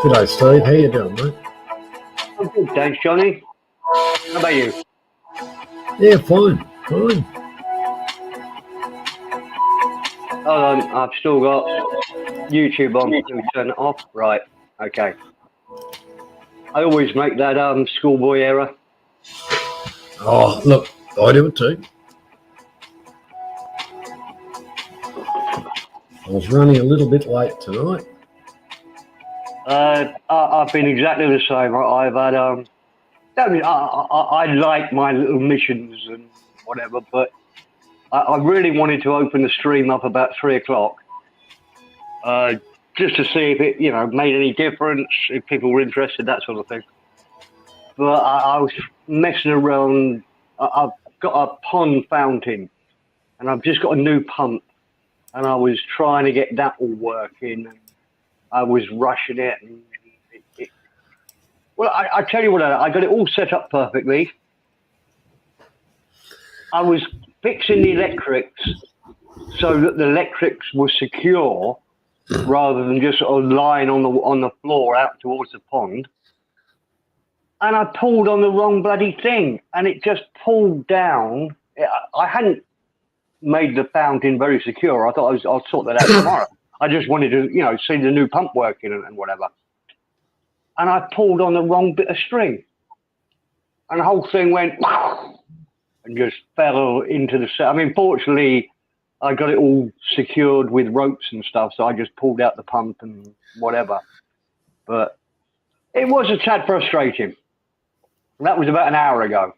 G'day, Steve. How you doing, mate? I'm good, thanks, Johnny. How about you? Yeah, fine. Fine. Hold on, I've still got YouTube on. Let me turn it off. Right, okay. I always make that schoolboy error. Oh, look, I do it too. I was running a little bit late tonight. I've been exactly the same. I've had I like my little missions and whatever, but I really wanted to open the stream up about 3 o'clock, just to see if it, made any difference, if people were interested, that sort of thing. But I was messing around. I've got a pond fountain, and I've just got a new pump, and I was trying to get that all working, and I was rushing it. And well, I tell you what, I got it all set up perfectly. I was fixing the electrics so that the electrics were secure rather than just sort of lying on the floor out towards the pond. And I pulled on the wrong bloody thing, and it just pulled down. I hadn't made the fountain very secure. I thought I'll sort that out tomorrow. I just wanted to, see the new pump working and whatever. And I pulled on the wrong bit of string, and the whole thing went and just fell into the set. I mean, fortunately, I got it all secured with ropes and stuff, so I just pulled out the pump and whatever. But it was a tad frustrating. That was about an hour ago.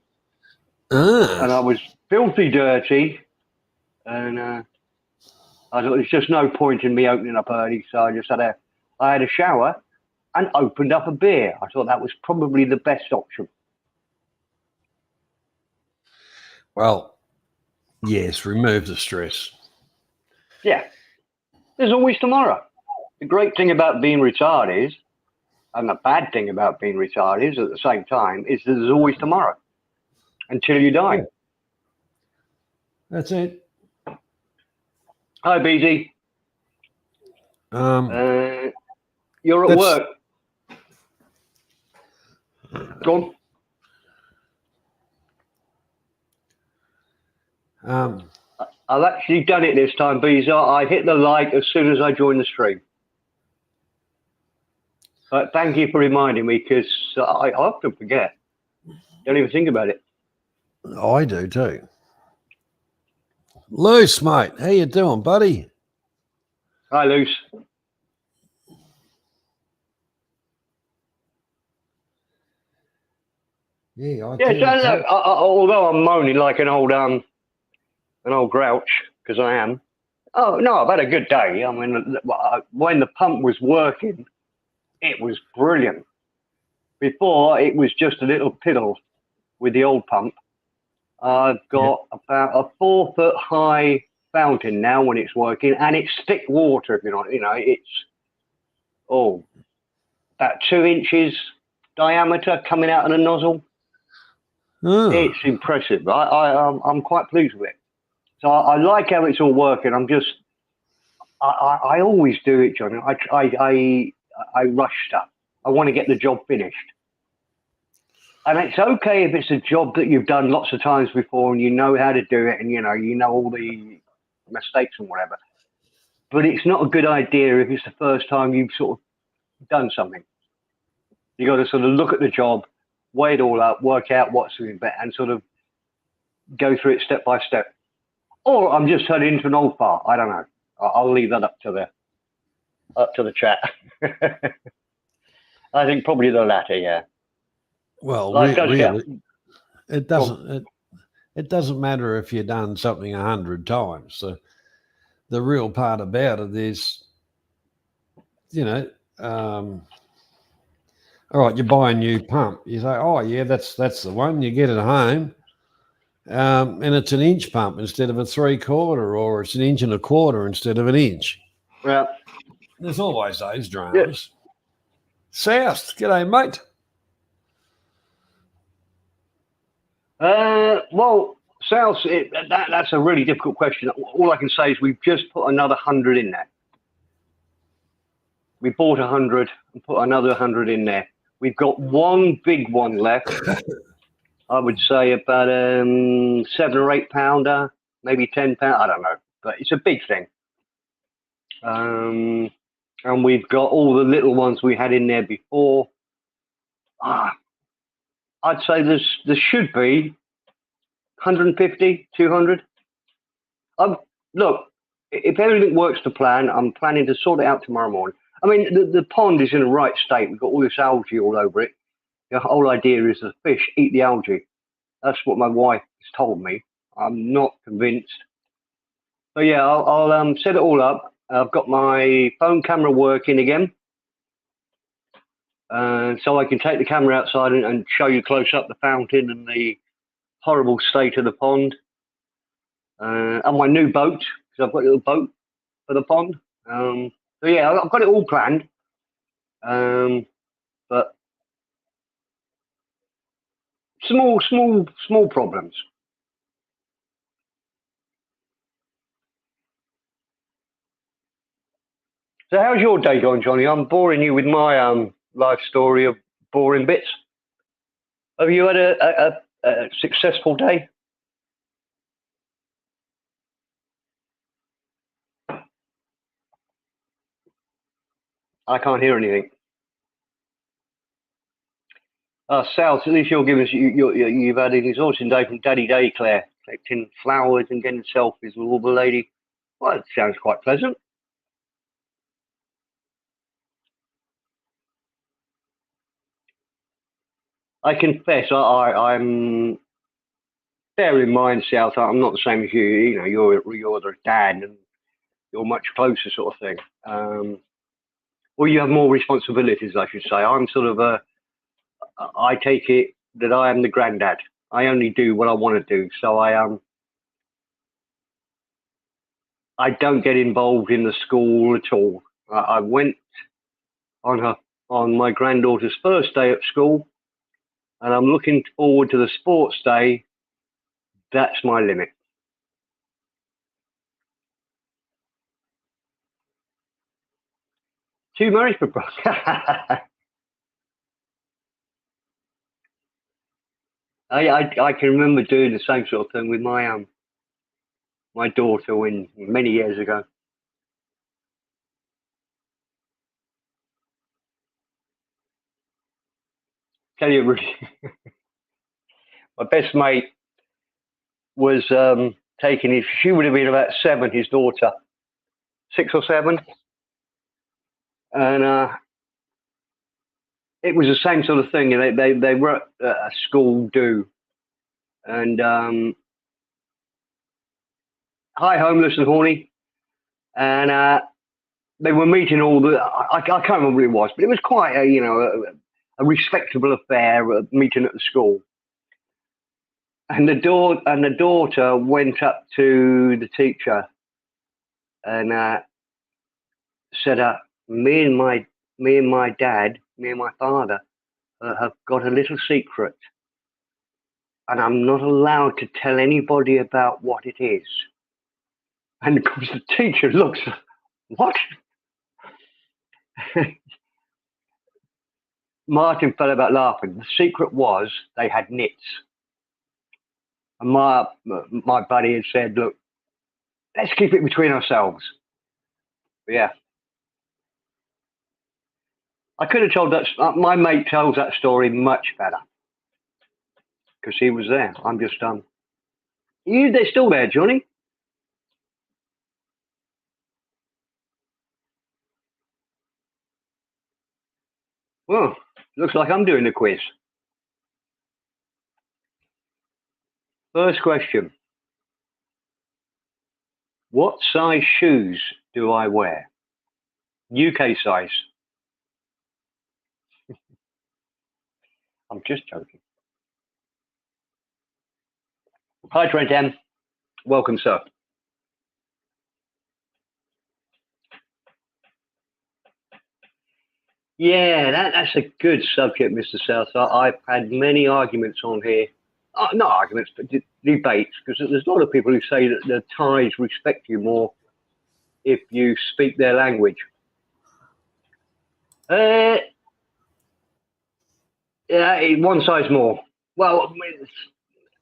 And I was filthy dirty, and I thought there's just no point in me opening up early, so I had a shower and opened up a beer. I thought that was probably the best option. Well, yes, remove the stress. Yeah. There's always tomorrow. The great thing about being retired is, and the bad thing about being retired is at the same time, is that there's always tomorrow until you die. Yeah. That's it. Hi, BZ. You're at work. Go on. I've actually done it this time, BZ. I hit the like as soon as I joined the stream. Thank you for reminding me, because I often forget. Don't even think about it. I do too. Luce, mate, how you doing, buddy? Hi, Luce. Yeah, although I'm moaning like an old grouch, because I am. Oh no, I've had a good day. I mean, when the pump was working, it was brilliant. Before, it was just a little piddle with the old pump. I've got about a 4 foot high fountain now when it's working, and it's thick water. If it's about 2 inches diameter coming out of the nozzle. It's impressive. I'm quite pleased with it. So I like how it's all working. I always do it, John. I rush stuff. I want to get the job finished. And it's okay if it's a job that you've done lots of times before and you know how to do it and you know all the mistakes and whatever. But it's not a good idea if it's the first time you've sort of done something. You got to sort of look at the job, weigh it all up, work out what's in it, and sort of go through it step by step. Or I'm just turning into an old fart. I don't know. I'll leave that up to the chat. I think probably the latter, yeah. Well, really, it doesn't matter if you've done something 100 times. The real part about it is, all right, you buy a new pump. You say, oh yeah, that's the one. You get it home, and it's an inch pump instead of a 3/4, or it's 1 1/4 inches instead of 1 inch. Yeah. There's always those dramas. Yeah. South, g'day, mate. Well, South, that's a really difficult question. All I can say is we've just put another 100 in there. We bought 100 and put another 100 in there. We've got one big one left. I would say about 7 or 8 pounder, maybe 10 pound. I don't know, but it's a big thing. And we've got all the little ones we had in there before. I'd say there should be 150, 200. Look, if everything works to plan, I'm planning to sort it out tomorrow morning. I mean, the pond is in the right state. We've got all this algae all over it. The whole idea is the fish eat the algae. That's what my wife has told me. I'm not convinced. But yeah, I'll set it all up. I've got my phone camera working again. So I can take the camera outside and show you close up the fountain and the horrible state of the pond. And my new boat, because I've got a little boat for the pond. So yeah, I've got it all planned. But small problems. So how's your day going, Johnny? I'm boring you with my life story of boring bits. Have you had a successful day? I can't hear anything. Sal, at least you're giving us, you've had an exhausting day from Daddy Day, Claire, collecting flowers and getting selfies with all the lady. Well, it sounds quite pleasant. I confess, I'm, bear in mind, Sal, I'm not the same as you. You know, you're the dad and you're much closer sort of thing. Or you have more responsibilities, I should say. I'm sort of I take it that I am the granddad. I only do what I want to do. So I don't get involved in the school at all. I went on my granddaughter's first day at school, and I'm looking forward to the sports day. That's my limit. Two marriage proposals. I can remember doing the same sort of thing with my my daughter many years ago. Tell you really, my best mate was taking his. She would have been about 7. His daughter, 6 or 7, and it was the same sort of thing. They were at a school do, and hi, homeless and horny, and they were meeting all the. I can't remember what it was, but it was quite a respectable affair, meeting at the school. And the daughter went up to the teacher and said, "Me and my dad, me and my father, have got a little secret, and I'm not allowed to tell anybody about what it is." And of course, the teacher looks, what? Martin fell about laughing. The secret was they had nits. And my buddy had said, "Look, let's keep it between ourselves." But yeah. I could have told that. My mate tells that story much better because he was there. I'm just they're still there, Johnny? Well, looks like I'm doing the quiz. First question. What size shoes do I wear? UK size. I'm just joking. Hi, Trent M. Welcome, sir. Yeah, that's a good subject, Mr. South. I've had many arguments on here. Not arguments, but debates, because there's a lot of people who say that the Thais respect you more if you speak their language. Uh, yeah, one size more. Well,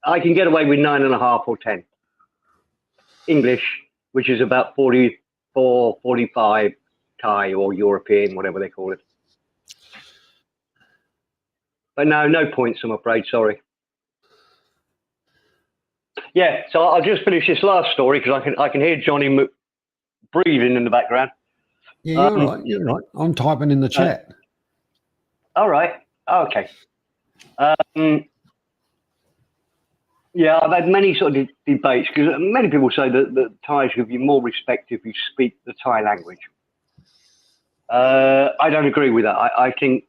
I can get away with 9.5 or 10. English, which is about 44, 45 Thai or European, whatever they call it. But no points, I'm afraid. Sorry. Yeah, so I'll just finish this last story because I can hear Johnny breathing in the background. Yeah, you're right. You're right. I'm typing in the chat. All right. Okay. Yeah, I've had many sort of debates because many people say that Thais give you more respect if you speak the Thai language. I don't agree with that. I think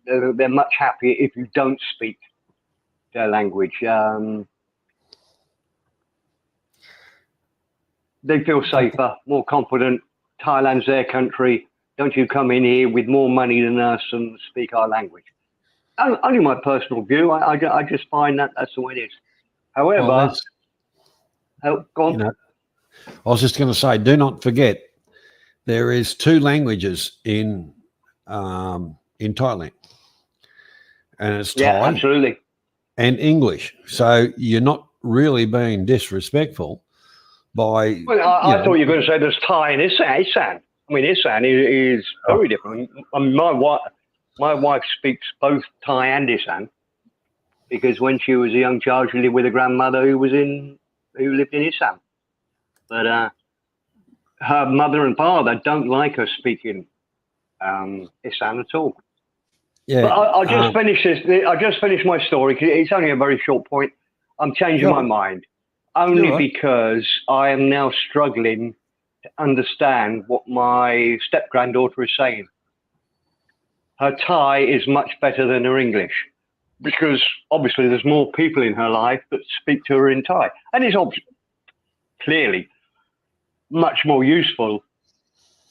they're much happier if you don't speak their language. They feel safer, more confident. Thailand's their country. Don't you come in here with more money than us and speak our language? Only my personal view. I just find that that's the way it is. However, go on. You know, I was just going to say, do not forget, there is 2 languages in Thailand, and it's Yeah, Thai absolutely. and English. So you're not really being disrespectful by. Well, I thought you were going to say there's Thai and Isan. I mean, Isan is very different. I mean, my wife speaks both Thai and Isan because when she was a young child, she lived with a grandmother who lived in Isan. But her mother and father don't like her speaking Isan at all. Yeah, but I'll just finish this. I'll just finish my story because it's only a very short point. I'm changing my mind only because I am now struggling to understand what my step granddaughter is saying. Her Thai is much better than her English because obviously there's more people in her life that speak to her in Thai, and it's clearly much more useful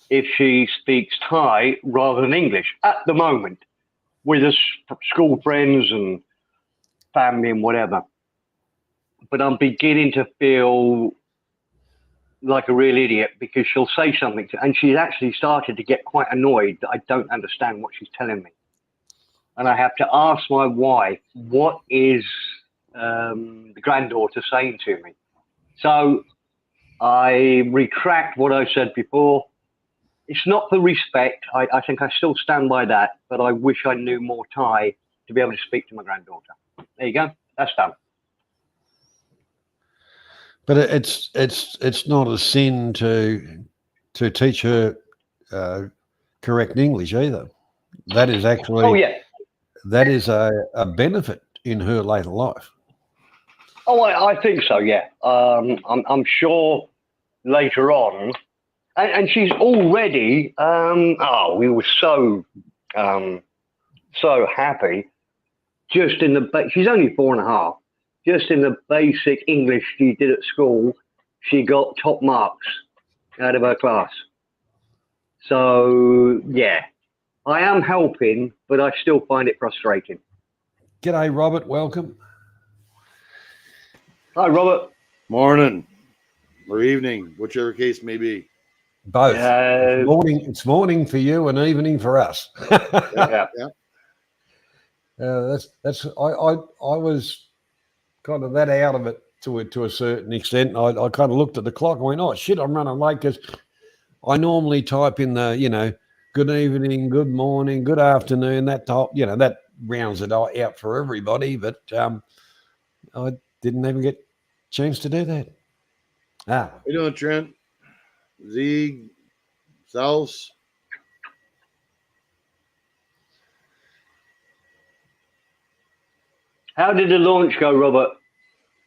if she speaks Thai rather than English at the moment with her school friends and family and whatever. But I'm beginning to feel like a real idiot because she'll say something and she's actually started to get quite annoyed that I don't understand what she's telling me. And I have to ask my wife, what is the granddaughter saying to me? So I retract what I said before. It's not for respect. I think I still stand by that, but I wish I knew more Thai to be able to speak to my granddaughter. There you go. That's done. But it's not a sin to teach her correct English either. That is actually that is a benefit in her later life. Oh, I think so. Yeah, I'm sure later on, and she's already. We were so happy. Just in the she's only 4.5. Just in the basic English she did at school, she got top marks out of her class. So yeah, I am helping, but I still find it frustrating. G'day, Robert. Welcome. Hi, Robert. Morning or evening, whichever case may be. Both. It's morning for you and evening for us. Yeah. That's I was kind of that out of it to a certain extent. I kind of looked at the clock and went, oh shit, I'm running late because I normally type in the good evening, good morning, good afternoon, that type, that rounds it out for everybody. But I didn't even get a chance to do that. How you doing, Trent? Zieg, South. How did the launch go, Robert?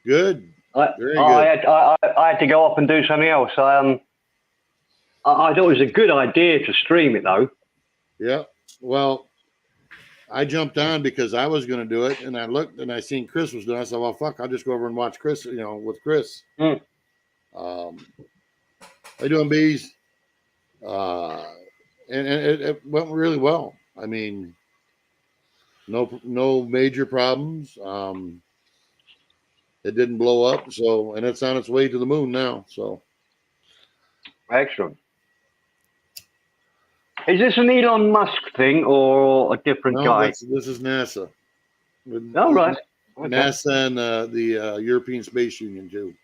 Good. Very good. I had to go off and do something else. I thought it was a good idea to stream it, though. Yeah. Well, I jumped on because I was going to do it, and I looked and I seen Chris was doing it. I said, well, fuck, I'll just go over and watch Chris, with Chris. How you doing, bees? And it went really well. I mean, no major problems. It didn't blow up, and it's on its way to the moon now. So excellent. Is this an Elon Musk thing or a different No, guy? this is NASA. Oh, right. Okay. NASA and the European Space Union too.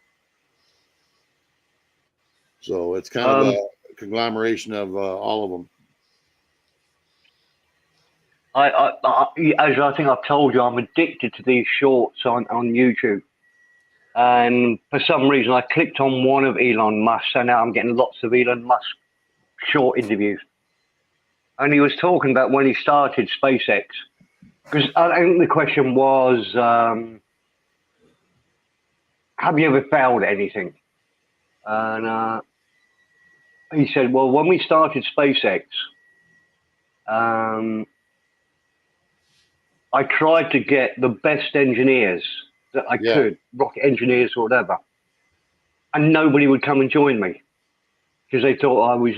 So it's kind of a conglomeration of all of them. As I think I've told you, I'm addicted to these shorts on YouTube. And for some reason, I clicked on one of Elon Musk, so now I'm getting lots of Elon Musk short interviews. And he was talking about when he started SpaceX. Because I think the question was, have you ever failed at anything? And he said, well, when we started SpaceX, I tried to get the best engineers that I could, rocket engineers or whatever, and nobody would come and join me because they thought I was,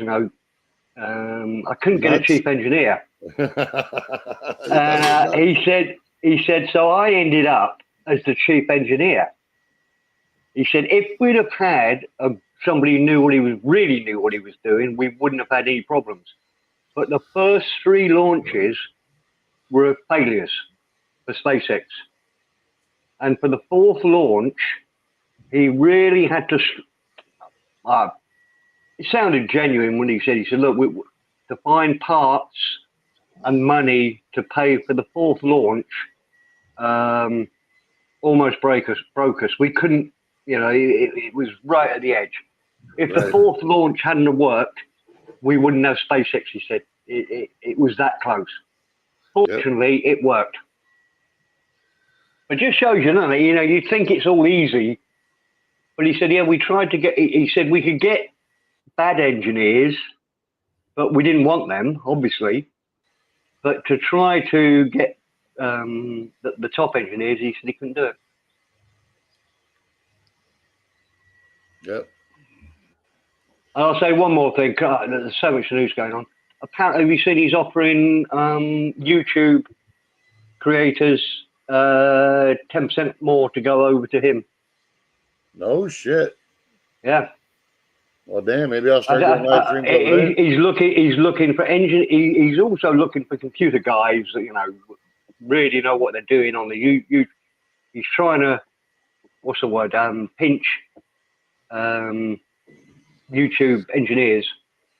I couldn't get a chief engineer. He said, so I ended up as the chief engineer. He said, if we'd have had somebody who really knew what he was doing, we wouldn't have had any problems. But the first 3 launches were failures for SpaceX. And for the 4th launch, he really had to, it sounded genuine when he said, look, to find parts and money to pay for the 4th launch almost broke us. We couldn't, it was right at the edge. If the 4th launch hadn't worked, we wouldn't have SpaceX, he said. It was that close. Fortunately, it worked. It just shows you, doesn't it? You think it's all easy. But he said, we tried to get, he said we could get bad engineers, but we didn't want them, obviously. But to try to get the top engineers, he said he couldn't do it. Yep. And I'll say one more thing. God, there's so much news going on. Apparently, have you seen he's offering YouTube creators 10% more to go over to him? No shit. Yeah. Well, damn. Maybe I'll start getting live streams over there. He's looking for engine. He's also looking for computer guys that really know what they're doing on the YouTube. He's trying to, what's the word? Pinch YouTube engineers.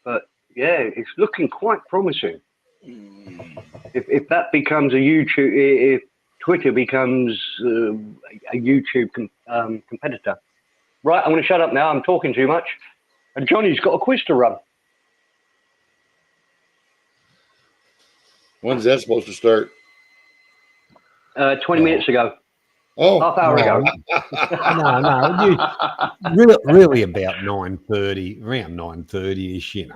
But yeah, it's looking quite promising. If that becomes a YouTube, if Twitter becomes a YouTube competitor. Right, I'm going to shut up now. I'm talking too much. And Johnny's got a quiz to run. When's that supposed to start? 20 minutes ago. Oh, Half hour ago. No. Really about 9:30, around 9:30ish.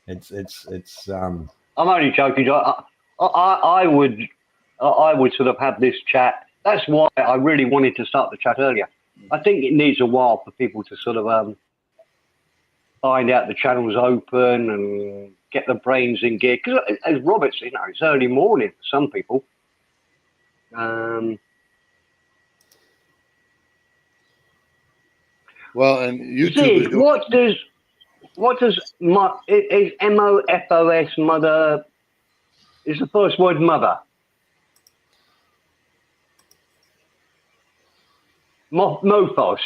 It's. I'm only joking. I would sort of have this chat. That's why I really wanted to start the chat earlier. I think it needs a while for people to sort of find out the channel's open and get the brains in gear. Because as Robert's, it's early morning for some people. Well, and YouTube see, is going. what does is MOFOS mother? Is the first word mother? Mophos.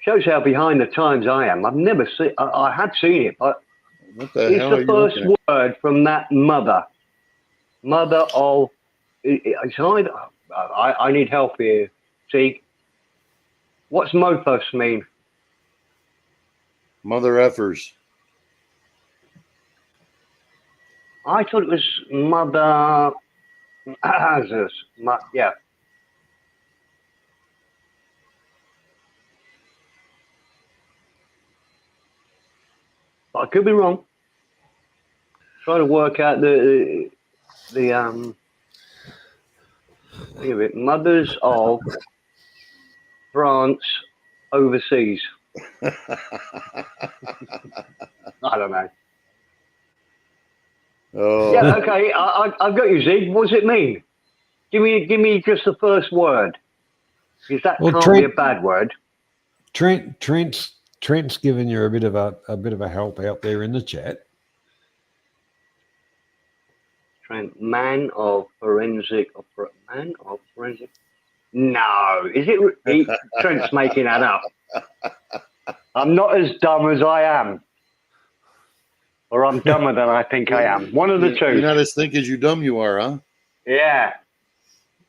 Shows how behind the times I am. I've never seen. I had seen it, but What the it's hell are the you first looking at? word from that mother. Mother of. I need help here. See, what's Mophos mean? Mother effers. I thought it was mother. Yeah. I could be wrong. Trying to work out the think of it, mothers of France overseas. I don't know. Oh, Yeah, okay. I've got you, Zig. What does it mean? Give me just the first word. Because that Well, can't be a bad word. Trent's Trent's given you a bit of a help out there in the chat. Trent, man of forensic. No, is it? Trent's making that up. I'm not as dumb as I am, or I'm dumber than I think I am. One of the two. You're not as thick as you dumb you are, huh? Yeah.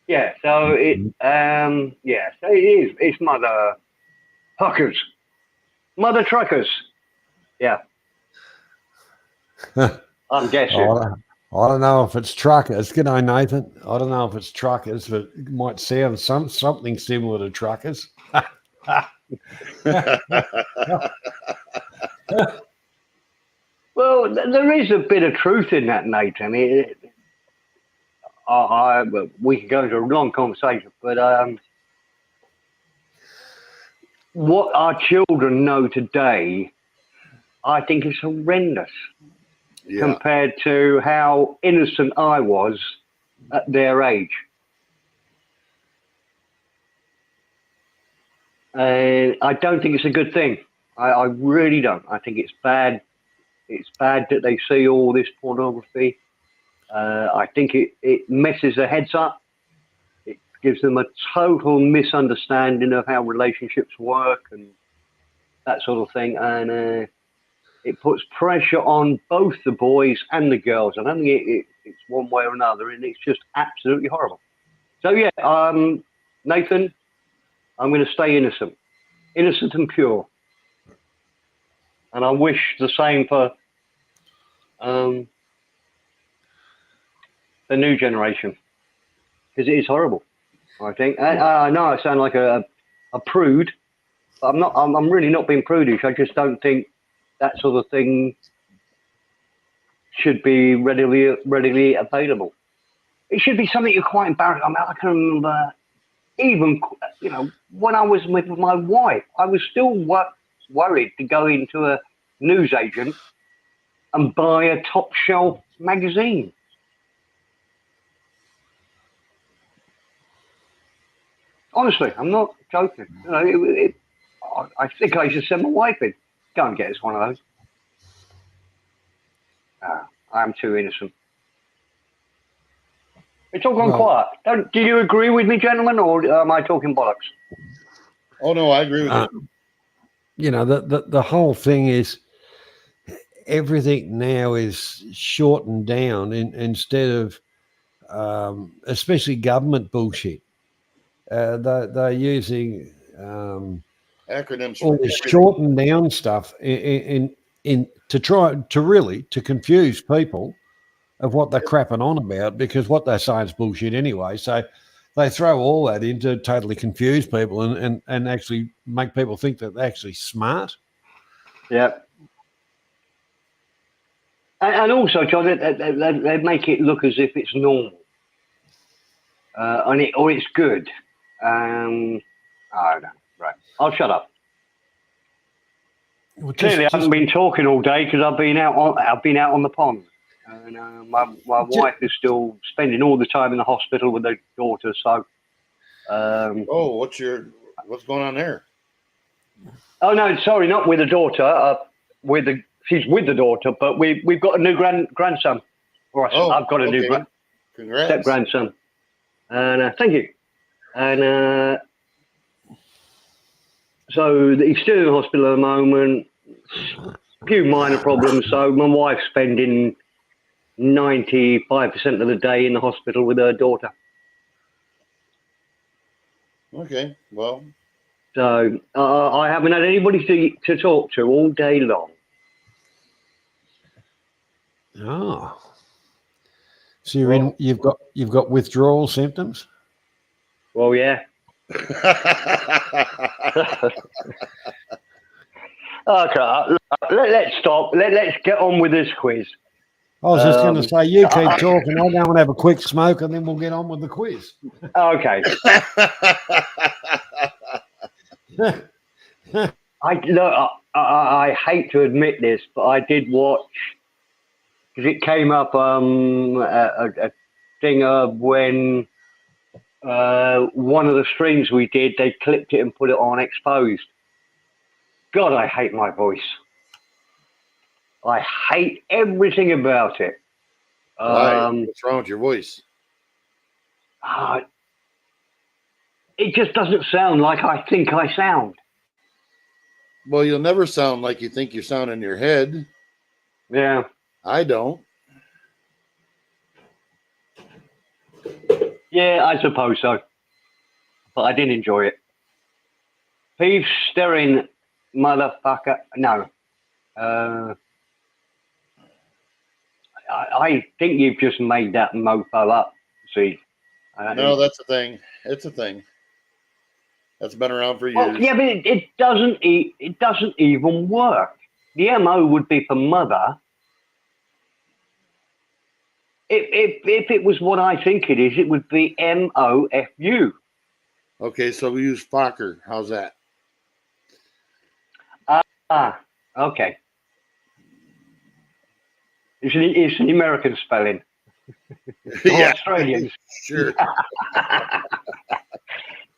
Yeah. So yeah. So it is. It's mother huckers, mother truckers. Yeah. I'm guessing. I don't know if it's truckers. G'day, Nathan. I don't know if it's truckers, but it might sound something similar to truckers. Well, there is a bit of truth in that, Nathan. We could go into a long conversation, but what our children know today, I think is horrendous compared to how innocent I was at their age. And I don't think it's a good thing. I really don't. I think it's bad. It's bad that they see all this pornography. I think it messes their heads up. It gives them a total misunderstanding of how relationships work and that sort of thing. And it puts pressure on both the boys and the girls. I don't think it's one way or another, and it's just absolutely horrible. So, yeah, Nathan, I'm going to stay innocent and pure. And I wish the same for the new generation, because it is horrible, I think. I know I sound like a prude, but I'm not. I'm really not being prudish. I just don't think that sort of thing should be readily available. It should be something you're quite embarrassed. I mean, I can remember even, when I was with my wife, I was still worried to go into a newsagent and buy a top shelf magazine. Honestly, I'm not joking. I think I should send my wife in. Go and get us one of those. I'm too innocent. It's all gone quiet. Do you agree with me, gentlemen, or am I talking bollocks? Oh, no, I agree with you. The whole thing is everything now is shortened down instead of, especially government bullshit. They're using acronyms, all this shortened down stuff in to try to confuse people of what they're crapping on about, because what they're saying is bullshit anyway. So they throw all that in to totally confuse people and actually make people think that they're actually smart. Yeah. And also, John, they make it look as if it's normal, or it's good. I don't know. Right. I'll shut up. Well, Clearly, I haven't been talking all day because I've been out on the pond, and my wife is still spending all the time in the hospital with her daughter. So, what's going on there? Oh no, sorry, not with the daughter. She's with the daughter, but we've got a new grandson. I've got a new step grandson, and thank you. And so he's still in the hospital at the moment. A few minor problems. So my wife's spending 95% of the day in the hospital with her daughter. Okay, well. So I haven't had anybody to talk to all day long. Oh, so you've got withdrawal symptoms? Well, yeah. Okay, let's stop. Let's get on with this quiz. I was just going to say, you keep talking. I'll go and have a quick smoke, and then we'll get on with the quiz. Okay. I hate to admit this, but I did watch, because it came up a thing of when one of the streams we did, they clipped it and put it on Exposed. God, I hate my voice. I hate everything about it. Why? What's wrong with your voice? It just doesn't sound like I think I sound. Well, you'll never sound like you think you sound in your head. Yeah. I don't. Yeah, I suppose so. But I did enjoy it. Peeve staring motherfucker. No. I think you've just made that mofo up. See? No, that's a thing. It's a thing. That's been around for years. Well, yeah, but it doesn't even work. The MO would be for mother. If it was what I think it is, it would be MOFU. Okay, so we use Fokker. How's that? Okay. It's an American spelling. Yeah, Australians. sure.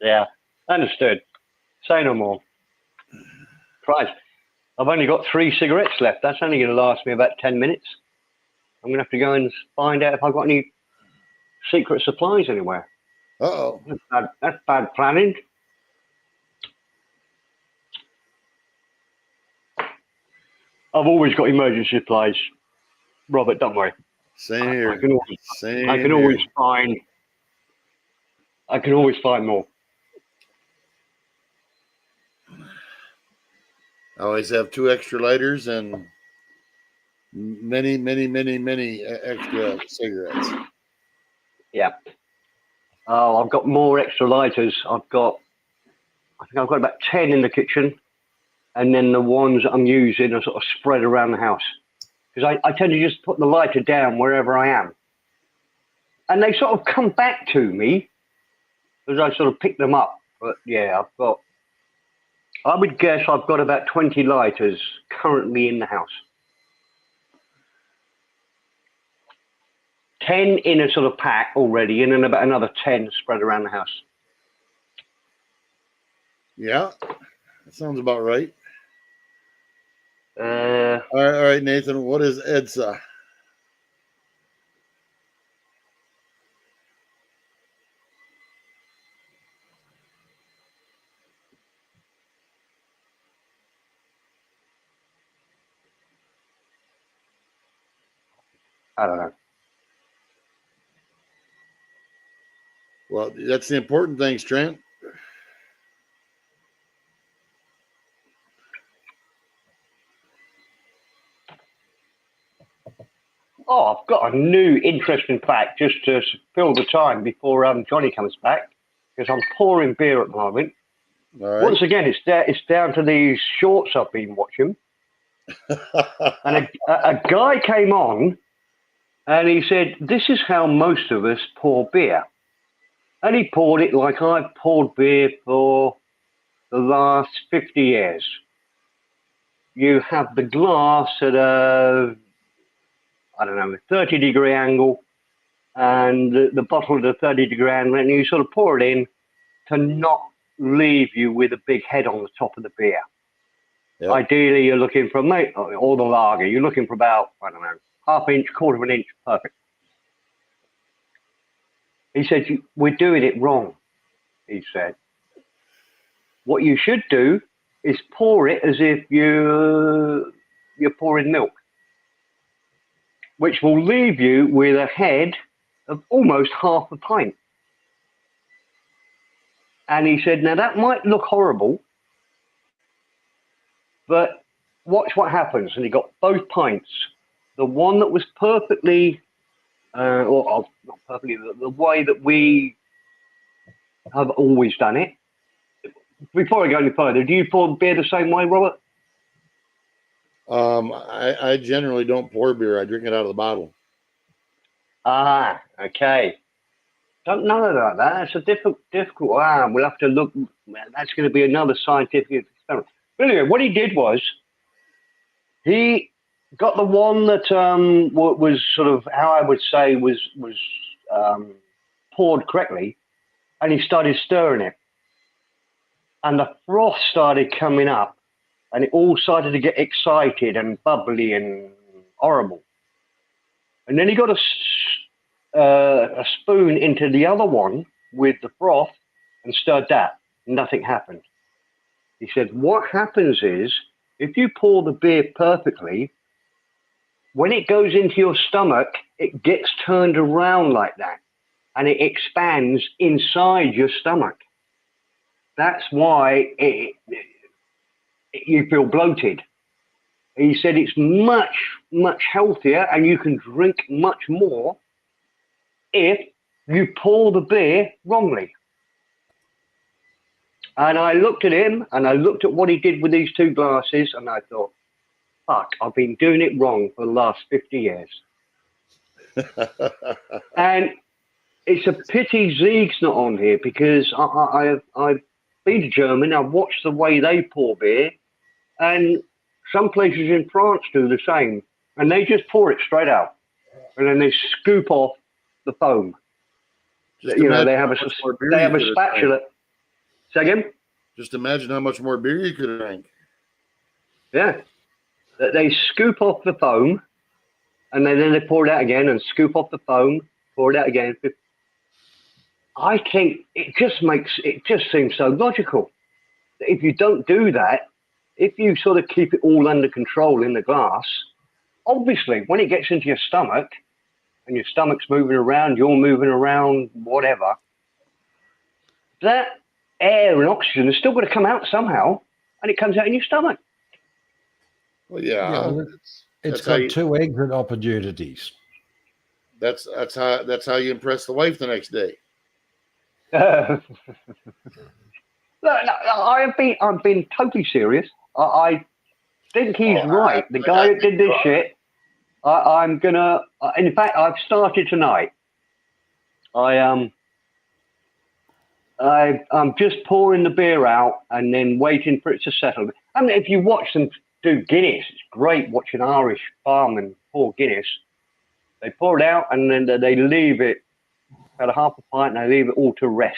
Yeah, understood. Say no more. Christ, I've only got 3 cigarettes left. That's only going to last me about 10 minutes. I'm going to have to go and find out if I've got any secret supplies anywhere. Uh-oh. That's bad planning. I've always got emergency supplies, Robert. Don't worry. Same here. I can always find more. I always have 2 extra lighters and many extra cigarettes. Yeah. Oh, I've got more extra lighters. I think I've got about 10 in the kitchen, and then the ones that I'm using are sort of spread around the house. Because I tend to just put the lighter down wherever I am. And they sort of come back to me as I sort of pick them up. But yeah, I would guess I've got about 20 lighters currently in the house. 10 in a sort of pack already, and then about another 10 spread around the house. Yeah, that sounds about right. Uh, All right, Nathan, what is EDSA? I don't know. Well, that's the important things, Trent. Oh, I've got a new interesting fact just to fill the time before Johnny comes back, because I'm pouring beer at the moment. All right. Once again, it's down to these shorts I've been watching. And a guy came on and he said, "This is how most of us pour beer." And he poured it like I've poured beer for the last 50 years. You have the glass at a 30-degree angle, and the bottle at a 30-degree angle, and you sort of pour it in to not leave you with a big head on the top of the beer. Yep. Ideally, you're looking for or the lager. You're looking for about, half inch, quarter of an inch, perfect. He said, "We're doing it wrong," he said. "What you should do is pour it as if you're pouring milk, which will leave you with a head of almost half a pint." And he said, "Now that might look horrible, but watch what happens." And he got both pints. The one that was perfectly, not perfectly, the way that we have always done it. Before I go any further, do you pour beer the same way, Robert? I generally don't pour beer. I drink it out of the bottle. Ah, okay. Don't know about that. It's a difficult. We'll have to look. That's going to be another scientific experiment. But anyway, what he did was he got the one that was sort of, how I would say, was poured correctly, and he started stirring it, and the froth started coming up, and it all started to get excited and bubbly and horrible. And then he got a spoon into the other one with the broth and stirred that. Nothing happened. He said, what happens is, if you pour the beer perfectly, when it goes into your stomach, it gets turned around like that, and it expands inside your stomach. That's why you feel bloated. He said it's much, much healthier, and you can drink much more if you pour the beer wrongly. And I looked at him, and I looked at what he did with these 2 glasses, and I thought, fuck, I've been doing it wrong for the last 50 years. And it's a pity Zieg's not on here, because I've been to Germany, I've watched the way they pour beer, and some places in France do the same, and they just pour it straight out, and then they scoop off the foam. You know, they have a spatula. Say again? Just imagine how much more beer you could drink. Yeah. They scoop off the foam, and then they pour it out again, and scoop off the foam, pour it out again. I think it just seems so logical. If you don't do that, if you sort of keep it all under control in the glass, obviously when it gets into your stomach, and your stomach's moving around, you're moving around, whatever, that air and oxygen is still going to come out somehow, and it comes out in your stomach. Well, yeah. It's got 2 exit opportunities. That's how you impress the wife the next day. Look, I've been totally serious. I think he's right. The guy that did this shit, I'm gonna. In fact, I've started tonight. I'm just pouring the beer out and then waiting for it to settle. I mean, if you watch them do Guinness, it's great watching Irish farmmen pour Guinness. They pour it out and then they leave it about a half a pint, and they leave it all to rest.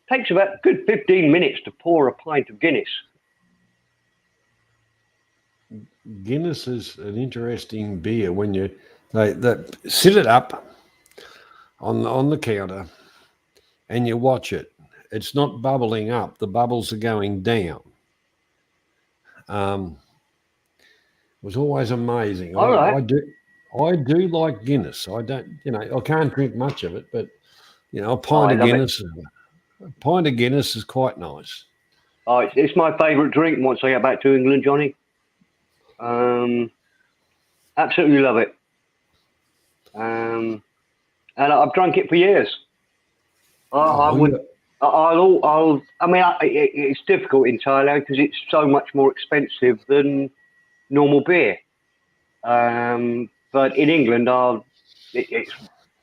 Takes about a good 15 minutes to pour a pint of Guinness. Guinness is an interesting beer when they sit it up on the counter and you watch it. It's not bubbling up; the bubbles are going down. It was always amazing. All right. I do like Guinness. I don't, I can't drink much of it, but a pint of Guinness is quite nice. Oh, it's my favourite drink once I get back to England, Johnny. Absolutely love it. And I've drunk it for years. It's difficult in Thailand because it's so much more expensive than normal beer. But in England, it's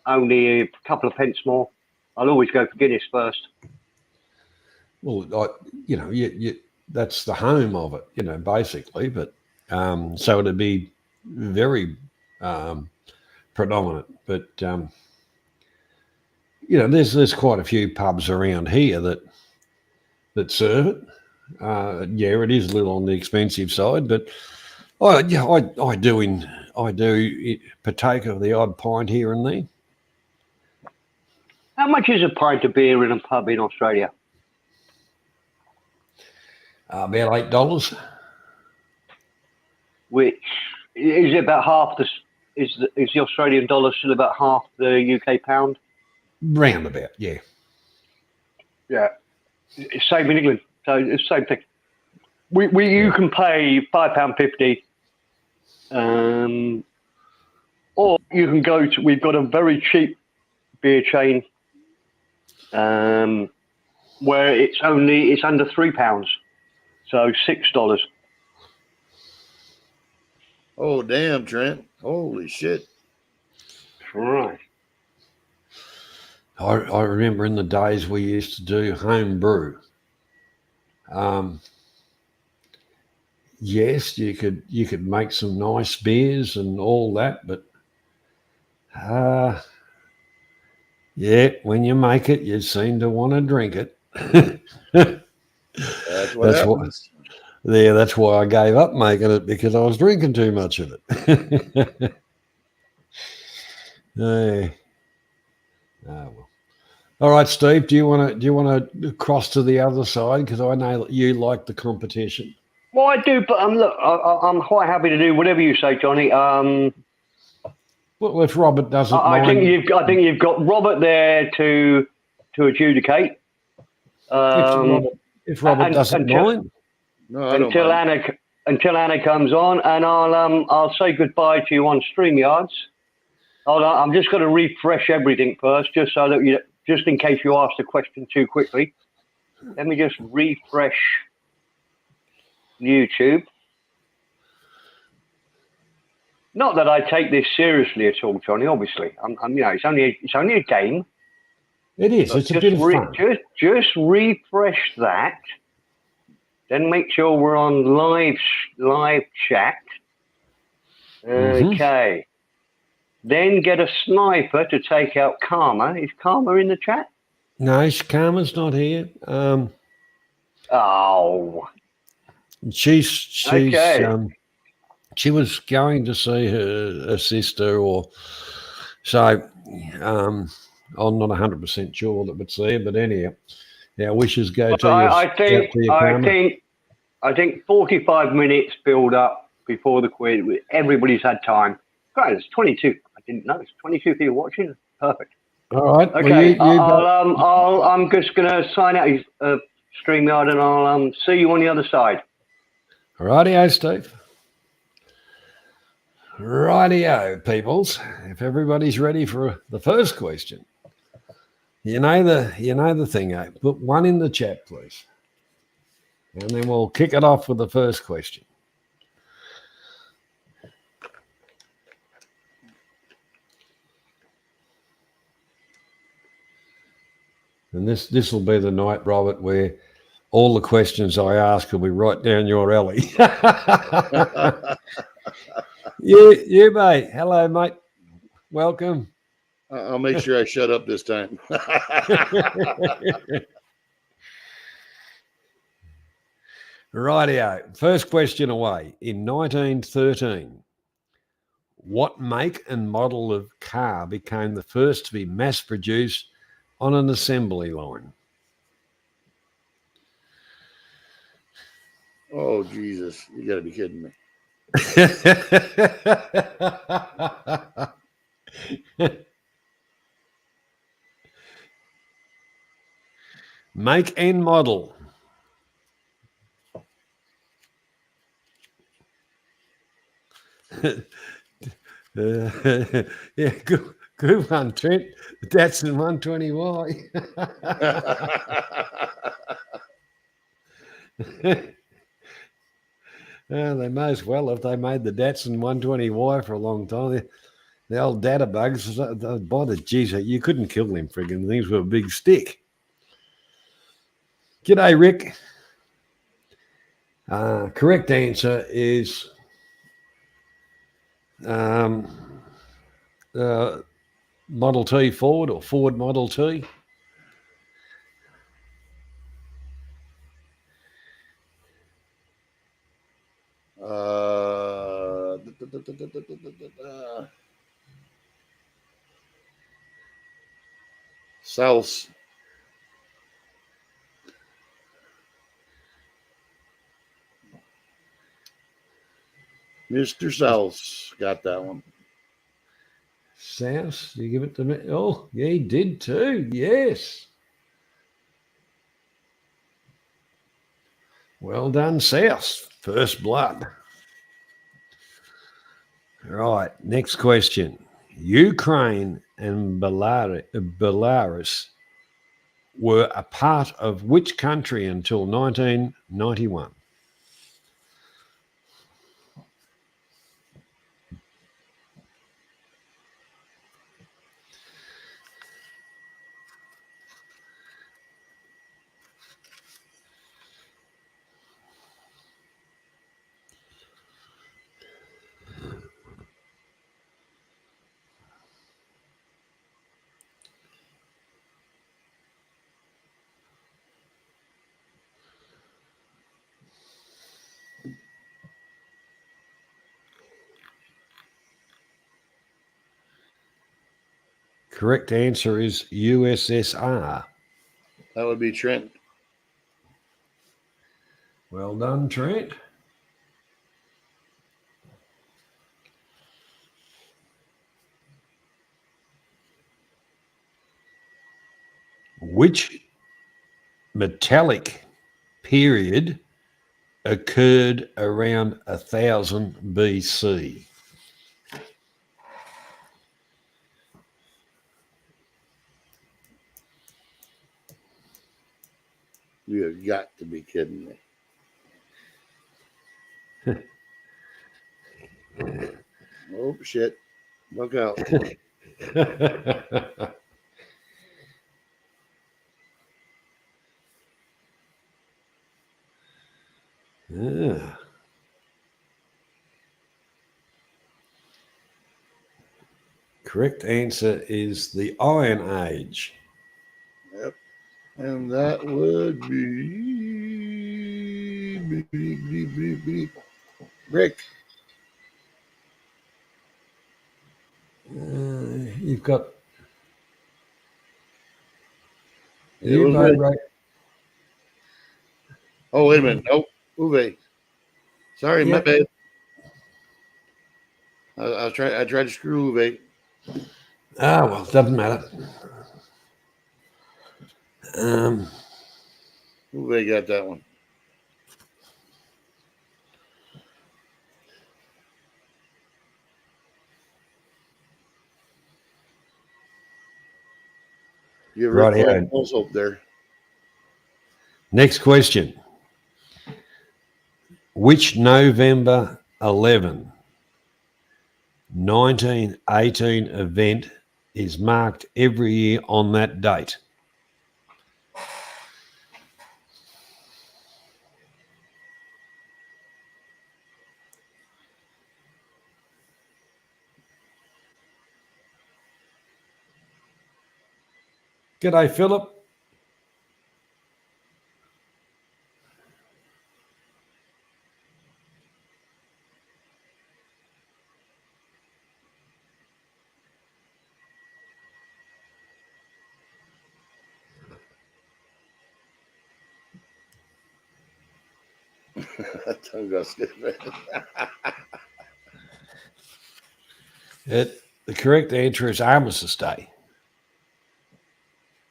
only a couple of pence more. I'll always go for Guinness first. Well, that's the home of it, basically. But so it'd be very predominant. But there's quite a few pubs around here that serve it. It is a little on the expensive side, but I do partake of the odd pint here and there. How much is a pint of beer in a pub in Australia? About $8. Which is about half the is the Australian dollar still about half the UK pound? Roundabout, yeah. Yeah, it's same in England, so it's the same thing. You can pay £5.50, or you can go to. We've got a very cheap beer chain, where it's under £3, so $6. Oh damn, Trent! Holy shit! Right. I remember in the days we used to do home brew. Yes, you could make some nice beers and all that, but when you make it, you seem to want to drink it. That's what happens. there. That's why I gave up making it, because I was drinking too much of it. Hey. Oh, well. All right, Steve. Do you want to cross to the other side? Because I know that you like the competition. Well, I do, but look, I'm quite happy to do whatever you say, Johnny. Well, if Robert doesn't I mind, think you've got Robert there to adjudicate. if Robert doesn't mind, No, I don't mind. Until Anna comes on, and I'll say goodbye to you on StreamYards. I'm just going to refresh everything first, just so that just in case you ask the question too quickly. Let me just refresh YouTube. Not that I take this seriously at all, Johnny. Obviously, it's only a game. it is. It's a bit of fun. Just refresh that. Then make sure we're on live chat. Okay. Then get a sniper to take out Karma. Is Karma in the chat? No, Karma's not here. She's okay. She was going to see her sister, or so. I'm not 100% sure that would see her, but anyhow, our wishes go to you. I think 45 minutes build up before the quiz. Everybody's had time. Great, it's 22. I didn't know it's 22 people watching. Perfect. All right. Okay. I'm just gonna sign out StreamYard, and I'll see you on the other side. Rightio, Steve. Rightio, peoples. If everybody's ready for the first question, you know the thing. Put one in the chat, please, and then we'll kick it off with the first question. And this will be the night, Robert, where all the questions I ask will be right down your alley. you, mate. Hello, mate. Welcome. I'll make sure I shut up this time. Rightio. First question away. In 1913, what make and model of car became the first to be mass-produced on an assembly line? Oh, Jesus. You got to be kidding me. Make and model. Yeah, good one, Trent. Datsun 120Y. They may as well if they made the Datsun 120Y for a long time. The old data bugs, by the geez, you couldn't kill them friggin' things with a big stick. G'day, Rick. Correct answer is Model T Ford, or Ford Model T. South. Mr. South got that one. South, you give it to me? Oh, yeah, he did too. Yes. Well done, South. First blood. Right, next question. Ukraine and Belarus were a part of which country until 1991? Correct answer is USSR. That would be Trent. Well done, Trent. Which metallic period occurred around 1000 BC? You have got to be kidding me. Oh, shit. Look out. Yeah. Correct answer is the Iron Age. Yep. And that would be Rick. You've got It was both Rick. right. Oh, wait a minute. Nope. Uwe. Sorry, my Yep. bad. I tried to screw Uwe. Ah, well, doesn't matter. Uwe got that one. Give Rick Rightio. false hope there. Next question. Which November 11, 1918 event is marked every year on that date? G'day, Philip. Tongue got stiff. The correct answer is Armistice Day.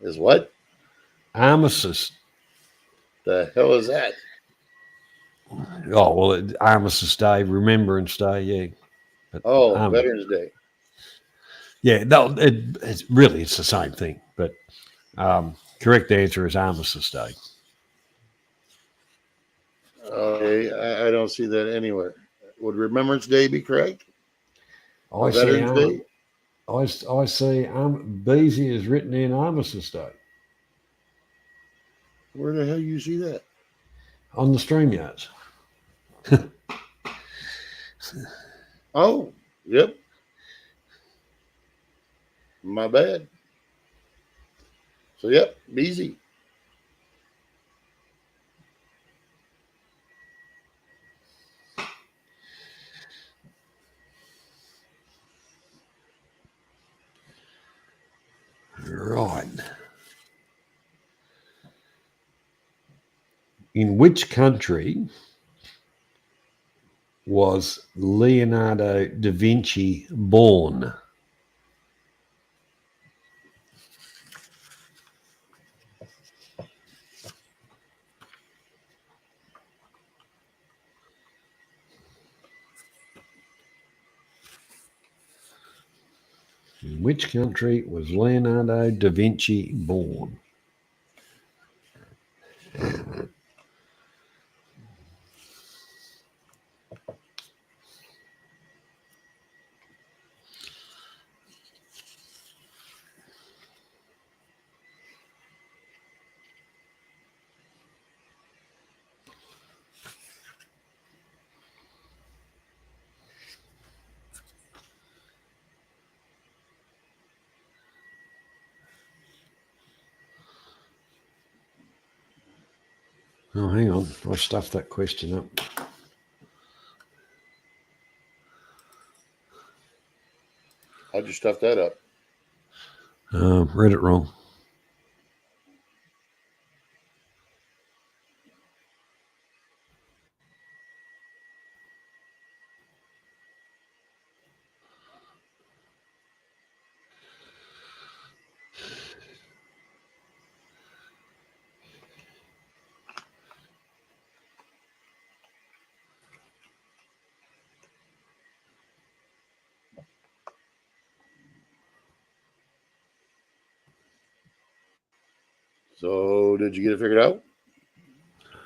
Is what? Armistice. The hell is that? Oh, well, Armistice Day, Remembrance Day, yeah. But, Oh, Veterans Day. Yeah, no, it's the same thing. But correct answer is Armistice Day. Okay, I don't see that anywhere. Would Remembrance Day be correct? I Veterans Day? see Beezy is written in Armistice Day Where the hell you see that? on the StreamYards. Oh, yep. My bad. So, yep, easy. Right. In which country was Leonardo da Vinci born? In which country was Leonardo da Vinci born? Oh, hang on. I stuffed that question up. How'd you stuff that up? Read it wrong. So, did you get it figured out?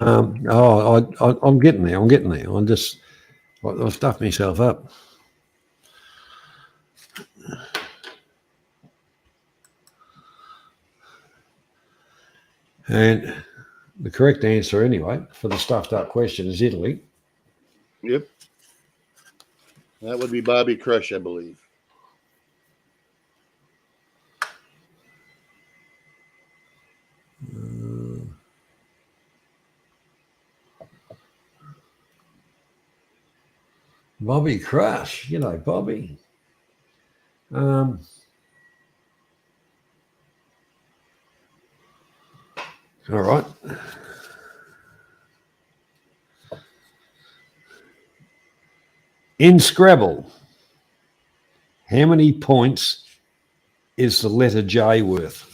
I'm getting there. I'm just, I've stuffed myself up. And the correct answer, anyway, for the stuffed up question is Italy. Yep. That would be Bobby Crush, I believe. Bobby Crush, Bobby. All right. In Scrabble, how many points is the letter J worth?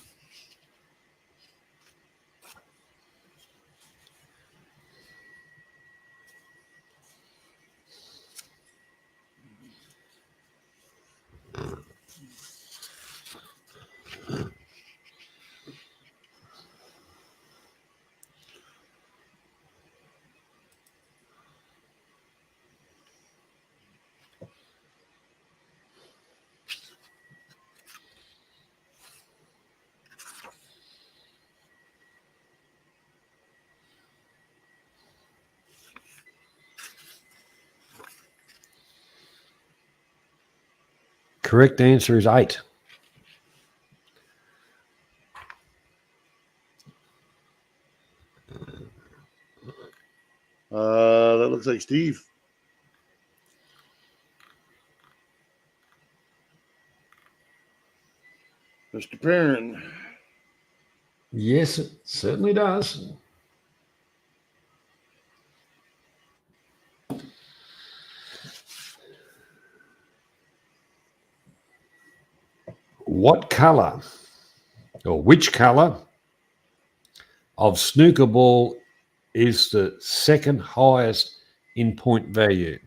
Correct answer is 8. That looks like Steve. Mr. Perrin. Yes, it certainly does. What colour or which colour of snooker ball is the second highest in point value?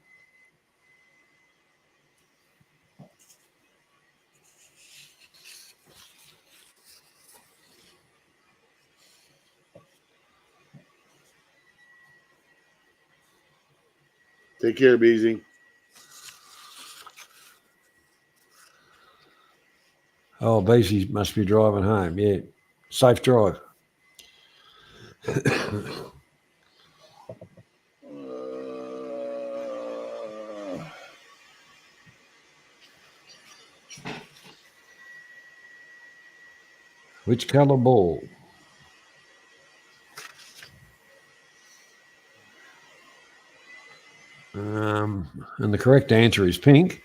Take care, Beezy. Oh, Beasy must be driving home. Yeah, safe drive. Which colour ball? And the correct answer is pink.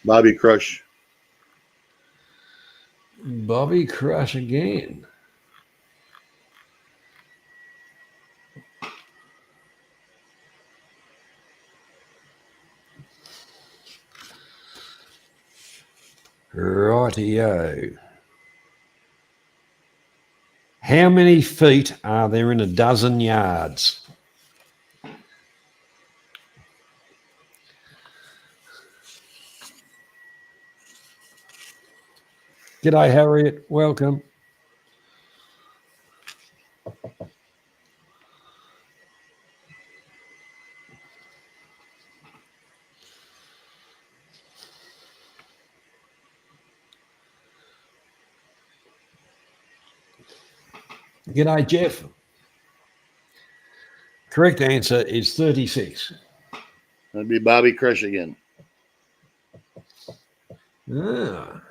Bobby Crush. Bobby Crush again. Rightio. How many feet are there in a dozen yards? G'day, Harriet. Welcome. G'day, Jeff. Correct answer is 36. That'd be Bobby Crush again. Ah.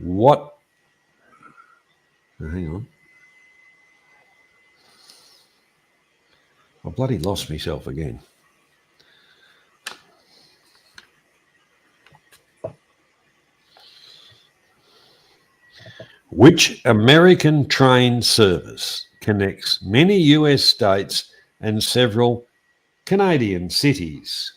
What? Hang on. I bloody lost myself again. Which American train service connects many US states and several Canadian cities?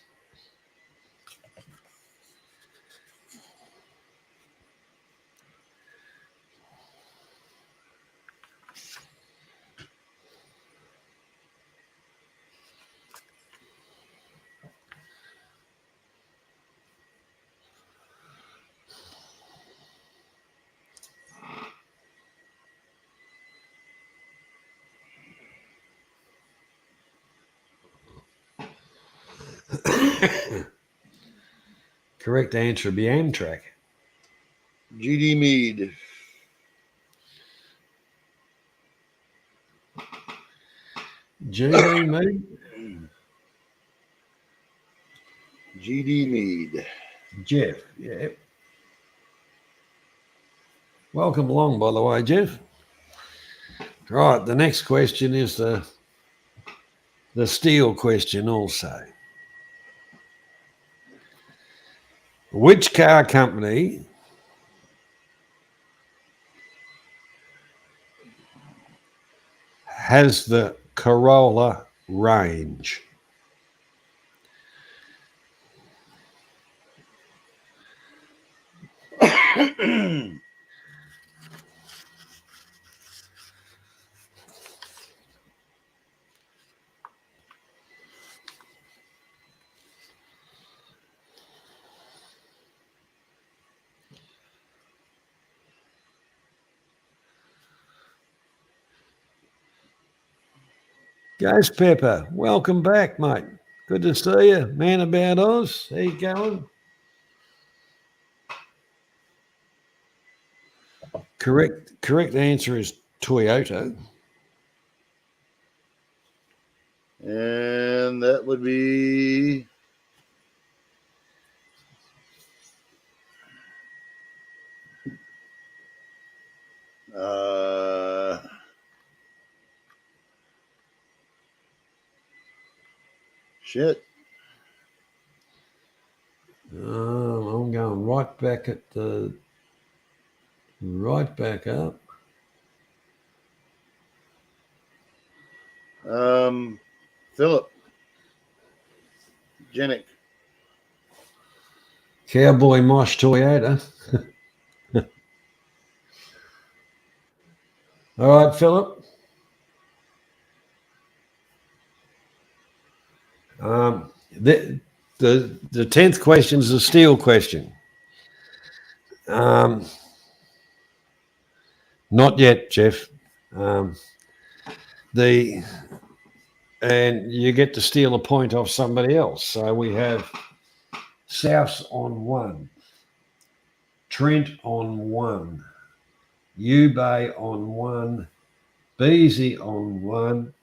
Correct answer would be Amtrak. GD Meade. GD Meade? GD Meade. Jeff, yeah. Welcome along, by the way, Jeff. Right, the next question is the steel question also. Which car company has the Corolla range? Ghost Pepper, welcome back, mate. Good to see you, man about Oz. How you going? Correct answer is Toyota. And that would be shit. I'm going right back up. Philip Jenick. Cowboy Mosh Toyota. All right, Philip. The 10th question is a steel question. Not yet, Jeff. And you get to steal a point off somebody else. So we have Souths on 1, Trent on 1, Ubay on 1, Beasy on 1,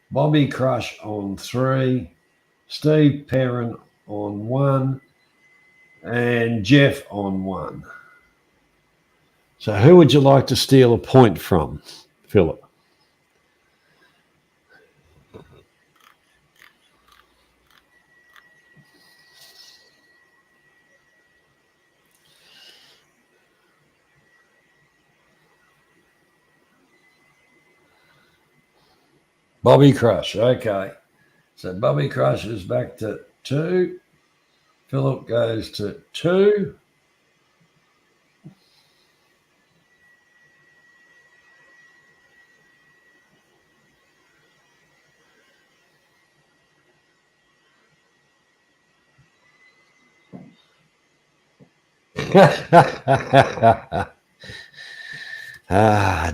Bobby Crush on 3, Steve Perrin on 1, and Jeff on 1. So who would you like to steal a point from, Philip? Bobby Crush, okay. So Bobby Crush is back to 2. Philip goes to 2.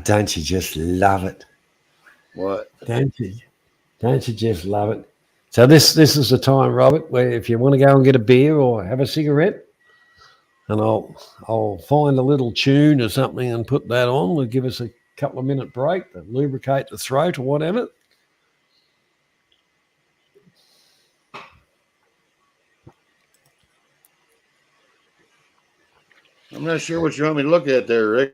Don't you just love it? What? Don't you just love it? So this is the time, Robert, where if you want to go and get a beer or have a cigarette, and I'll find a little tune or something and put that on. We'll give us a couple of minute break to lubricate the throat or whatever. I'm not sure what you want me to look at there, Rick.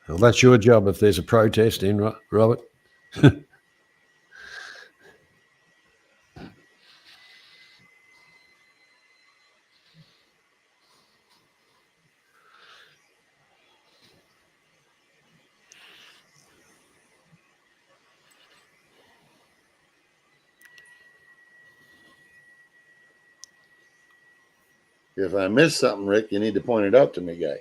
Well, that's your job if there's a protest in, Robert. If I miss something, Rick, you need to point it out to me, guy.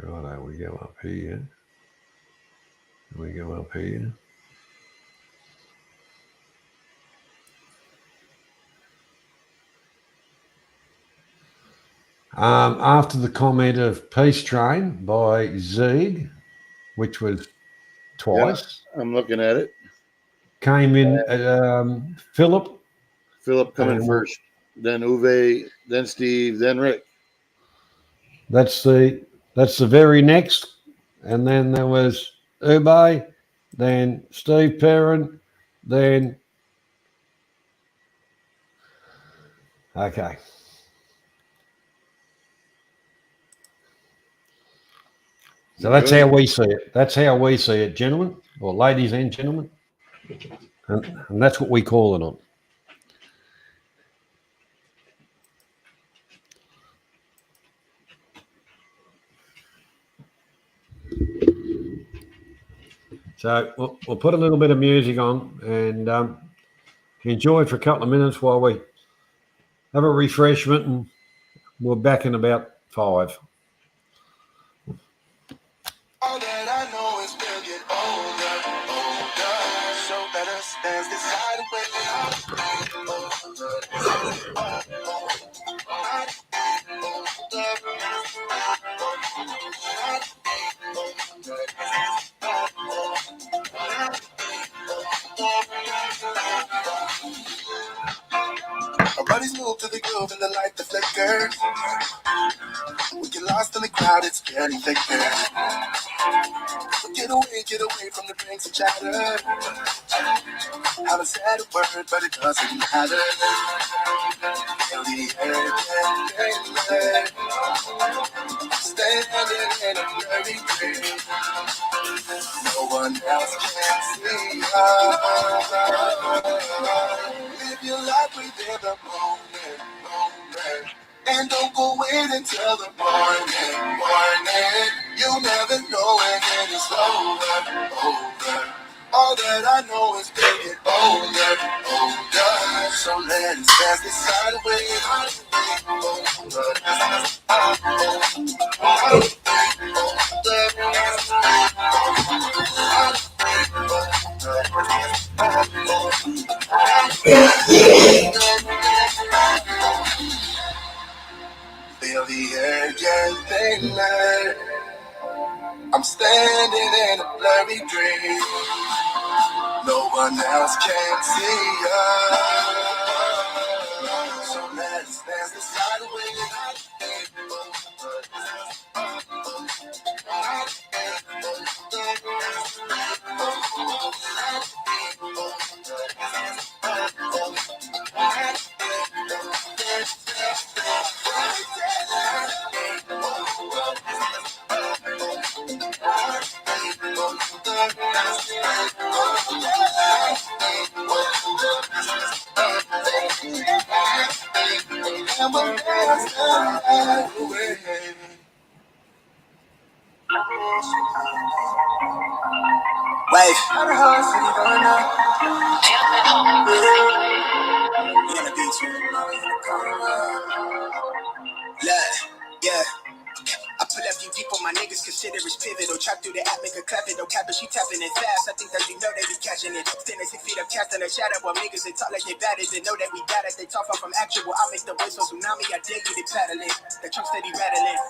Righto, we go up here. We go up here. After the comment of Peace Train by Zeeg, which was twice, I'm looking at it. came in Philip. Philip coming first, then Uwe, then Steve, then Rick. That's the very next, and then there was Uwe, then Steve Perrin, then okay. So that's how we see it. That's how we see it, gentlemen, or ladies and gentlemen, and that's what we call it on. So we'll put a little bit of music on and enjoy for a couple of minutes while we have a refreshment, and we're back in about 5. All that I know is we'll get older, so better stands beside our bodies move to the groove and the light that flickers. We get lost in the crowd, it's getting thicker. Get away from the drinks and chatter. Haven't said a word, but it doesn't matter. Feel the air getting standing in a blurry dream. No one else can see us. Live your life within the moment. And don't go wait until the morning. You'll never know when it is over. All that I know is we'll get older. So let's pass this side away. Feel the air getting thinner. I'm standing in a blurry dream. No one else can see us. So let's dance the side away. Wave. Yeah. I put a few deep on my niggas, consider it's pivot or chop through the app, make a clap it or capping, she tapping it fast. I think that you know they be catching it. Standing 6 feet up, casting a shadow. While niggas they talk like they bad, they know that we got it. They talk far from actual. I make the voice on tsunami. I dare you to paddling. The trunk steady rattling.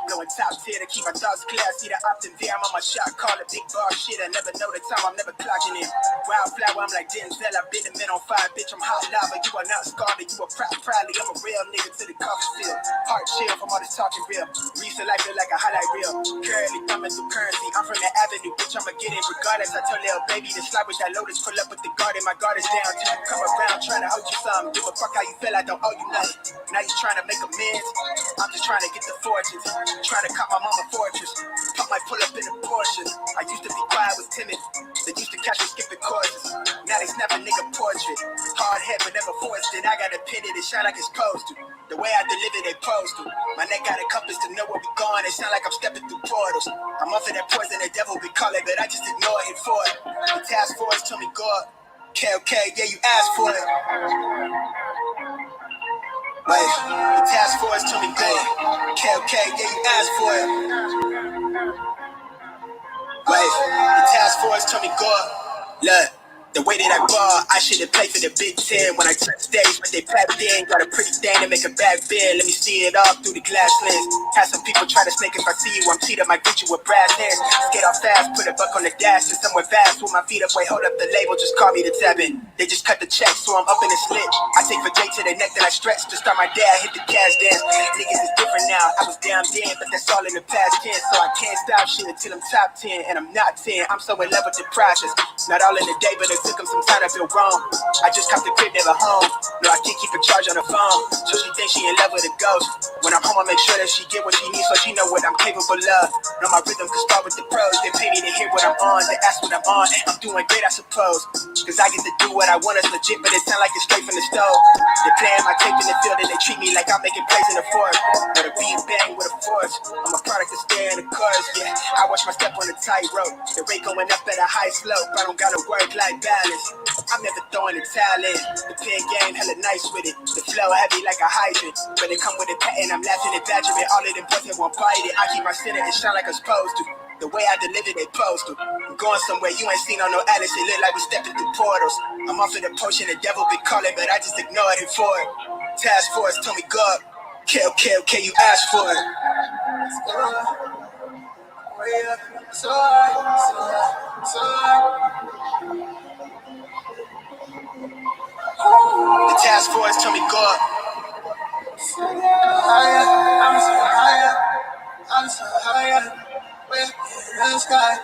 Blowing top tier to keep my thoughts clear. I see the optim there. I'm on my shot. Call it big bar shit. I never know the time. I'm never clocking it. Wildflower, I'm like Denzel. I've been the man on fire. Bitch, I'm hot lava. You are not scarlet. You are proudly. I'm a real nigga to the coffee field. Heart chill from all this talking real. Recent life feel like a highlight reel. Currently thumbing through currency. I'm from the avenue, bitch. I'ma get it regardless. I told little baby to slide with that lotus. Pull up with the garden. My guard is down. Till you come around trying to hold you something. Give a fuck how you feel. I don't owe you nothing. Now you trying to make amends. I'm just trying to get the fortunes. Trying to cop my mama fortress. Pop might pull up in the Porsches. I used to be quiet, was timid. They used to catch me skipping courses. Now they snap a nigga portrait. Hard head but never forced it. I got a pin it shine like it's supposed to. The way I deliver, they pose to. My neck got a compass to know where we going. It sound like I'm stepping through portals. I'm off of that poison, the devil be calling, but I just ignore it for it. The task force told me, God, okay, yeah, you asked for it. Wait, the task force told me, good, okay, yeah, you asked for it. Wait, the task force told me, God, look. The way that I ball, I should've played for the Big Ten. When I touch stage, but they packed in. Got a pretty thing to make a back bend. Let me see it all through the glass lens. Had some people try to snake if I see you. I'm cheated, might greet you with brass hands. Skate off fast, put a buck on the dash. And somewhere fast, with my feet up, wait, hold up the label. Just call me the tabbin'. They just cut the check, so I'm up in the slit. I take for J to the neck, then I stretch. To start my dad, hit the gas dance. Niggas is different now. I was down then, but that's all in the past tense. So I can't stop shit until I'm top 10. And I'm not 10. I'm so in love with the process. Not all in the day, but it took them some time to feel wrong. I just copped the crib, never home. No, I can't keep a charge on the phone. So she thinks she in love with a ghost. When I'm home, I make sure that she get what she needs, so she know what I'm capable of. Know my rhythm, cause spar with the pros. They pay me to hear what I'm on, they ask what I'm on. I'm doing great, I suppose. Cause I get to do what I want, it's legit, but it sound like it's straight from the stove. They playing my tape in the field and they treat me like I'm making plays in the forest. But a beat bang with a force. I'm a product to stay in the chorus, yeah. I watch my step on the tightrope. The rate going up at a high slope. I don't gotta work like balance. I'm never throwing the talent. The pen game hella nice with it. The flow heavy like a hydrant. But it come with a patent, I'm laughing at badgering. All of them boys won't bite it. I keep my center and shine like I'm supposed to. The way I deliver, they post to. I'm going somewhere you ain't seen on no atlas. It look like we stepping through portals. I'm off of the potion, the devil be calling, but I just ignored it for it. Task force told me go up. Okay, you asked for it. Let's go. Way up, so the task force told me go up. I'm so higher. Way up in the sky.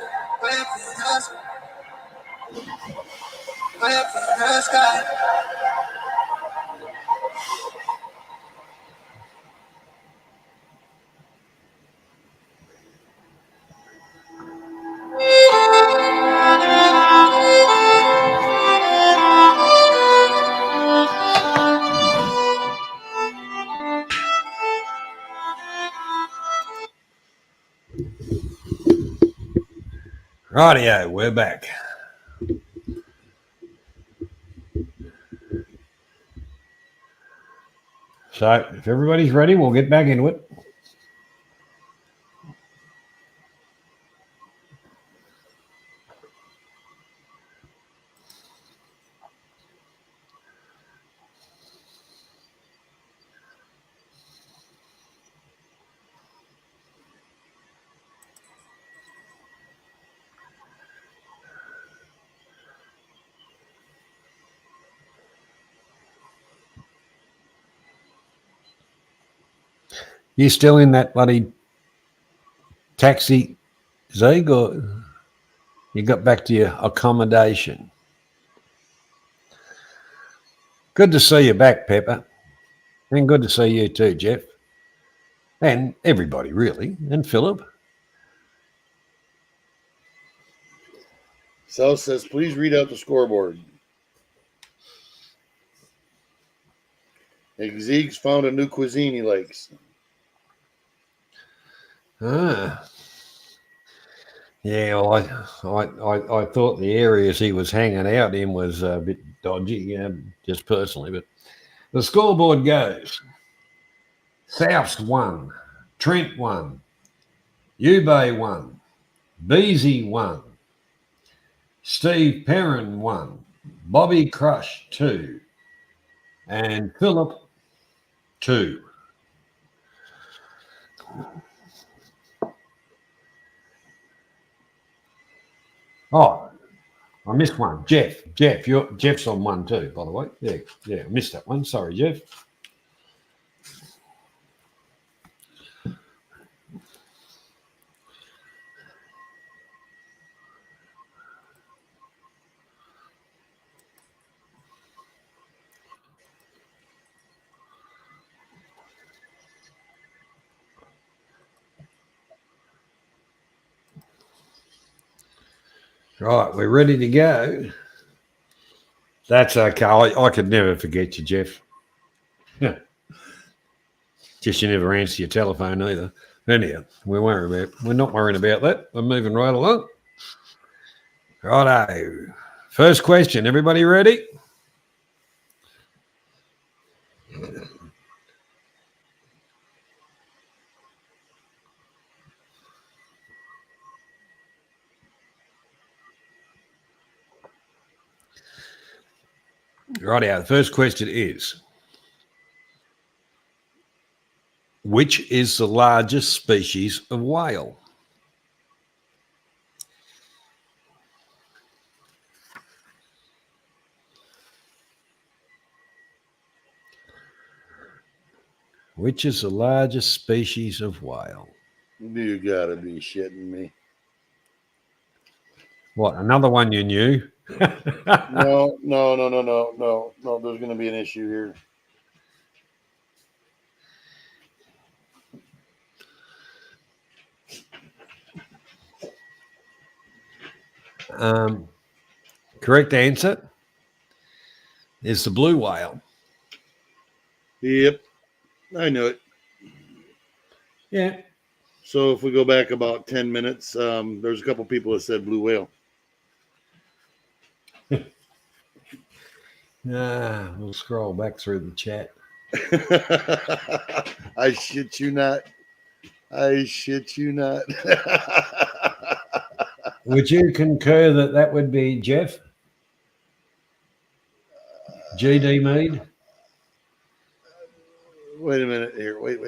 Way up in the sky. Way up in the sky. Rightio, we're back. So if everybody's ready, we'll get back into it. You still in that bloody taxi, Zeke, or you got back to your accommodation? Good to see you back, Pepper. And good to see you too, Jeff. And everybody, really. And Philip. Sal says, please read out the scoreboard. Zeke's found a new cuisine he likes. Ah. Yeah, well, I thought the areas he was hanging out in was a bit dodgy, just personally. But the scoreboard goes: Souths 1, Trent 1, Ubay 1, Beezy 1, Steve Perrin 1, Bobby Crush 2, and Philip 2. Oh, I missed one. Jeff's on 1 too, by the way. Yeah, I missed that one. Sorry, Jeff. Right, we're ready to go. That's okay. I could never forget you, Jeff. Just you never answer your telephone either. Anyhow, we're not worrying about that. We're moving right along. Righto. First question. Everybody ready? Righto. The first question is, which is the largest species of whale? Which is the largest species of whale? You gotta be shitting me. What, another one you knew? No. There's gonna be an issue here. Correct answer is the blue whale. Yep, I knew it. Yeah. So if we go back about 10 minutes, there's a couple people that said blue whale. We'll scroll back through the chat. I shit you not. Would you concur that would be Jeff? GD Mead? Wait a minute here. Wait.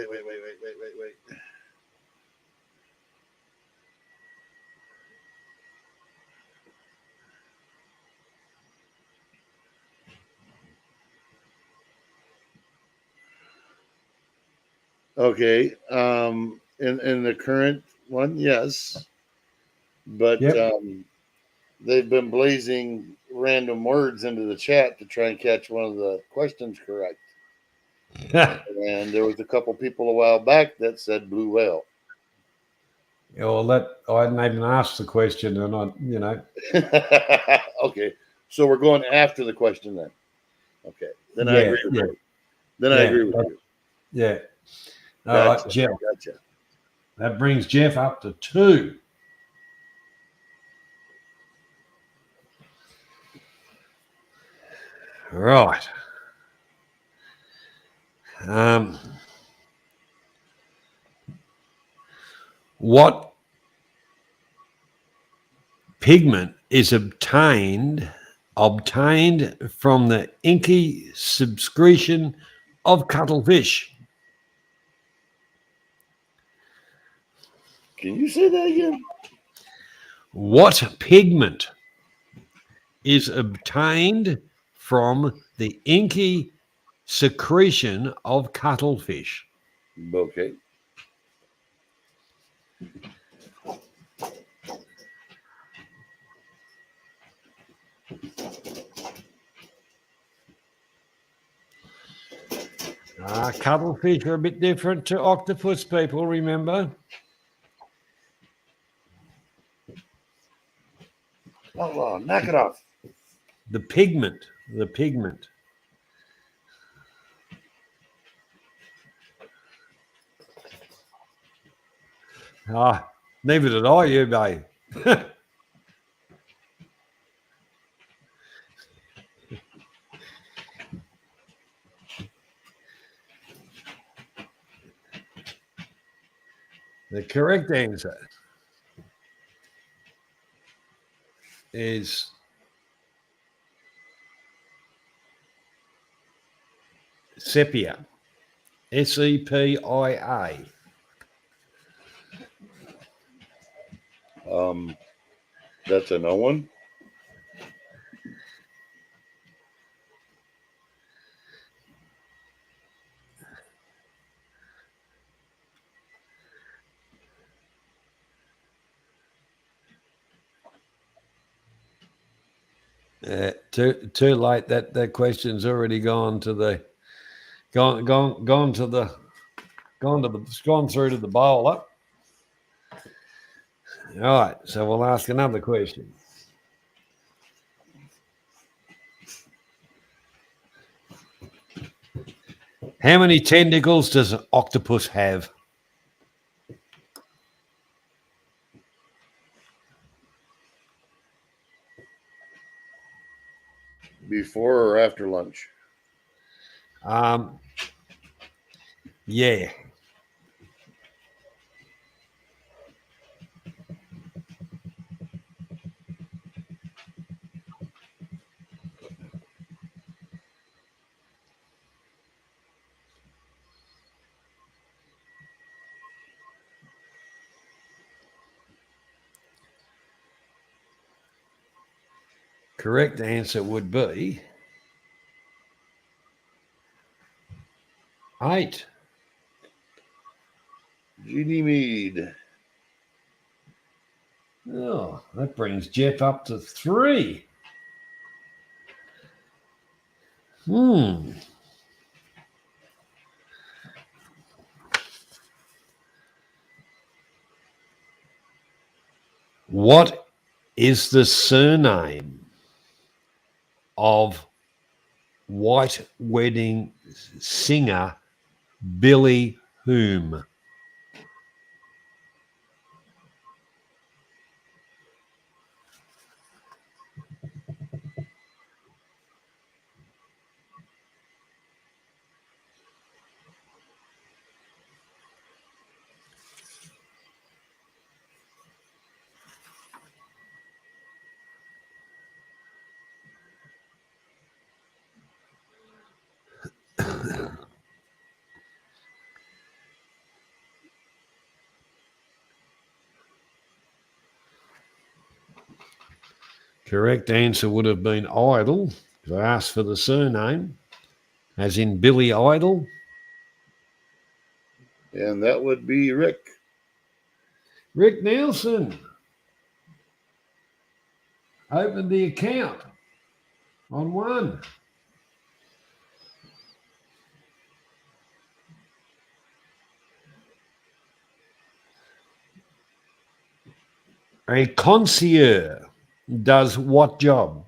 Okay. In the current one, yes. But Yep. they've been blazing random words into the chat to try and catch one of the questions correct. And there was a couple people a while back that said blue whale. Well, I hadn't even asked the question, and Okay. So we're going after the question then. Okay. Then I agree with you. I agree with you. Yeah. All right, Jeff. Gotcha. That brings Jeff up to 2. Right. What pigment is obtained from the inky secretion of cuttlefish? Can you say that again? What pigment is obtained from the inky secretion of cuttlefish? Okay. Cuttlefish are a bit different to octopus, people, remember? Oh, knock it off. The pigment. Neither did I, you, babe. The correct answer is sepia. SEPIA. That's a no one. Too late. That question's already gone through to the bowler. All right, so we'll ask another question. How many tentacles does an octopus have? Before or after lunch? Yeah. Correct answer would be 8. Jeannie Mead. Oh, that brings Jeff up to 3. What is the surname of White Wedding singer Billy Whom? Correct answer would have been Idol. I asked for the surname, as in Billy Idol. And that would be Rick. Rick Nelson opened the account on 1. A concierge does what job?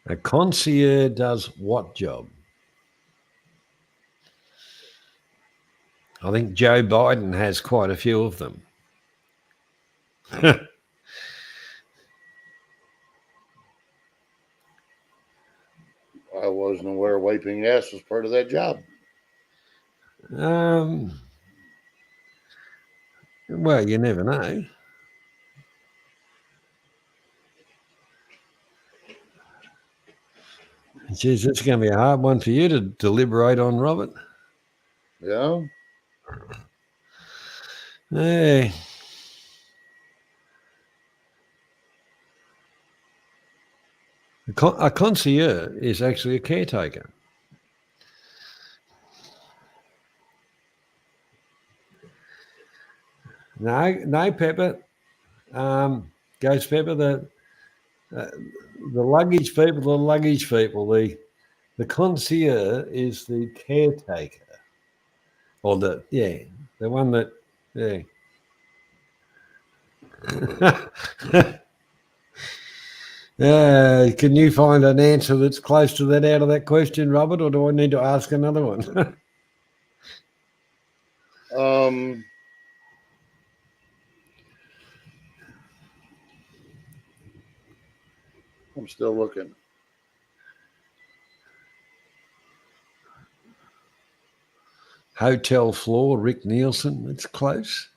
A concierge does what job? I think Joe Biden has quite a few of them. I wasn't aware wiping ass was part of that job. Well, you never know. Geez, that's going to be a hard one for you to deliberate on, Robert. Yeah. Hey. A concierge is actually a caretaker. No, Pepper. Ghost Pepper, the luggage people, the concierge is the caretaker. Or the one that, can you find an answer that's close to that out of that question, Robert, or do I need to ask another one? I'm still looking. Hotel floor, Rick Nielsen. It's close.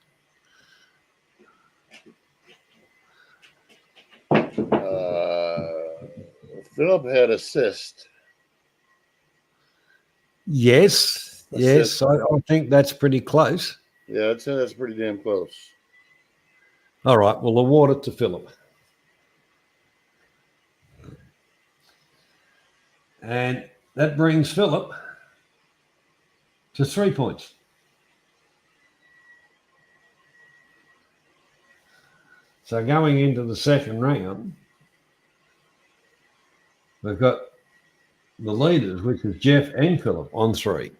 Philip had assist. Yes. Assist. Yes. I think that's pretty close. Yeah, that's pretty damn close. All right. We'll award it to Philip. And that brings Philip to 3 points. So going into the second round, we've got the leaders, which is Jeff and Philip, on 3.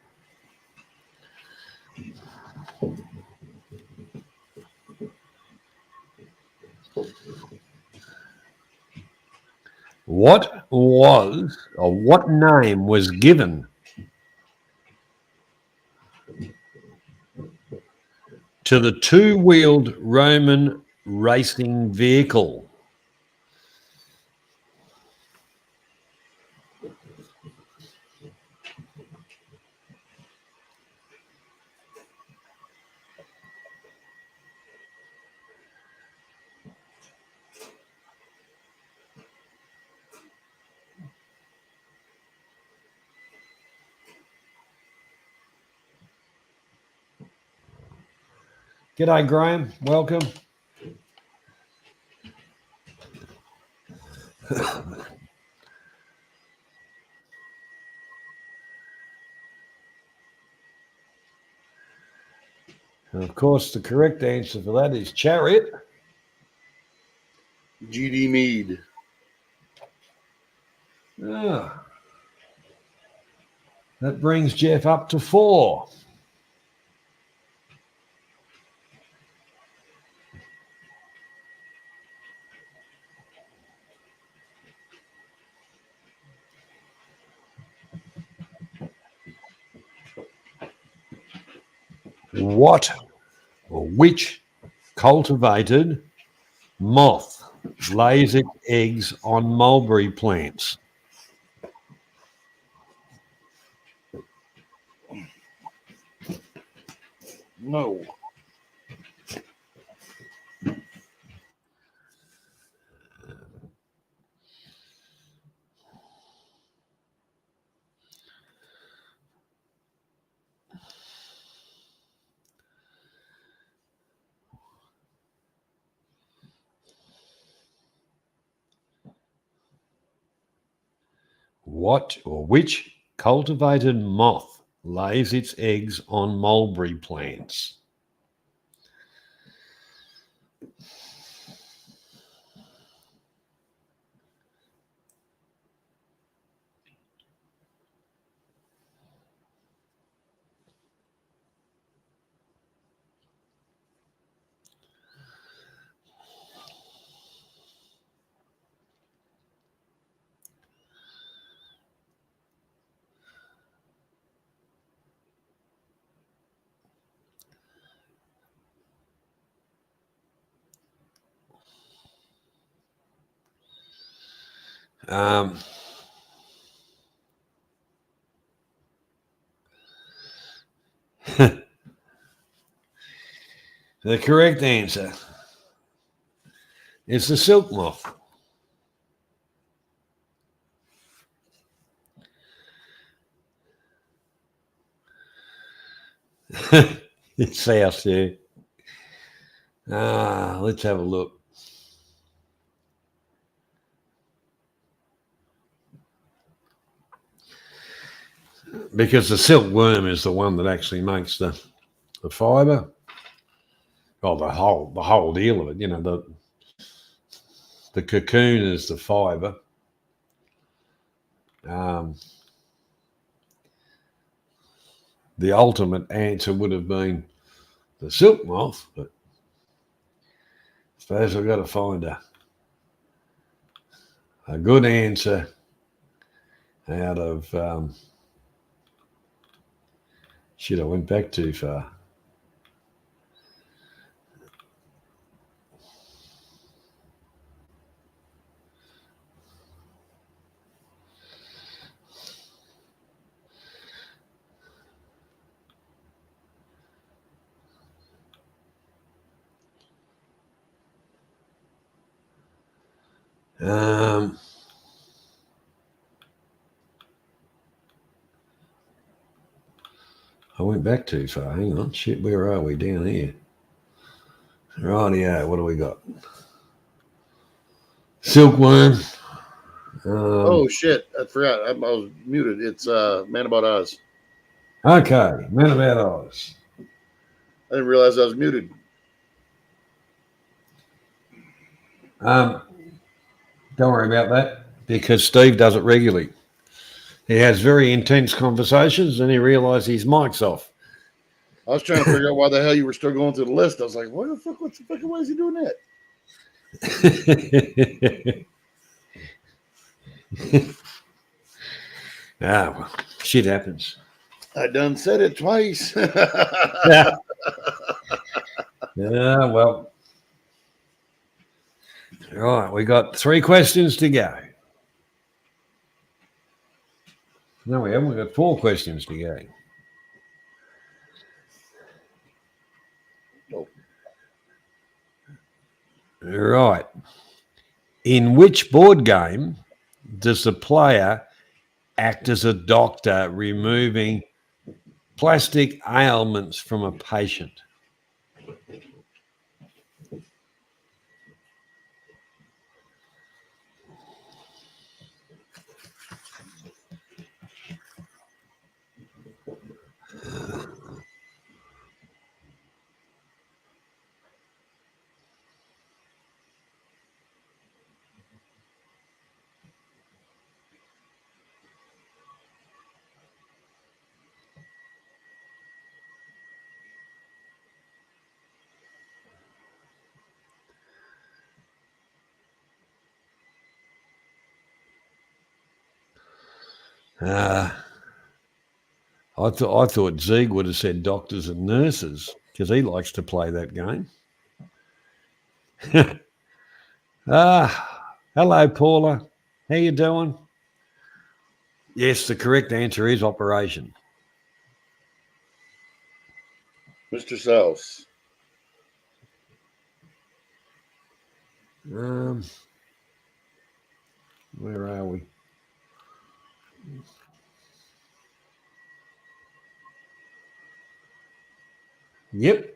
What name was given to the two-wheeled Roman racing vehicle? G'day, Graham. Welcome. And of course, the correct answer for that is Chariot. GD Mead. Ah. That brings Jeff up to 4. What or which cultivated moth lays its eggs on mulberry plants? No. What or which cultivated moth lays its eggs on mulberry plants? The correct answer is the silk moth. It's south there. Let's have a look. Because the silkworm is the one that actually makes the fibre. Well, the whole deal of it, you know, the cocoon is the fibre. The ultimate answer would have been the silk moth, but I suppose I've got to find a good answer out of shit, I went back too far. Um, I went back too far. Hang on. Shit, where are we? Down here. Rightio, what do we got? Silkworm. Oh shit! I forgot. I was muted. It's Man About Oz. Okay, Man About Oz. I didn't realize I was muted. Don't worry about that because Steve does it regularly. He has very intense conversations and he realised his mic's off. I was trying to figure out why the hell you were still going through the list. I was like, what the fuck? Why is he doing that? Well, shit happens. I done said it twice. Yeah. Well. All right, we got 3 questions to go. No, we haven't. We've got 4 questions to go. Nope. Right. In which board game does the player act as a doctor removing plastic ailments from a patient? I thought Zieg would have said doctors and nurses because he likes to play that game. Hello, Paula. How you doing? Yes, the correct answer is operation. Mr. South. Where are we? Yep.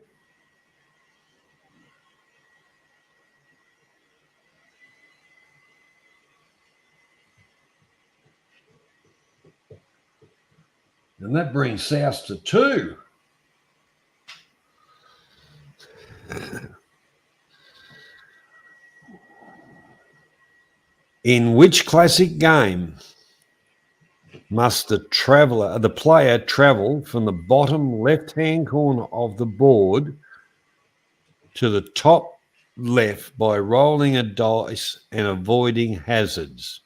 And that brings South to 2. In which classic game must the player travel from the bottom left-hand corner of the board to the top left by rolling a dice and avoiding hazards?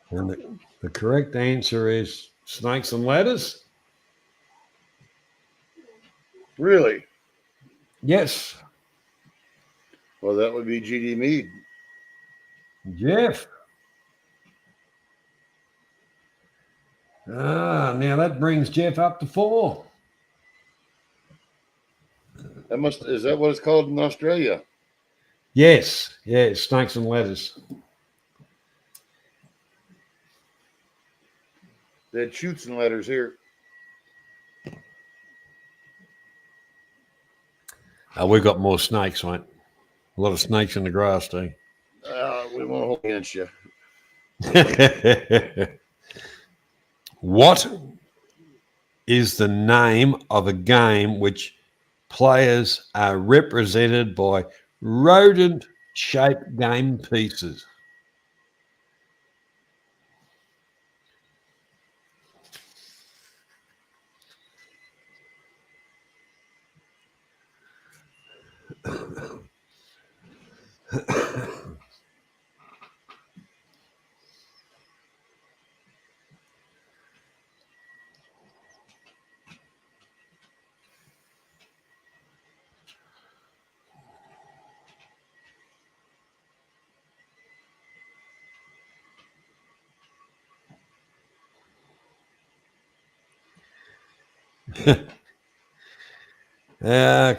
And the correct answer is snakes and ladders. Really? Yes. Well, that would be GD Mead. Jeff. Now that brings Jeff up to 4. Is that what it's called in Australia? Yes, snakes and ladders. They had chutes and ladders here. We've got more snakes, mate. A lot of snakes in the grass, too. We won't hold against you. What is the name of a game which players are represented by rodent-shaped game pieces?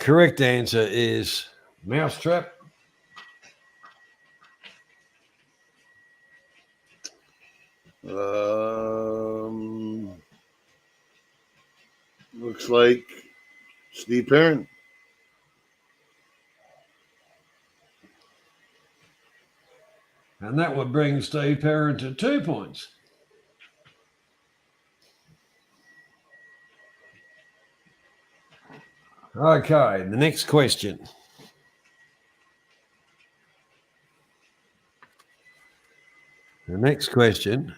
Correct answer is mousetrap. Looks like Steve Perrin. And that would bring Steve Perrin to 2 points. Okay, the next question. The next question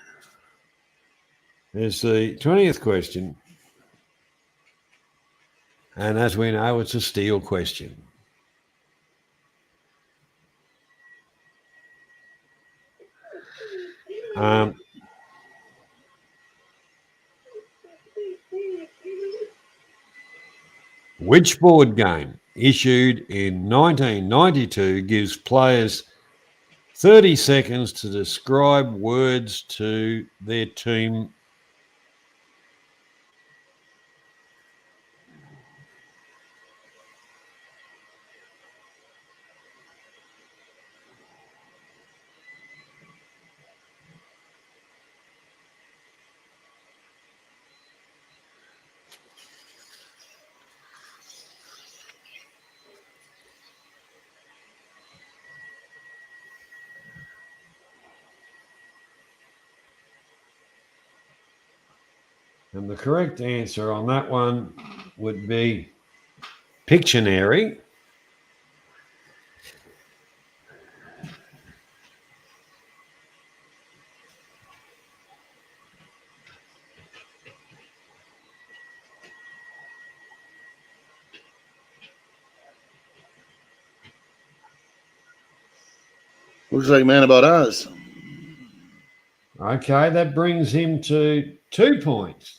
is the 20th question. And as we know, it's a steel question. Which board game issued in 1992 gives players 30 seconds to describe words to their team? And the correct answer on that one would be Pictionary. Looks like Man About Oz. Okay, that brings him to 2 points.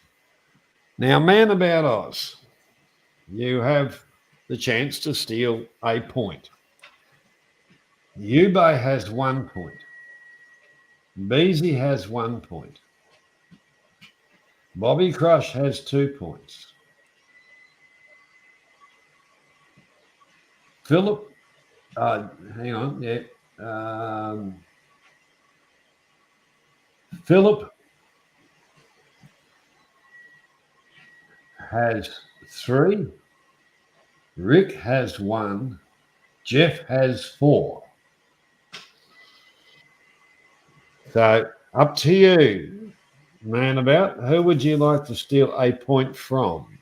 Now, Man About Oz, you have the chance to steal a point. Ube has 1 point. Beezy has 1 point. Bobby Crush has 2 points. Philip, hang on, yeah. Philip has 3. Rick has 1. Jeff has 4. So up to you, Man About. Who would you like to steal a point from?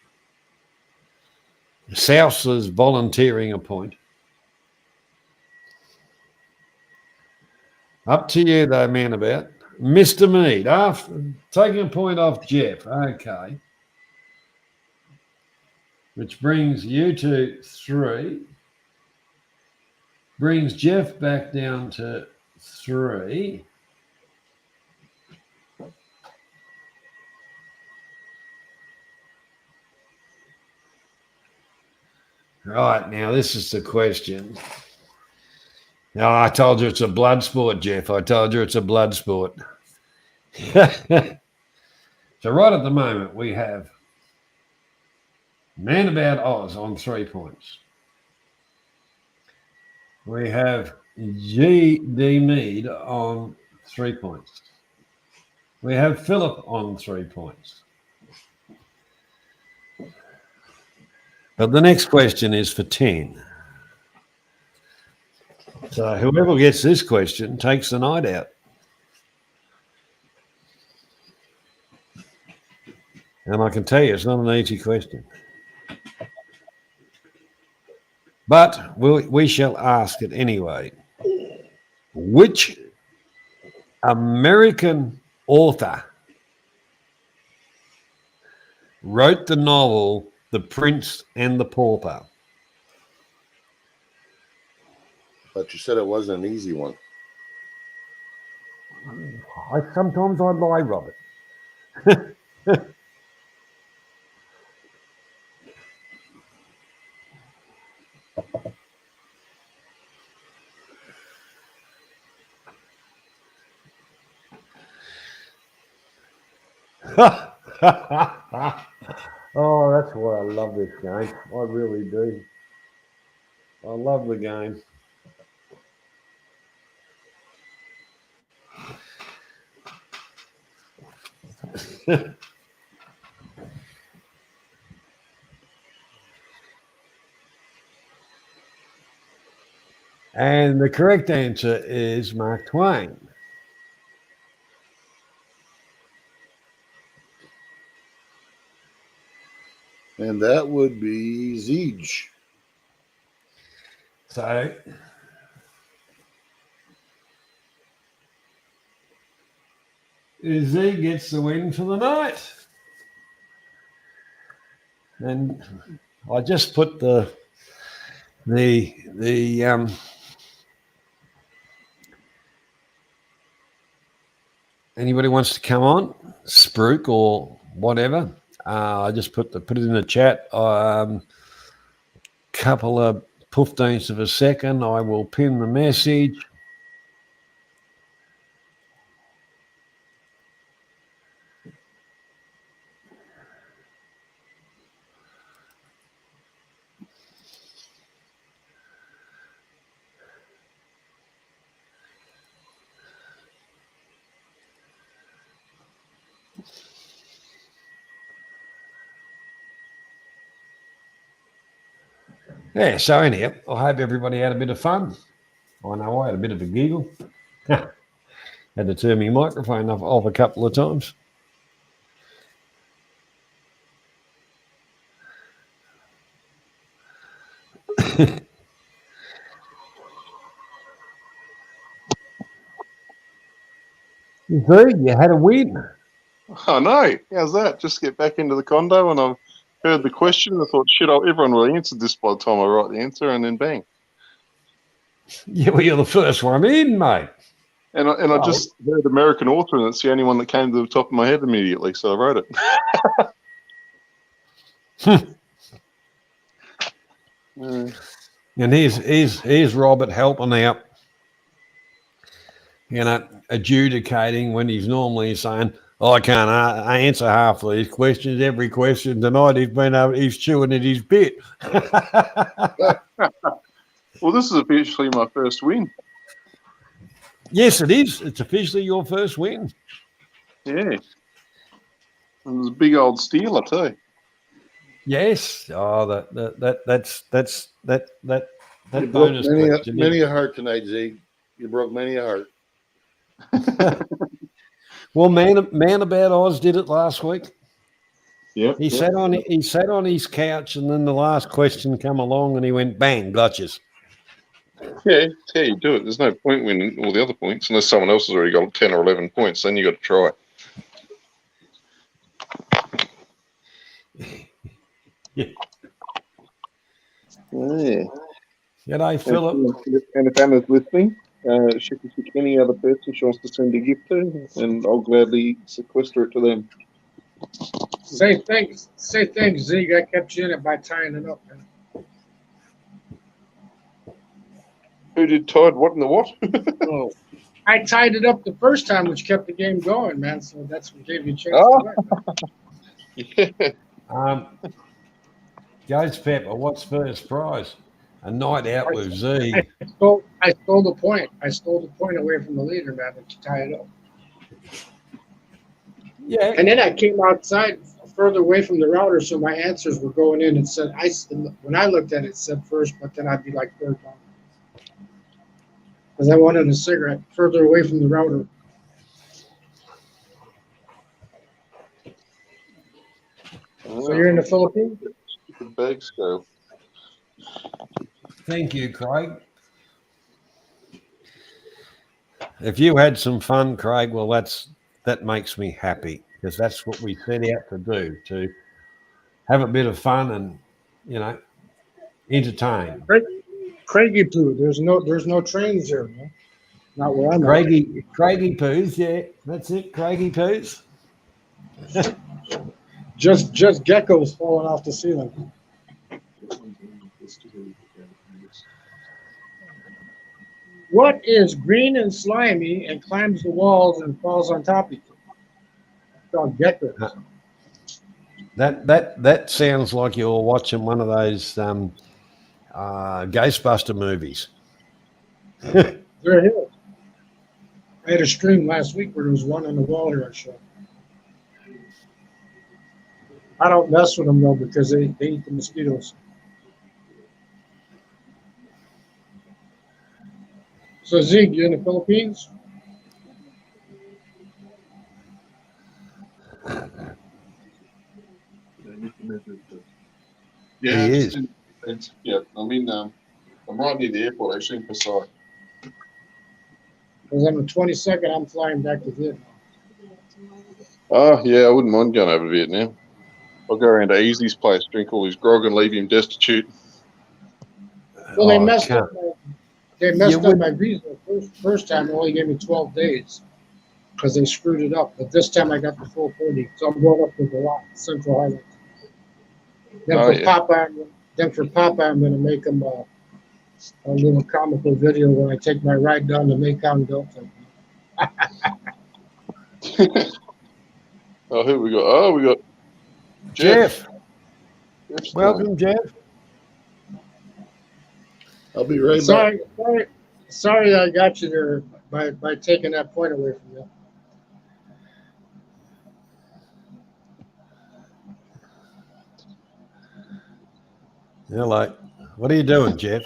South is volunteering a point. Up to you, though, Man About. Mr. Mead, after taking a point off Jeff. Okay. Which brings you to 3. Brings Jeff back down to 3. Right, now this is the question. No, I told you it's a blood sport, Jeff. I told you it's a blood sport. So right at the moment, we have Man About Oz on 3 points. We have G.D. Mead on 3 points. We have Philip on 3 points. But the next question is for 10. So whoever gets this question takes the night out. And I can tell you, it's not an easy question. But we shall ask it anyway. Which American author wrote the novel The Prince and the Pauper? But you said it wasn't an easy one. Sometimes I lie, Robert. Oh, that's why I love this game. I really do. I love the game. And the correct answer is Mark Twain. And that would be Zeege. So Z gets the win for the night. And I just put the anybody wants to come on, Spruik or whatever. I just put it in the chat. Couple of 15ths of a second, I will pin the message. Yeah, so anyhow, I hope everybody had a bit of fun. I know I had a bit of a giggle. Had to turn my microphone off a couple of times. You had a win. I know. How's that? Just get back into the condo and I've heard the question. I thought, shit, everyone will have answered this by the time I write the answer, and then bang. Yeah, well, you're the first one in, mate. And I just heard American author, and it's the only one that came to the top of my head immediately, so I wrote it. And here's Robert helping out, adjudicating when he's normally saying, I can't answer half of these questions. Every question tonight he's chewing at his bit. Well, this is officially my first win. Yes, it is. It's officially your first win. Yeah. And there's a big old steal, I tell you. Yes. Oh, that's You bonus broke question. many a heart tonight, Zeke. You broke many a heart. Well, man about Oz did it last week. Yeah. He sat on his couch, and then the last question come along, and he went bang, gotchas. Yeah, it's how you do it. There's no point winning all the other points unless someone else has already got 10 or 11 points. Then you got to try it. Yeah. Yeah. G'day, Philip. And if Anna's listening, she can pick any other person she wants to send a gift to, and I'll gladly sequester it to them. Say thanks, Zeke. I kept you in it by tying it up, man. Who did tied what in the what? Oh, I tied it up the first time, which kept the game going, man. So that's what gave you a chance to win. Yeah. Ghost Pepper, what's first prize? A night out with Z. I stole the point. I stole the point away from the leader, man, to tie it up. Yeah. And then I came outside further away from the router, so my answers were going in. And said when I looked at it, it said first, but then I'd be like third down. Because I wanted a cigarette further away from the router. So you're in the Philippines? The bag scale. Thank you, Craig. If you had some fun, Craig, well, that makes me happy, because that's what we set out to do, to have a bit of fun and, entertain. Craigie Poo. There's no trains here, man. Not where I'm at. Craigie Poos, yeah, that's it, Craigie Poos. Just geckos falling off the ceiling. What is green and slimy and climbs the walls and falls on top of you? It's called geckos. That sounds like you're watching one of those Ghostbuster movies. They're here. I had a stream last week where there was one on the wall here I showed. I don't mess with them though because they eat the mosquitoes. So Zeke, you in the Philippines? Yeah, He it's is. yeah. I'm right near the airport, actually, in Pasai. Because on the 22nd, I'm flying back to Vietnam. Oh, yeah, I wouldn't mind going over to Vietnam. I'll go around to Easy's place, drink all his grog, and leave him destitute. Well, they Oh, messed can't- up. They messed up wouldn't- my visa. First time, they only gave me 12 days because they screwed it up. But this time, I got the full 30. So I'm going up to the Central Highlands. Then Oh, for yeah. Papa, I'm going to make him a little comical video when I take my ride down the Mekong Delta. Oh, who we got? Oh, we got Jeff, Jeff's welcome, Jeff. I'll be right back. Sorry, I got you there by taking that point away from you. Hello. What are you doing, Jeff?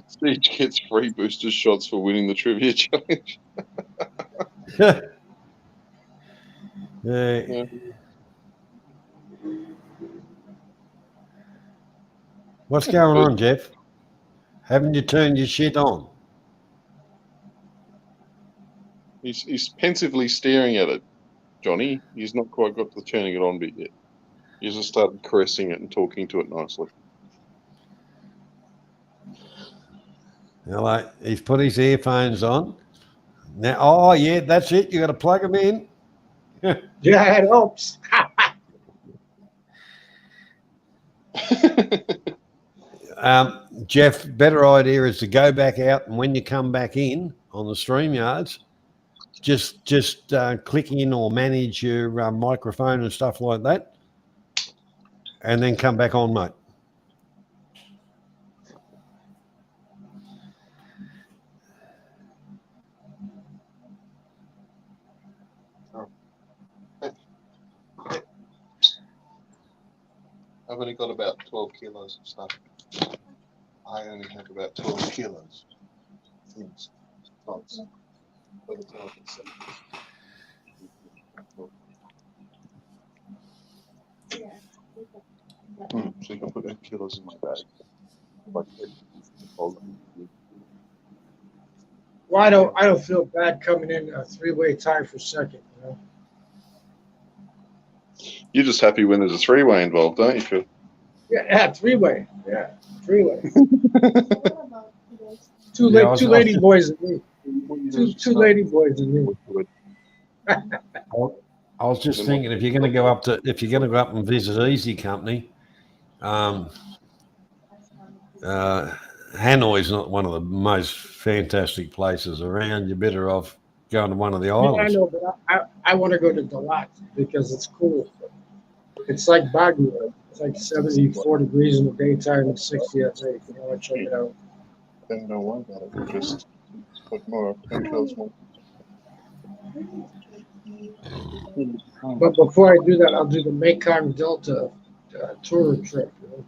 Siege gets free booster shots for winning the trivia challenge. Yeah. What's going on, Jeff? Haven't you turned your shit on? He's pensively staring at it, Johnny. He's not quite got to turning it on bit yet. He's just started caressing it and talking to it nicely. Hello. He's put his earphones on. Now, oh yeah, that's it. You got to plug them in. Yeah, it helps. Jeff, better idea is to go back out, and when you come back in on the StreamYards, just click in or manage your microphone and stuff like that, and then come back on, mate. I've only got about 12 kilos of stuff. I only have about 12 kilos of things. Tons. By the time I can say. So you can put 8 kilos in my bag. Like, Well, I don't feel bad coming in a three-way tie for second. You know? you're just happy when there's a three-way involved, aren't you, Phil? Yeah, three-way. Yeah, three-way. Two Yeah, I was- lady boys and me. Two lady boys and me. I was just thinking if you're going to go up and visit Easy Company, Hanoi's not one of the most fantastic places around. You're better off going to one of the Yeah, islands. I know, but I want to go to Dalat because it's cool. It's like Baguio. It's like 74 degrees in the daytime and 60 at night. You know, check it out. Then don't worry about it. Just put more 10 kilos more. But before I do that, I'll do the Mekong Delta tour trip. You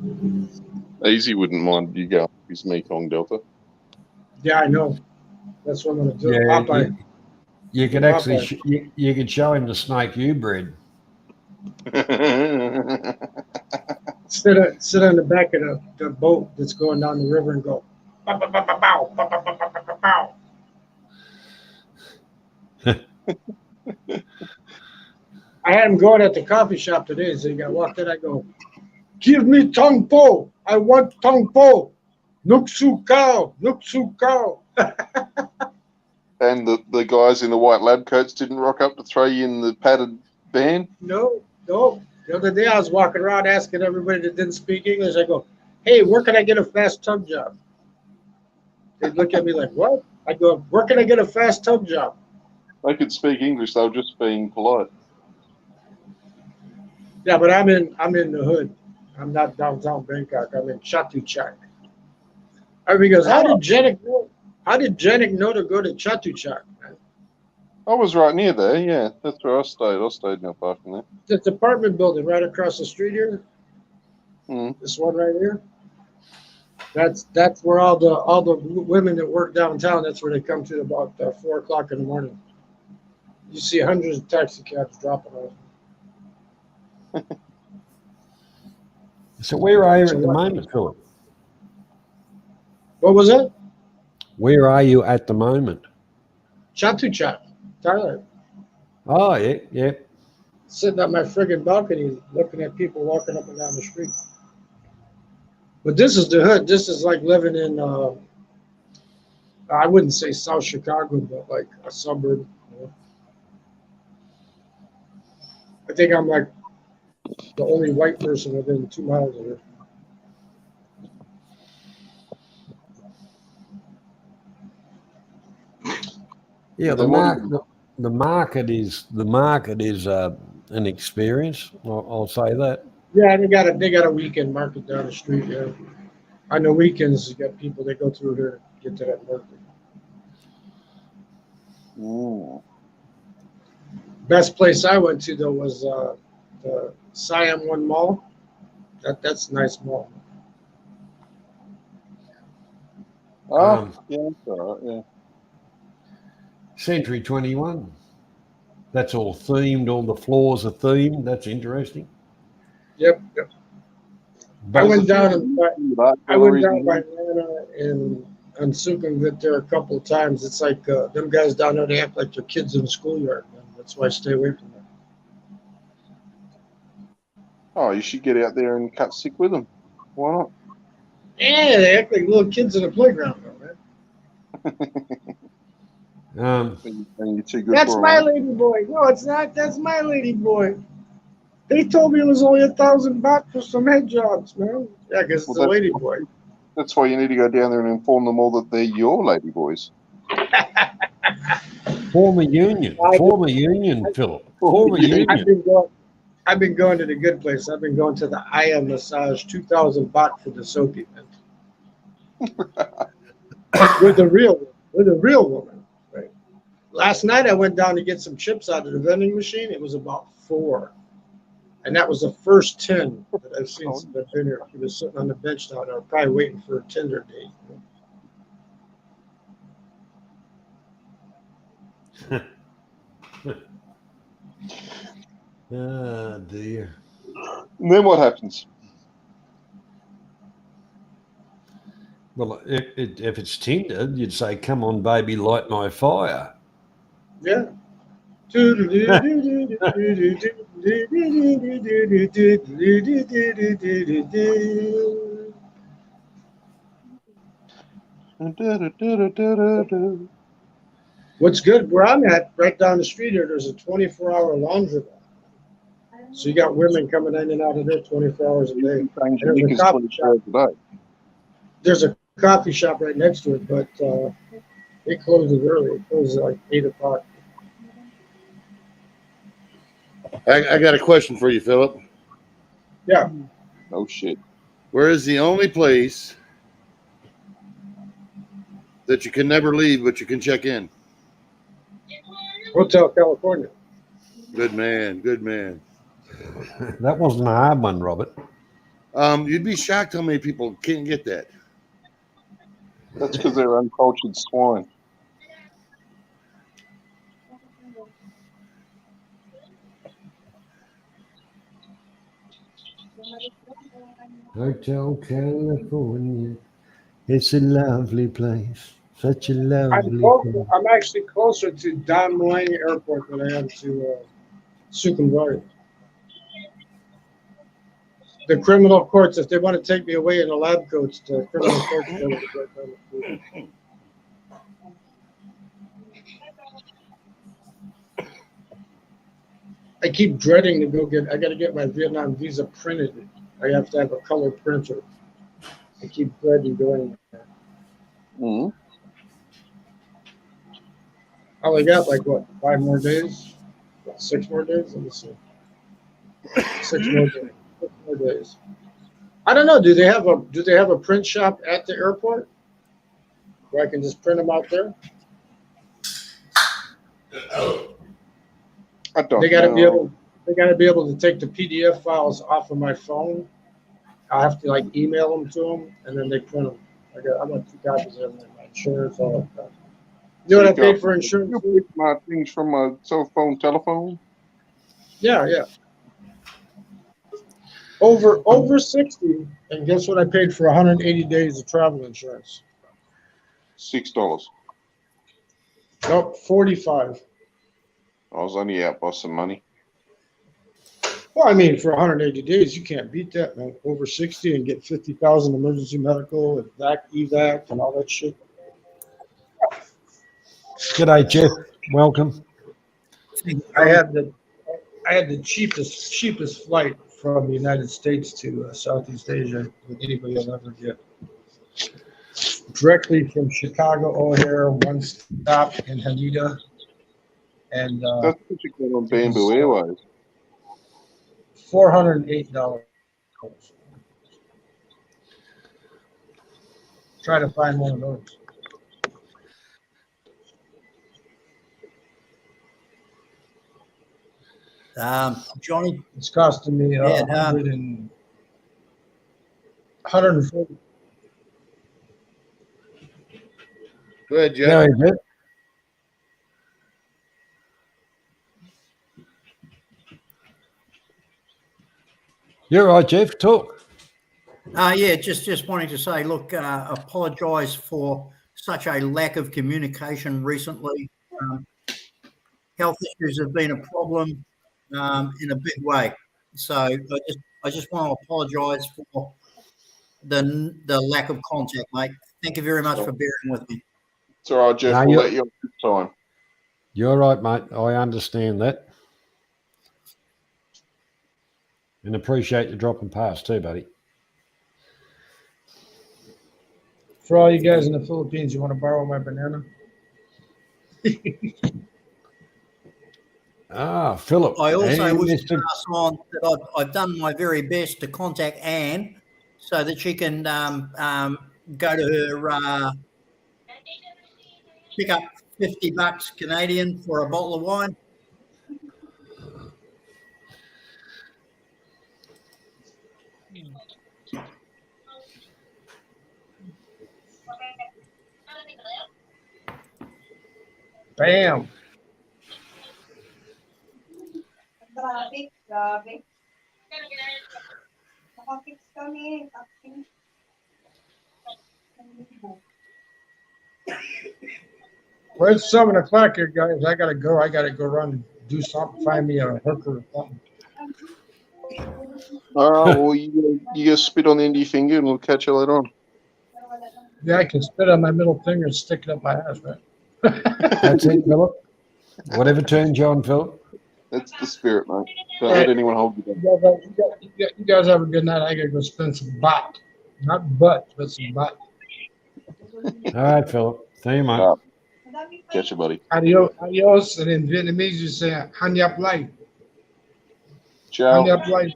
know? Easy wouldn't mind you going to his Mekong Delta. Yeah, I know. That's what I'm going to do. Yeah, Popeye. you could actually you could show him the snake you bred. Sit on the back of the boat that's going down the river and go. Bow, bow, bow, bow, bow, bow, bow, bow, bow, bow. I had him going at the coffee shop today. So he got walked in. I go, give me Tong Po. I want Tong Po. Nuk Su Kao. Nuk Su Kao. And the guys in the white lab coats didn't rock up to throw you in the padded van? No. The other day I was walking around asking everybody that didn't speak English. I go, hey, where can I get a fast tug job? They'd look at me like, what? I go, where can I get a fast tug job? They could speak English, they were just being polite. Yeah, but I'm in the hood. I'm not downtown Bangkok. I'm in Chatuchak. Everybody goes, how did Janik know? How did Janik know to go to Chatuchak? Man? I was right near there. Yeah, that's where I stayed. I stayed not far from there. This apartment building right across the street here. Mm. This one right here. That's where all the women that work downtown. That's where they come to about 4 o'clock in the morning. You see hundreds of taxi cabs dropping off. So where are you at the moment, Philip? What was it? Where are you at the moment? Chatuchak, Thailand. Oh, yeah, yeah. Sitting on my friggin' balcony looking at people walking up and down the street. But this is the hood. This is like living in, I wouldn't say South Chicago, but like a suburb. You know? I think I'm like the only white person within 2 miles of here. Yeah, the market is an experience. I'll say that. Yeah, they got a weekend market down the street. Yeah, on the weekends you got people that go through here to get to that market. Mm. Best place I went to though was the Siam One Mall. That's a nice mall. Oh, yeah, that's all right. Yeah. Century 21. That's all themed. All the floors are themed. That's interesting. Yep. I went down by Galleries Atlanta and Sukhumvit there a couple of times. It's like them guys down there, they act like they're kids in the schoolyard. Man. That's why I stay away from them. Oh, you should get out there and cut sick with them. Why not? Yeah, they act like little kids in a playground, though, man. And you're too good That's for my them. lady boy. No, it's not. That's my lady boy. They told me it was only 1,000 baht for some head jobs, man. Yeah, because it's a lady boy. That's why you need to go down there and inform them all that they're your lady boys. Former union, Philip. Former union. I've been going to the good place. I've been going to the Aya massage, 2,000 baht for the soapy, man. with a real woman. Right. Last night I went down to get some chips out of the vending machine. It was about 4. And that was the first 10 that I've seen since I've been here. He was sitting on the bench down there, probably waiting for a Tinder date. Oh, dear. And then what happens? Well, if it's Tinder, you'd say, come on, baby, light my fire. Yeah. What's good where I'm at, right down the street here, there's a 24-hour laundromat. So you got women coming in and out of there 24 hours a day. There's a coffee shop right next to it, but it closes early. It closes at like 8 o'clock. I got a question for you, Philip. Yeah. Oh, shit. Where is the only place that you can never leave, but you can check in? Hotel California. Good man. Good man. That wasn't a hard one, Robert. You'd be shocked how many people can't get that. That's because they're uncultured swine. Hotel California. It's a lovely place. Such a lovely place. I'm actually closer to Don Muang Airport than I am to Sukhumvit. The criminal courts, if they want to take me away in a lab coat, the criminal courts go right down the street. I keep dreading to I got to get my Vietnam visa printed. I have to have a color printer. I keep dreading doing that. Mm-hmm. I only got like, 5 more days? 6 more days? Let me see. 6 more days. 6 more days. I don't know. Do they have a print shop at the airport where I can just print them out there? I don't They got to know. be able. They got to be able to take the PDF files off of my phone. I have to like email them to them, and then they print them. I want 2 copies of them. My insurance, all that stuff. You know what I paid for insurance? You pick my things from my cell phone, telephone. Yeah, yeah. Over 60, and guess what I paid for 180 days of travel insurance? $6. Nope, 45. I was only out by some money. Well, I mean, for 180 days, you can't beat that, man. Over 60 and get 50,000 emergency medical and evac and all that shit. G'day, Jeff. Welcome. I had the cheapest flight from the United States to Southeast Asia that anybody will ever get. Directly from Chicago O'Hare, 1 stop in Haneda, and That's what you call on Bamboo Airways. $408. Try to find one of those. Johnny, It's costing me Yeah, 140. Go ahead, Jeff. G'day, Jeff. You're right, Jeff. Talk. Yeah, just wanting to say, look, apologise for such a lack of communication recently. Health issues have been a problem in a big way. So I just want to apologise for the lack of contact, mate. Thank you very much for bearing with me. It's all right, Jeff. No, we'll you're- let you off this time. You're right, mate. I understand that. And appreciate you dropping past too, buddy. For all you guys in the Philippines, you want to borrow my banana? Philip. I also Hey, wish Mr. to pass on that I've done my very best to contact Anne so that she can go to her pick up $50 Canadian for a bottle of wine. Bam. Well, it's 7 o'clock here, guys. I gotta go. I gotta go run and do something. Find me a hooker or something. All right, well, you just spit on the end of your finger and we'll catch you later on. Yeah, I can spit on my middle finger and stick it up my ass, man. That's it, Philip. Whatever turns you on, Philip. That's the spirit, mate. Don't let anyone hold you down. You guys have a good night. I gotta go spend some baht. Not butt, but some baht. All right, Philip. See you, mate. All right. Catch you, buddy. Adios. And in Vietnamese, you say, Hanyap Lai. Ciao. Hanyap Lai.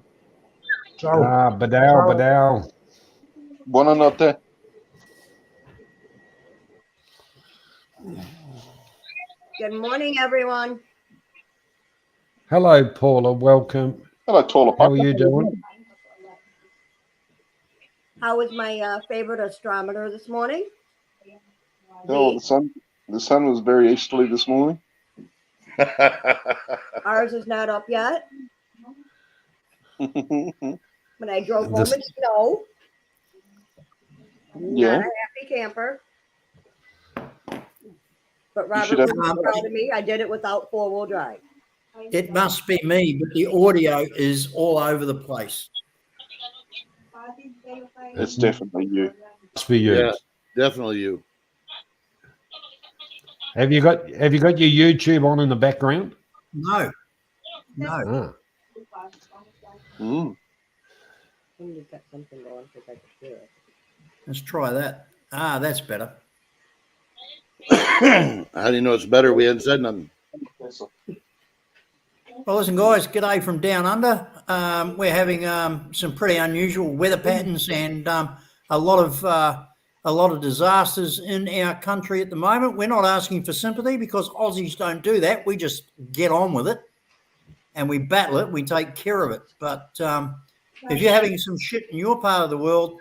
Ciao. Badao. Buona notte. Good morning, everyone. Hello, Paula. Welcome. Hello, taller. How are you doing? How was my favorite astrometer this morning? Oh, the sun was very easterly this morning. Ours is not up yet. When I drove home, it snowed. Yeah. Not a happy camper. But should Robert have- was proud of me. I did it without 4-wheel drive. It must be me, but the audio is all over the place. It's definitely you. Must be you. Yeah, definitely you. Have you got your YouTube on in the background? No. Ah. Mm. You've got something going because I can hear it. Let's try that. That's better. How do you know it's better? We hadn't said nothing. Well, listen, guys, g'day from down under. we're having some pretty unusual weather patterns and a lot of disasters in our country at the moment. We're not asking for sympathy because Aussies don't do that. We just get on with it and we battle it. We take care of it. But if you're having some shit in your part of the world,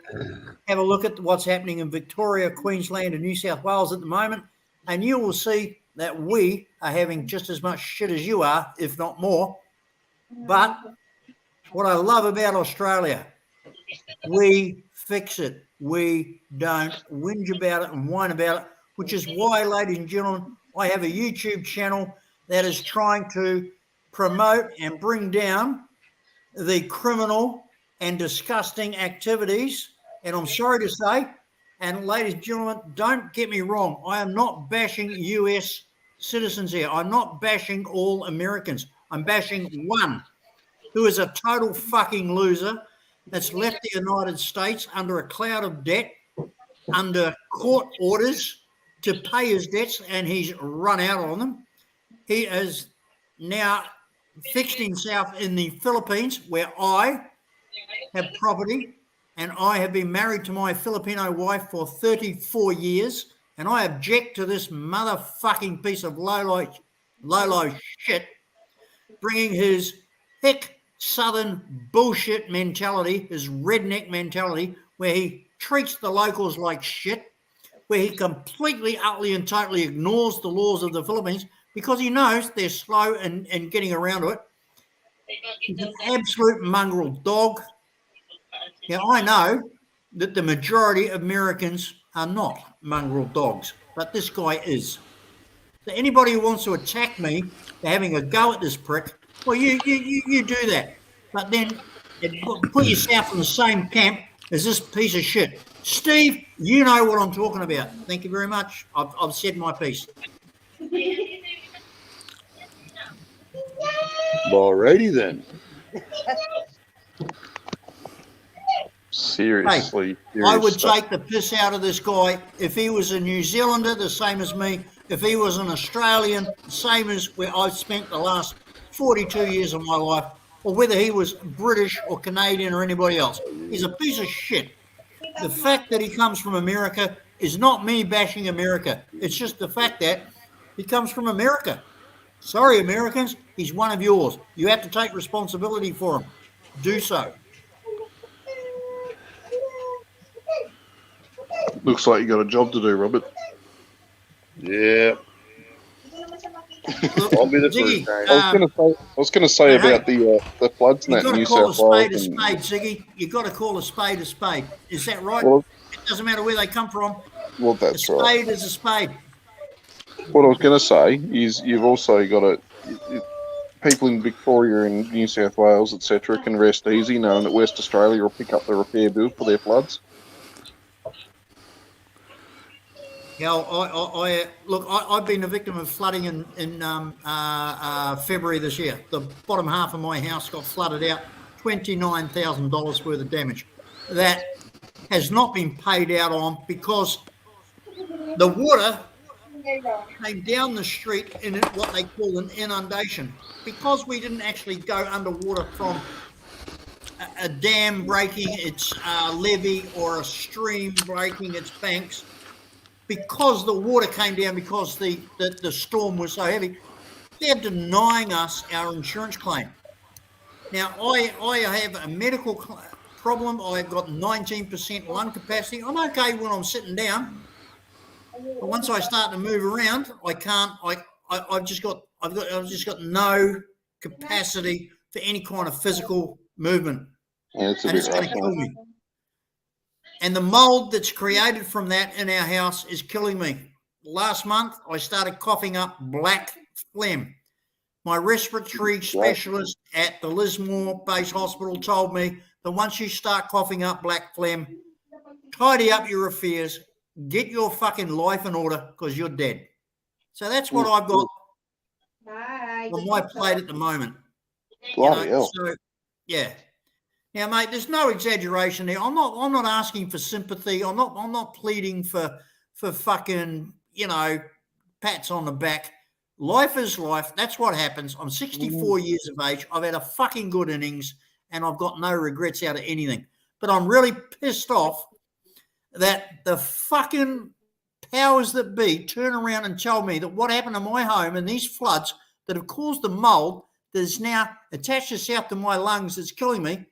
have a look at what's happening in Victoria, Queensland, and New South Wales at the moment, and you will see that we are having just as much shit as you are, if not more. But what I love about Australia, we fix it. We don't whinge about it and whine about it, which is why, ladies and gentlemen, I have a YouTube channel that is trying to promote and bring down the criminal and disgusting activities. And I'm sorry to say, and ladies and gentlemen, don't get me wrong, I am not bashing US citizens here. I'm not bashing all Americans. I'm bashing one who is a total fucking loser that's left the United States under a cloud of debt, under court orders to pay his debts, and he's run out on them. He has now fixed himself in the Philippines, where I have property, and I have been married to my Filipino wife for 34 years, and I object to this motherfucking piece of low shit bringing his hick southern bullshit mentality, his redneck mentality, where he treats the locals like shit, where he completely, utterly and totally ignores the laws of the Philippines because he knows they're slow and getting around to it. He's an absolute mongrel dog. Now, I know that the majority of Americans are not mongrel dogs, but this guy is. So anybody who wants to attack me for having a go at this prick, well, you do that. But then put yourself in the same camp as this piece of shit. Steve, you know what I'm talking about. Thank you very much. I've said my piece. Alrighty then. Seriously. I would take the piss out of this guy if he was a New Zealander, the same as me. If he was an Australian, the same as where I've spent the last 42 years of my life, or whether he was British or Canadian or anybody else. He's a piece of shit. The fact that he comes from America is not me bashing America. It's just the fact that he comes from America. Sorry, Americans, he's one of yours. You have to take responsibility for him. Do so. Looks like you got a job to do, Robert. Yeah. I'll be the Ziggy, first. I was going to say about the floods and You've that got in to New call a South spade a Wales. spade, Ziggy. You've got to call a spade a spade. Is that right? Well, It doesn't matter where they come from. Well, A that's right. spade is a spade. What I was going to say is you've also got to people in Victoria and New South Wales, etc., can rest easy knowing that West Australia will pick up the repair bill for their floods. Yeah, I've been a victim of flooding in February this year. The bottom half of my house got flooded out, $29,000 worth of damage. That has not been paid out on because the water came down the street in what they call an inundation. Because we didn't actually go underwater from a dam breaking its levee or a stream breaking its banks, because the water came down because the storm was so heavy, they're denying us our insurance claim. Now, I have a medical problem. I've got 19% lung capacity. I'm okay when I'm sitting down. But once I start to move around, I can't. I've just got no capacity for any kind of physical movement, Yeah, it's a and bit it's going rough. to kill me. And the mold that's created from that in our house is killing me. Last month, I started coughing up black phlegm. My respiratory specialist at the Lismore Base Hospital told me that once you start coughing up black phlegm, tidy up your affairs, get your fucking life in order because you're dead. So that's what I've got on my plate at the moment. Bloody hell. So, yeah. Now, mate, there's no exaggeration there. I'm not asking for sympathy. I'm not pleading for fucking, pats on the back. Life is life. That's what happens. I'm 64 years of age. I've had a fucking good innings, and I've got no regrets out of anything. But I'm really pissed off that the fucking powers that be turn around and tell me that what happened to my home and these floods that have caused the mold that is now attached itself to my lungs that's killing me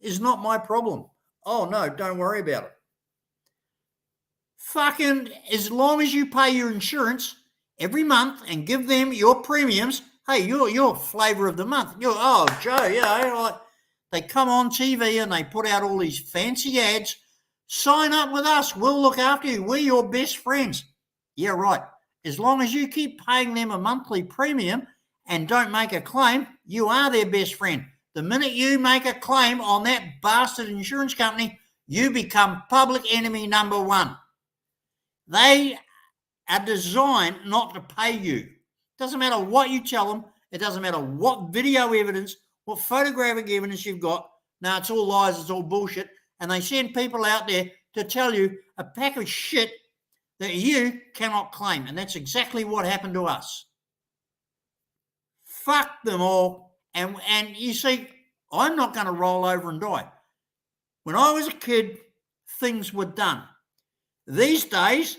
is not my problem. Oh, no, don't worry about it. Fucking, as long as you pay your insurance every month and give them your premiums, hey, you're flavour of the month. Oh, Joe, like, they come on TV and they put out all these fancy ads. Sign up with us. We'll look after you. We're your best friends. Yeah, right. As long as you keep paying them a monthly premium and don't make a claim, you are their best friend. The minute you make a claim on that bastard insurance company, you become public enemy number one. They are designed not to pay you. Doesn't matter what you tell them. It doesn't matter what video evidence, what photographic evidence you've got. No, it's all lies. It's all bullshit. And they send people out there to tell you a pack of shit that you cannot claim. And that's exactly what happened to us. Fuck them all. And you see, I'm not going to roll over and die. When I was a kid, things were done. These days,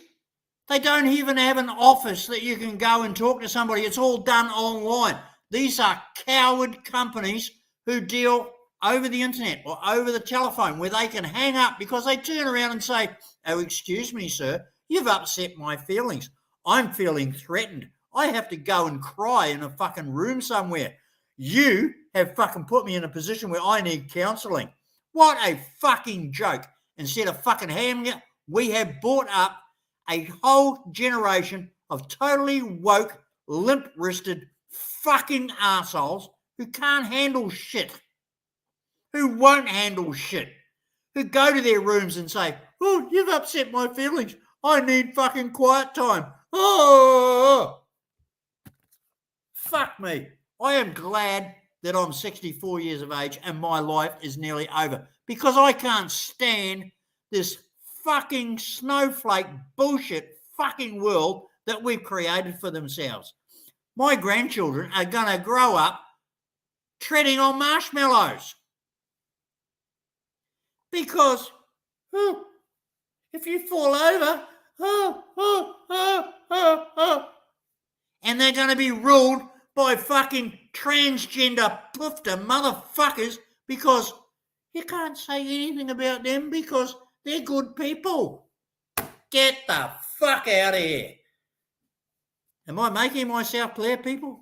they don't even have an office that you can go and talk to somebody. It's all done online. These are coward companies who deal over the internet or over the telephone where they can hang up because they turn around and say, oh, excuse me, sir, you've upset my feelings. I'm feeling threatened. I have to go and cry in a fucking room somewhere. You have fucking put me in a position where I need counselling. What a fucking joke. Instead of fucking having it, we have brought up a whole generation of totally woke, limp-wristed fucking assholes who can't handle shit, who won't handle shit, who go to their rooms and say, oh, you've upset my feelings. I need fucking quiet time. Oh, fuck me. I am glad that I'm 64 years of age and my life is nearly over because I can't stand this fucking snowflake bullshit fucking world that we've created for themselves. My grandchildren are going to grow up treading on marshmallows because if you fall over, and they're going to be ruled by fucking transgender poofter motherfuckers because you can't say anything about them because they're good people. Get the fuck out of here. Am I making myself clear, people?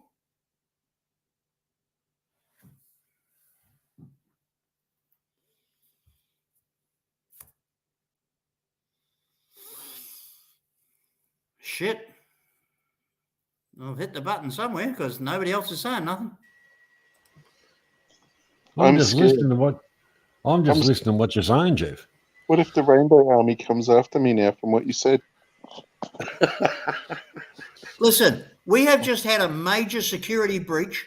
Shit. I've hit the button somewhere because nobody else is saying nothing. I'm just listening to what you're saying, Jeff. What if the Rainbow Army comes after me now from what you said? Listen, we have just had a major security breach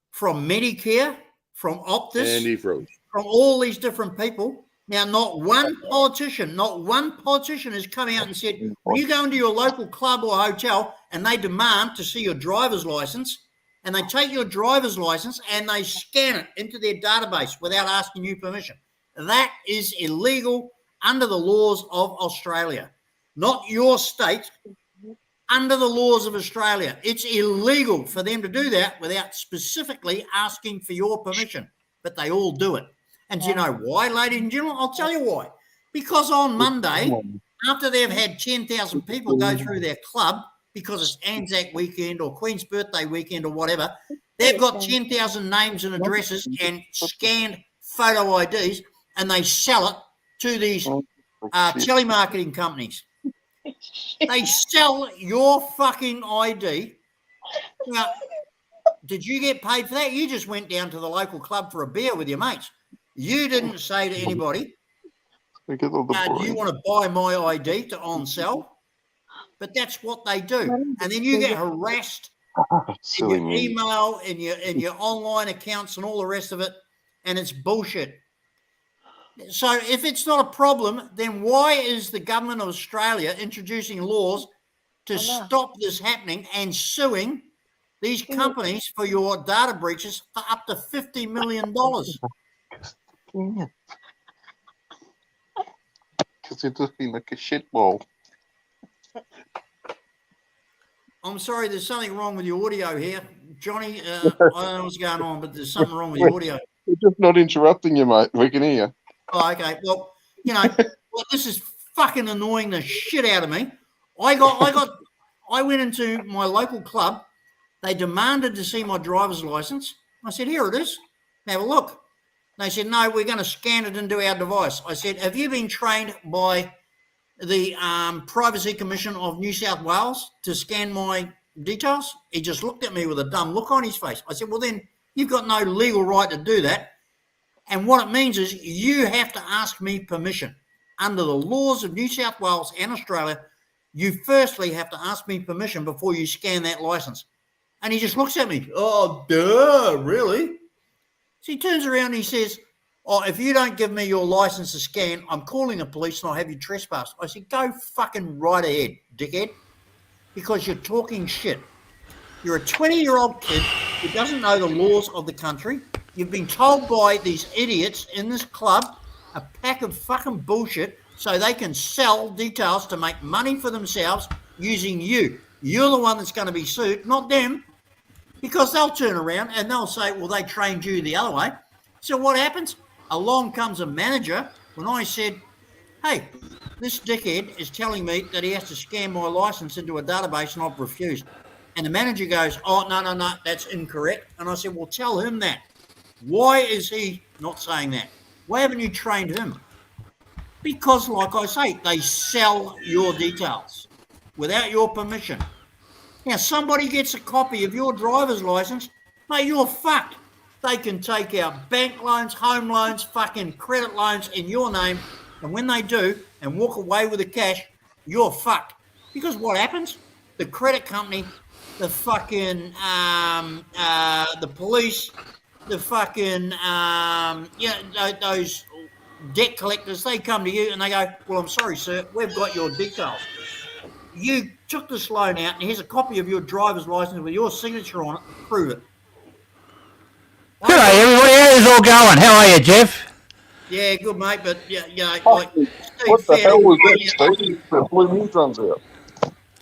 from Medicare, from Optus, And he froze. from all these different people. Now, not one politician has come out and said, when you go into your local club or hotel and they demand to see your driver's license, and they take your driver's license and they scan it into their database without asking you permission. That is illegal under the laws of Australia, not your state. Under the laws of Australia, it's illegal for them to do that without specifically asking for your permission, but they all do it. And do you know why, ladies and gentlemen? I'll tell you why. Because on Monday, after they've had 10,000 people go through their club, because it's Anzac weekend or Queen's birthday weekend or whatever, they've got 10,000 names and addresses and scanned photo IDs, and they sell it to these telemarketing companies. They sell your fucking ID. Now, did you get paid for that? You just went down to the local club for a beer with your mates. You didn't say to anybody, do you want to buy my ID to on sell? But that's what they do. And then you get harassed in your email, in your online accounts and all the rest of it, and it's bullshit. So if it's not a problem, then why is the government of Australia introducing laws to stop this happening and suing these companies for your data breaches for up to $50 million? Yeah. Because you're looking like a shitball. I'm sorry, there's something wrong with your audio here. Johnny, I don't know what's going on, but there's something wrong with your audio. We're just not interrupting you, mate. We can hear you. Oh, okay. Well, you know, this is fucking annoying the shit out of me. I went into my local club. They demanded to see my driver's license. I said, here it is. Have a look. They said, no, we're going to scan it into our device. I said, have you been trained by the Privacy Commission of New South Wales to scan my details? He just looked at me with a dumb look on his face. I said, well, then you've got no legal right to do that. And what it means is you have to ask me permission. Under the laws of New South Wales and Australia, you firstly have to ask me permission before you scan that license. And he just looks at me. Oh, duh, really? So he turns around and he says, oh, if you don't give me your license to scan, I'm calling the police and I'll have you trespassed. I said, go fucking right ahead, dickhead, because you're talking shit. You're a 20-year-old kid who doesn't know the laws of the country. You've been told by these idiots in this club a pack of fucking bullshit so they can sell details to make money for themselves using you. You're the one that's going to be sued, not them, because they'll turn around and they'll say, well, they trained you the other way. So what happens? Along comes a manager when I said, hey, this dickhead is telling me that he has to scan my license into a database and I've refused. And the manager goes, oh, no, that's incorrect. And I said, well, tell him that. Why is he not saying that? Why haven't you trained him? Because, like I say, they sell your details without your permission. Now, somebody gets a copy of your driver's license, mate, you're fucked. They can take out bank loans, home loans, fucking credit loans in your name. And when they do and walk away with the cash, you're fucked. Because what happens? The credit company, the fucking, the police, the fucking, those debt collectors, they come to you and they go, well, I'm sorry, sir, we've got your details. You took this loan out and here's a copy of your driver's license with your signature on it. Prove it. G'day everybody, how's it all going? How are you, Jeff? Yeah, good mate, but like what the hell was that, Steve? The blue news runs out.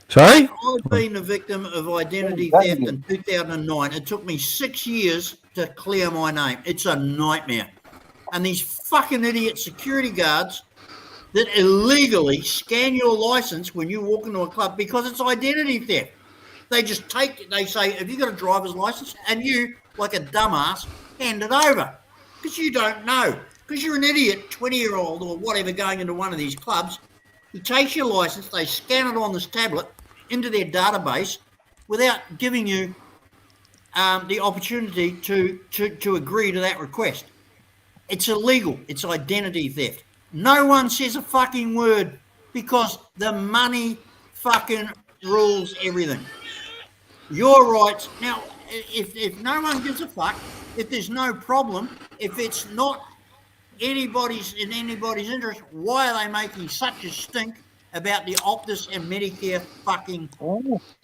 Sorry? I've been a victim of identity theft in 2009. It took me 6 years to clear my name. It's a nightmare. And these fucking idiot security guards that illegally scan your license when you walk into a club because it's identity theft. They just they say, have you got a driver's license? And you, like a dumbass, hand it over because you don't know. Because you're an idiot, 20-year-old or whatever, going into one of these clubs. He takes your license, they scan it on this tablet into their database without giving you the opportunity to agree to that request. It's illegal. It's identity theft. No one says a fucking word because the money fucking rules everything. Your rights. Now, if no one gives a fuck, if there's no problem, if it's not in anybody's interest, why are they making such a stink about the Optus and Medicare fucking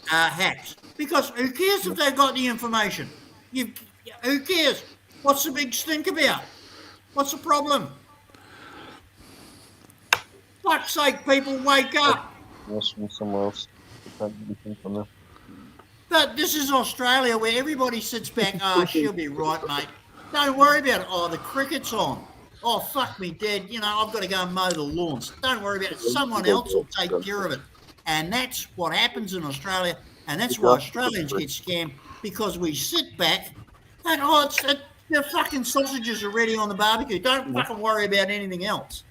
hacks? Because who cares if they've got the information? Who cares? What's the big stink about? What's the problem? Fuck's sake, people, wake up. Somewhere else. But this is Australia where everybody sits back, oh, she'll be right, mate. Don't worry about it. Oh, the cricket's on. Oh, fuck me dead. You know, I've got to go and mow the lawns. Don't worry about it. Someone else will take care of it. And that's what happens in Australia. And that's why Australians get scammed, because we sit back and, the fucking sausages are ready on the barbecue. Don't fucking worry about anything else.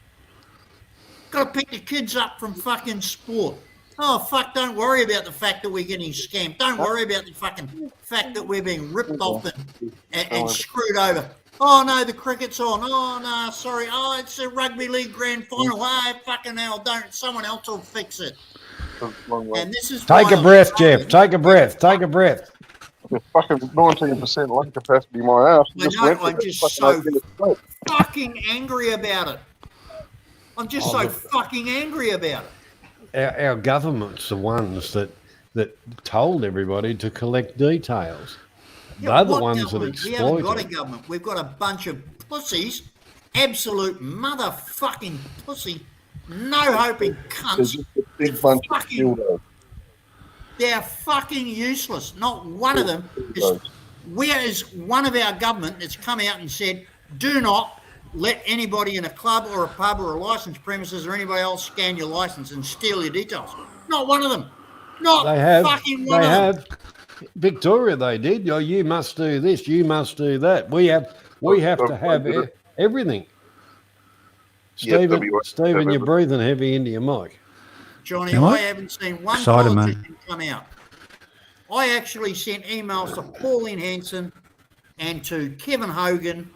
Got to pick the kids up from fucking sport. Oh, fuck, don't worry about the fact that we're getting scammed. Don't worry about the fucking fact that we're being ripped off and screwed over. Oh, no, the cricket's on. Oh, no, sorry. Oh, it's a rugby league grand final. Oh, fucking hell, someone else will fix it. And this is Take a breath, Jeff. Take a breath. Take a breath. Fucking 19% lung capacity in my house. I'm just so fucking angry about it. I'm just so fucking angry about it. Our government's the ones that told everybody to collect details. Yeah, They're the ones that We haven't exploit got a it. government. We've got a bunch of pussies absolute motherfucking pussy, no hoping They're cunts. just a big bunch of Fucking, dildos. they're fucking useless. Not one of them is. Where is one of our government that's come out and said, do not let anybody in a club or a pub or a licensed premises or anybody else scan your license and steal your details? Not one of them. Not They have. fucking one They of them. have. Victoria, they did. You must do this. You must do that. We have to have everything. Yeah, Stephen, you're breathing heavy into your mic. Johnny, Am I? I haven't seen one Excited, man. politician come out. I actually sent emails to Pauline Hanson and to Kevin Hogan,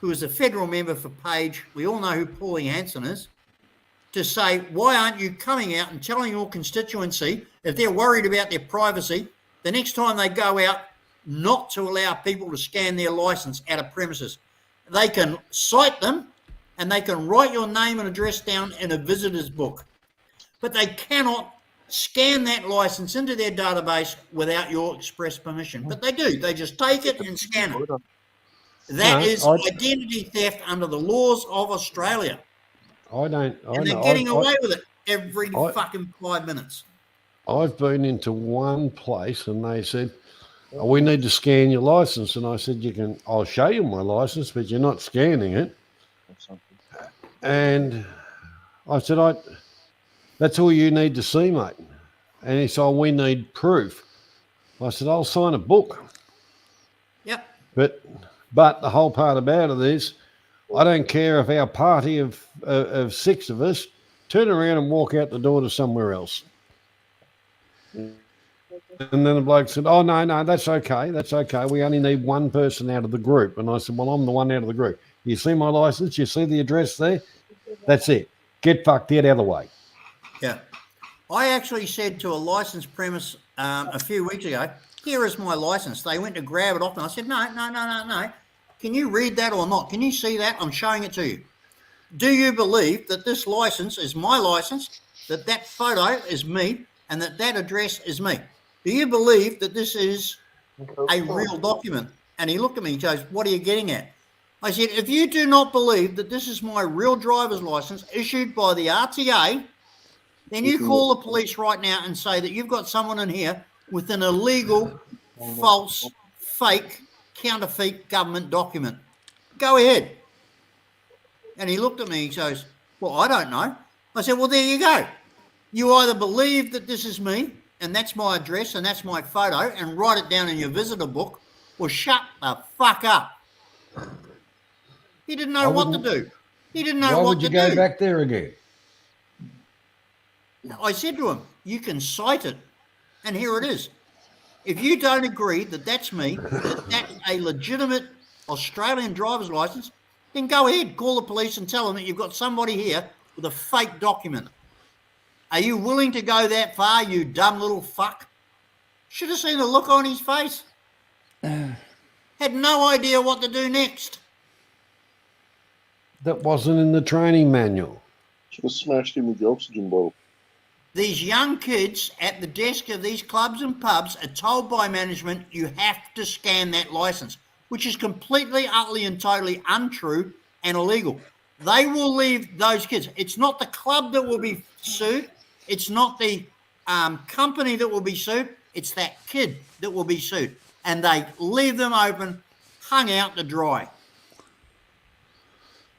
who is a federal member for Page. We all know who Pauline Hanson is. To say, why aren't you coming out and telling your constituency, if they're worried about their privacy, the next time they go out, not to allow people to scan their license out of premises. They can cite them and they can write your name and address down in a visitor's book. But they cannot scan that license into their database without your express permission. But they do. They just take it and scan it. That is identity theft under the laws of Australia. I don't. And they're getting away with it every fucking 5 minutes. I've been into one place and they said, oh, we need to scan your license. And I said, I'll show you my license, but you're not scanning it. And I said, that's all you need to see, mate. And he said, oh, we need proof. I said, I'll sign a book. Yep. But the whole part about it is, I don't care if our party of 6 of us turn around and walk out the door to somewhere else. And then the bloke said, oh, no, that's okay. That's okay. We only need one person out of the group. And I said, well, I'm the one out of the group. You see my license? You see the address there? That's it. Get fucked out of the way. Yeah. I actually said to a licensed premise a few weeks ago, here is my license. They went to grab it off and I said, no. Can you read that or not? Can you see that? I'm showing it to you. Do you believe that this license is my license, that photo is me, and that address is me? Do you believe that this is a real document? And he looked at me and goes, what are you getting at? I said, if you do not believe that this is my real driver's license issued by the RTA, then you call the police right now and say that you've got someone in here with an illegal, false, fake, counterfeit government document. Go ahead. And he looked at me and he goes, well, I don't know. I said, well, there you go. You either believe that this is me and that's my address and that's my photo and write it down in your visitor book, or shut the fuck up. He didn't know what to do. He didn't know what to do. Why would you go back there again? I said to him, you can cite it, and here it is. If you don't agree that that's me, that that's a legitimate Australian driver's license, then go ahead, call the police and tell them that you've got somebody here with a fake document. Are you willing to go that far, you dumb little fuck? Should have seen the look on his face. Had no idea what to do next. That wasn't in the training manual. Should have smashed him with the oxygen bottle. These young kids at the desk of these clubs and pubs are told by management you have to scan that license, which is completely, utterly and totally untrue and illegal. They will leave those kids. It's not the club that will be sued. It's not the company that will be sued. It's that kid that will be sued. And they leave them open, hung out to dry.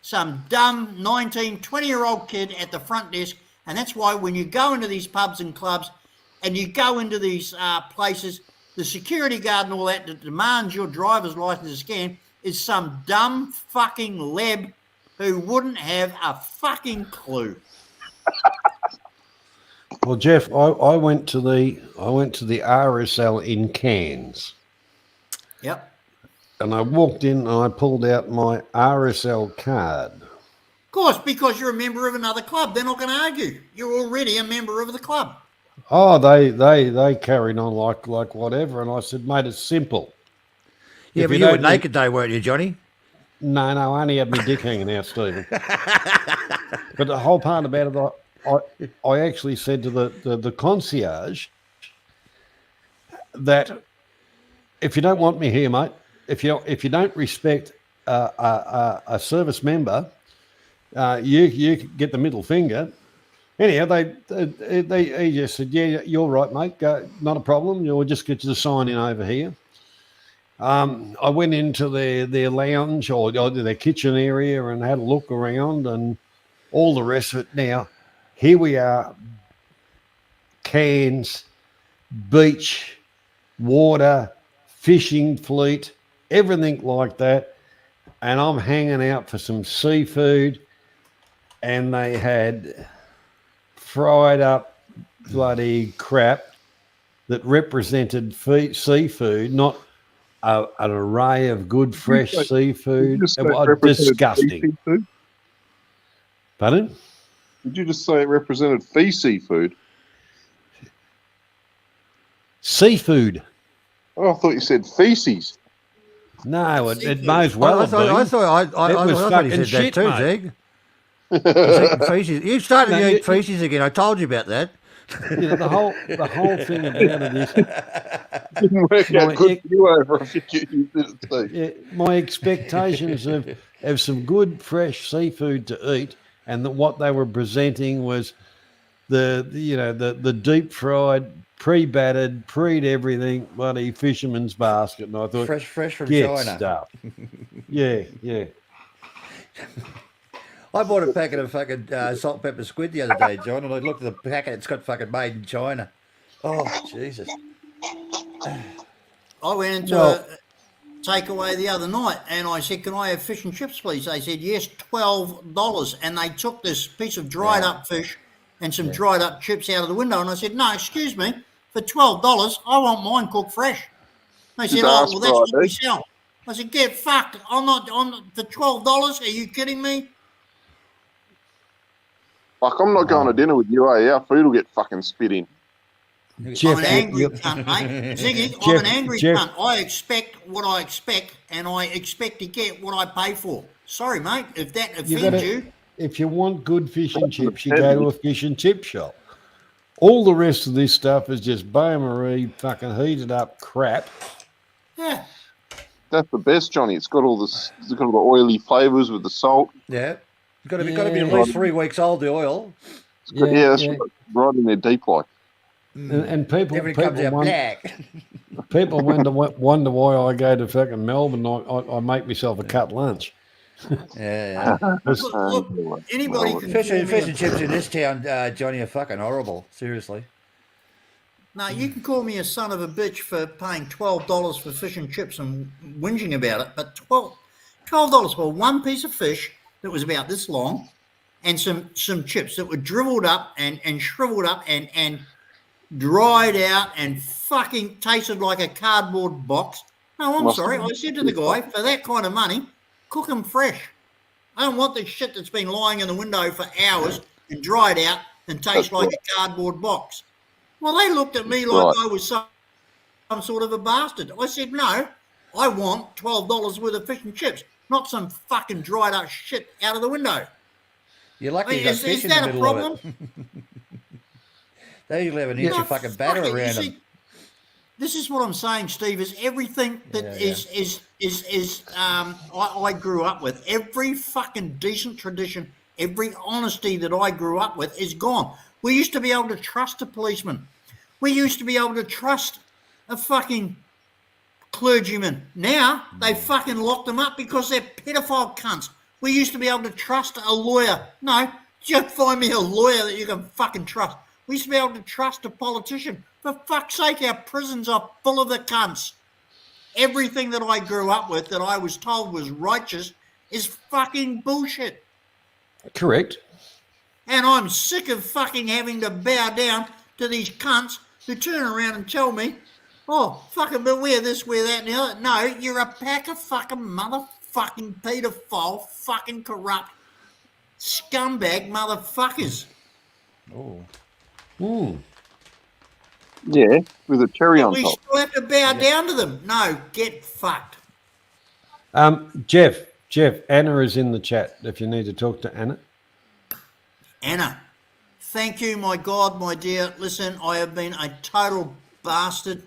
Some dumb 19, 20-year-old kid at the front desk. And that's why when you go into these pubs and clubs and you go into these places, the security guard and all that demands your driver's license to scan is some dumb fucking leb who wouldn't have a fucking clue. Well, Jeff, I went to the RSL in Cairns. Yep. And I walked in and I pulled out my RSL card. Of course, because you're a member of another club. They're not going to argue. You're already a member of the club. Oh, they carried on like whatever. And I said, mate, it's simple. Yeah, If but you were naked though, weren't you, Johnny? No, I only had my dick hanging out, Stephen. But the whole part about it, I actually said to the concierge that if you don't want me here, mate, if you don't respect a service member You get the middle finger. Anyhow, he just said, "Yeah, you're right, mate. Not a problem. We'll just get you to sign in over here." I went into their lounge or their kitchen area and had a look around and all the rest of it. Now, here we are, cans, beach, water, fishing fleet, everything like that. And I'm hanging out for some seafood, and they had fried up bloody crap that represented seafood, not an array of good fresh seafood. It was disgusting. Seafood? Pardon? Did you just say it represented seafood? Seafood. Oh, I thought you said feces. No, it may as well have been. I thought he said shit, that too, mate. Zeg. Feces. You started to eat feces again. I told you about that. You know, the whole thing about it is Didn't work out good for you over a few my expectations of some good fresh seafood to eat, and that what they were presenting was the deep fried, pre-battered, everything bloody fisherman's basket. And I thought, fresh from get China. stuff. Yeah. I bought a packet of fucking salt and pepper squid the other day, John, and I looked at the packet. It's got fucking made in China. Oh, Jesus. I went into a takeaway the other night and I said, "Can I have fish and chips, please?" They said, "Yes, $12." And they took this piece of dried up fish and some dried up chips out of the window. And I said, "No, excuse me, for $12, I want mine cooked fresh." They said, "Oh, well, that's what we sell." I said, "Get fucked. I'm not for $12. Are you kidding me?" Like, I'm not going to dinner with you, eh? Our food will get fucking spit in. Jeff, I'm an angry cunt, mate. Ziggy, I'm an angry cunt. I expect what I expect, and I expect to get what I pay for. Sorry, mate, if that offends you. If you want good fish and chips, you go to a fish and chip shop. All the rest of this stuff is just Bain-Marie fucking heated up crap. Yeah. That's the best, Johnny. It's got all this. It's got all the oily flavours with the salt. Yeah. It's got to be at least 3 weeks old, the oil. That's right in there deep like. And people comes out black. People wonder why I go to fucking Melbourne. I make myself a cut lunch. Yeah. Look, anybody can fish and chips in this town, Johnny, are fucking horrible. Seriously. No, you can call me a son of a bitch for paying $12 for fish and chips and whinging about it, but $12 for one piece of fish that was about this long and some chips that were dribbled up and shriveled up and dried out and fucking tasted like a cardboard box. No, I'm sorry. I said to the guy, for that kind of money, cook them fresh. I don't want the shit that's been lying in the window for hours and dried out and tastes like a cardboard box. Well, they looked at me like I was some sort of a bastard. I said, no, I want $12 worth of fish and chips, not some fucking dried up shit out of the window. You're lucky you got fish in the middle of it. They usually have an inch of fucking batter around them. This is what I'm saying, Steve, is everything that I grew up with, every fucking decent tradition, every honesty that I grew up with is gone. We used to be able to trust a policeman. We used to be able to trust a fucking clergyman. Now they fucking lock them up because they're pedophile cunts. We used to be able to trust a lawyer. No, just find me a lawyer that you can fucking trust. We used to be able to trust a politician. For fuck's sake, our prisons are full of the cunts. Everything that I grew up with that I was told was righteous is fucking bullshit. Correct. And I'm sick of fucking having to bow down to these cunts who turn around and tell me, oh, fucking beware this, wear that, and the other. No, you're a pack of fucking motherfucking pedophile, fucking corrupt, scumbag motherfuckers. Oh. Ooh. Yeah, with a cherry on We top. still have to bow down to them. No, get fucked. Jeff, Anna is in the chat if you need to talk to Anna. Anna, thank you, my God, my dear. Listen, I have been a total bastard.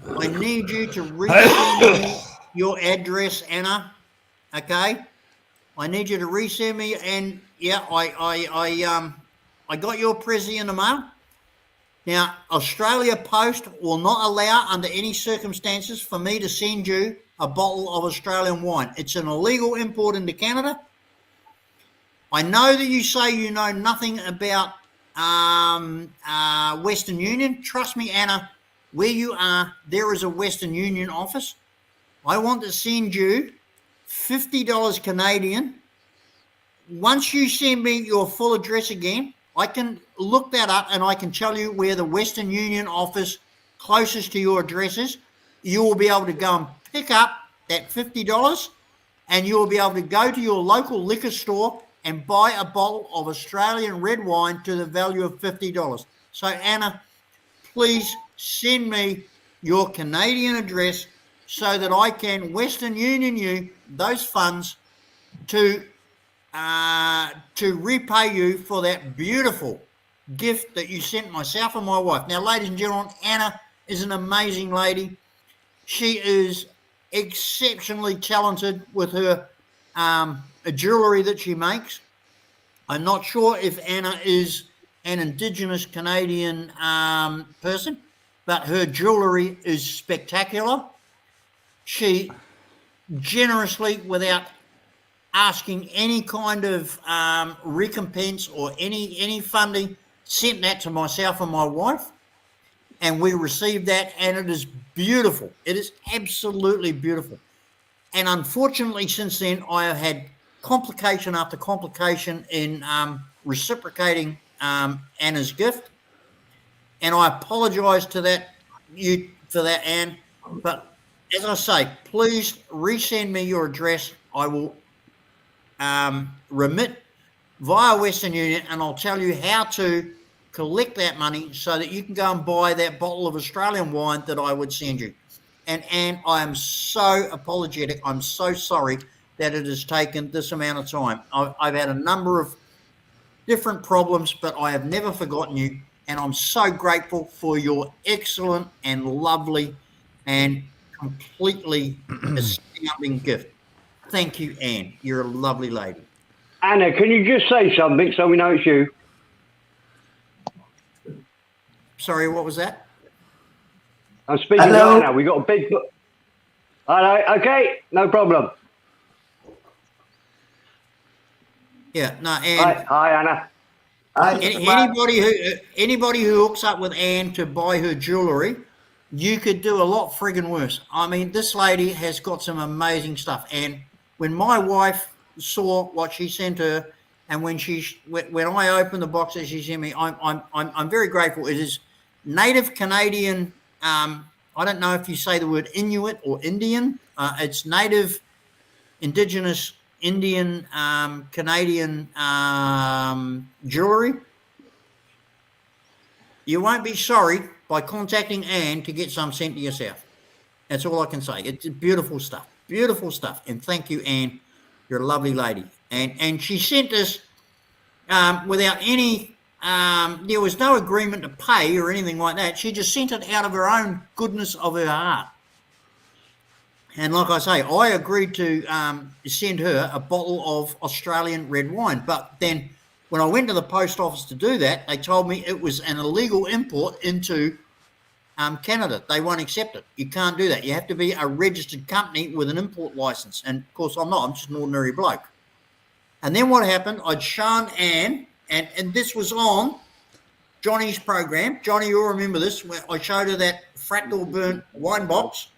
I need you to resend me your address, Anna. Okay? I need you to resend me. And yeah, I got your present in the mail. Now, Australia Post will not allow under any circumstances for me to send you a bottle of Australian wine. It's an illegal import into Canada. I know that you say you know nothing about Western Union. Trust me, Anna, where you are, there is a Western Union office. I want to send you $50 Canadian. Once you send me your full address again, I can look that up and I can tell you where the Western Union office closest to your address is. You will be able to go and pick up that $50 and you will be able to go to your local liquor store and buy a bottle of Australian red wine to the value of $50. So, Anna, please send me your Canadian address so that I can Western Union you those funds to repay you for that beautiful gift that you sent myself and my wife. Now, ladies and gentlemen, Anna is an amazing lady. She is exceptionally talented with her jewellery that she makes. I'm not sure if Anna is an Indigenous Canadian person, but her jewellery is spectacular. She generously, without asking any kind of recompense or any funding, sent that to myself and my wife, and we received that, and it is beautiful. It is absolutely beautiful. And unfortunately, since then, I have had complication after complication in reciprocating Anna's gift, and I apologise to you for that, Anne. But as I say, please resend me your address. I will remit via Western Union, and I'll tell you how to collect that money so that you can go and buy that bottle of Australian wine that I would send you. And Anne, I am so apologetic. I'm so sorry that it has taken this amount of time. I've had a number of different problems, but I have never forgotten you, and I'm so grateful for your excellent and lovely and completely astounding gift. Thank you, Anne. You're a lovely lady. Anna, can you just say something so we know it's you? Sorry, what was that? I'm speaking to Anna. We got a big... Hello, okay, no problem. Yeah, no, Anne. Hi, Anna. Anybody who hooks up with Anne to buy her jewellery, you could do a lot friggin' worse. I mean, this lady has got some amazing stuff. And when my wife saw what she sent her, and when I opened the box that she sent me, I'm very grateful. It is native Canadian. I don't know if you say the word Inuit or Indian. It's native, Indigenous Indian Canadian jewellery. You won't be sorry by contacting Anne to get some sent to yourself. That's all I can say. It's beautiful stuff. Beautiful stuff. And thank you, Anne. You're a lovely lady. And she sent us without any, there was no agreement to pay or anything like that. She just sent it out of her own goodness of her heart. And like I say, I agreed to send her a bottle of Australian red wine. But then when I went to the post office to do that, they told me it was an illegal import into Canada. They won't accept it. You can't do that. You have to be a registered company with an import license. And of course, I'm not. I'm just an ordinary bloke. And then what happened, I'd shown Anne, and this was on Johnny's program. Johnny, you'll remember this, where I showed her that fractal burnt wine box.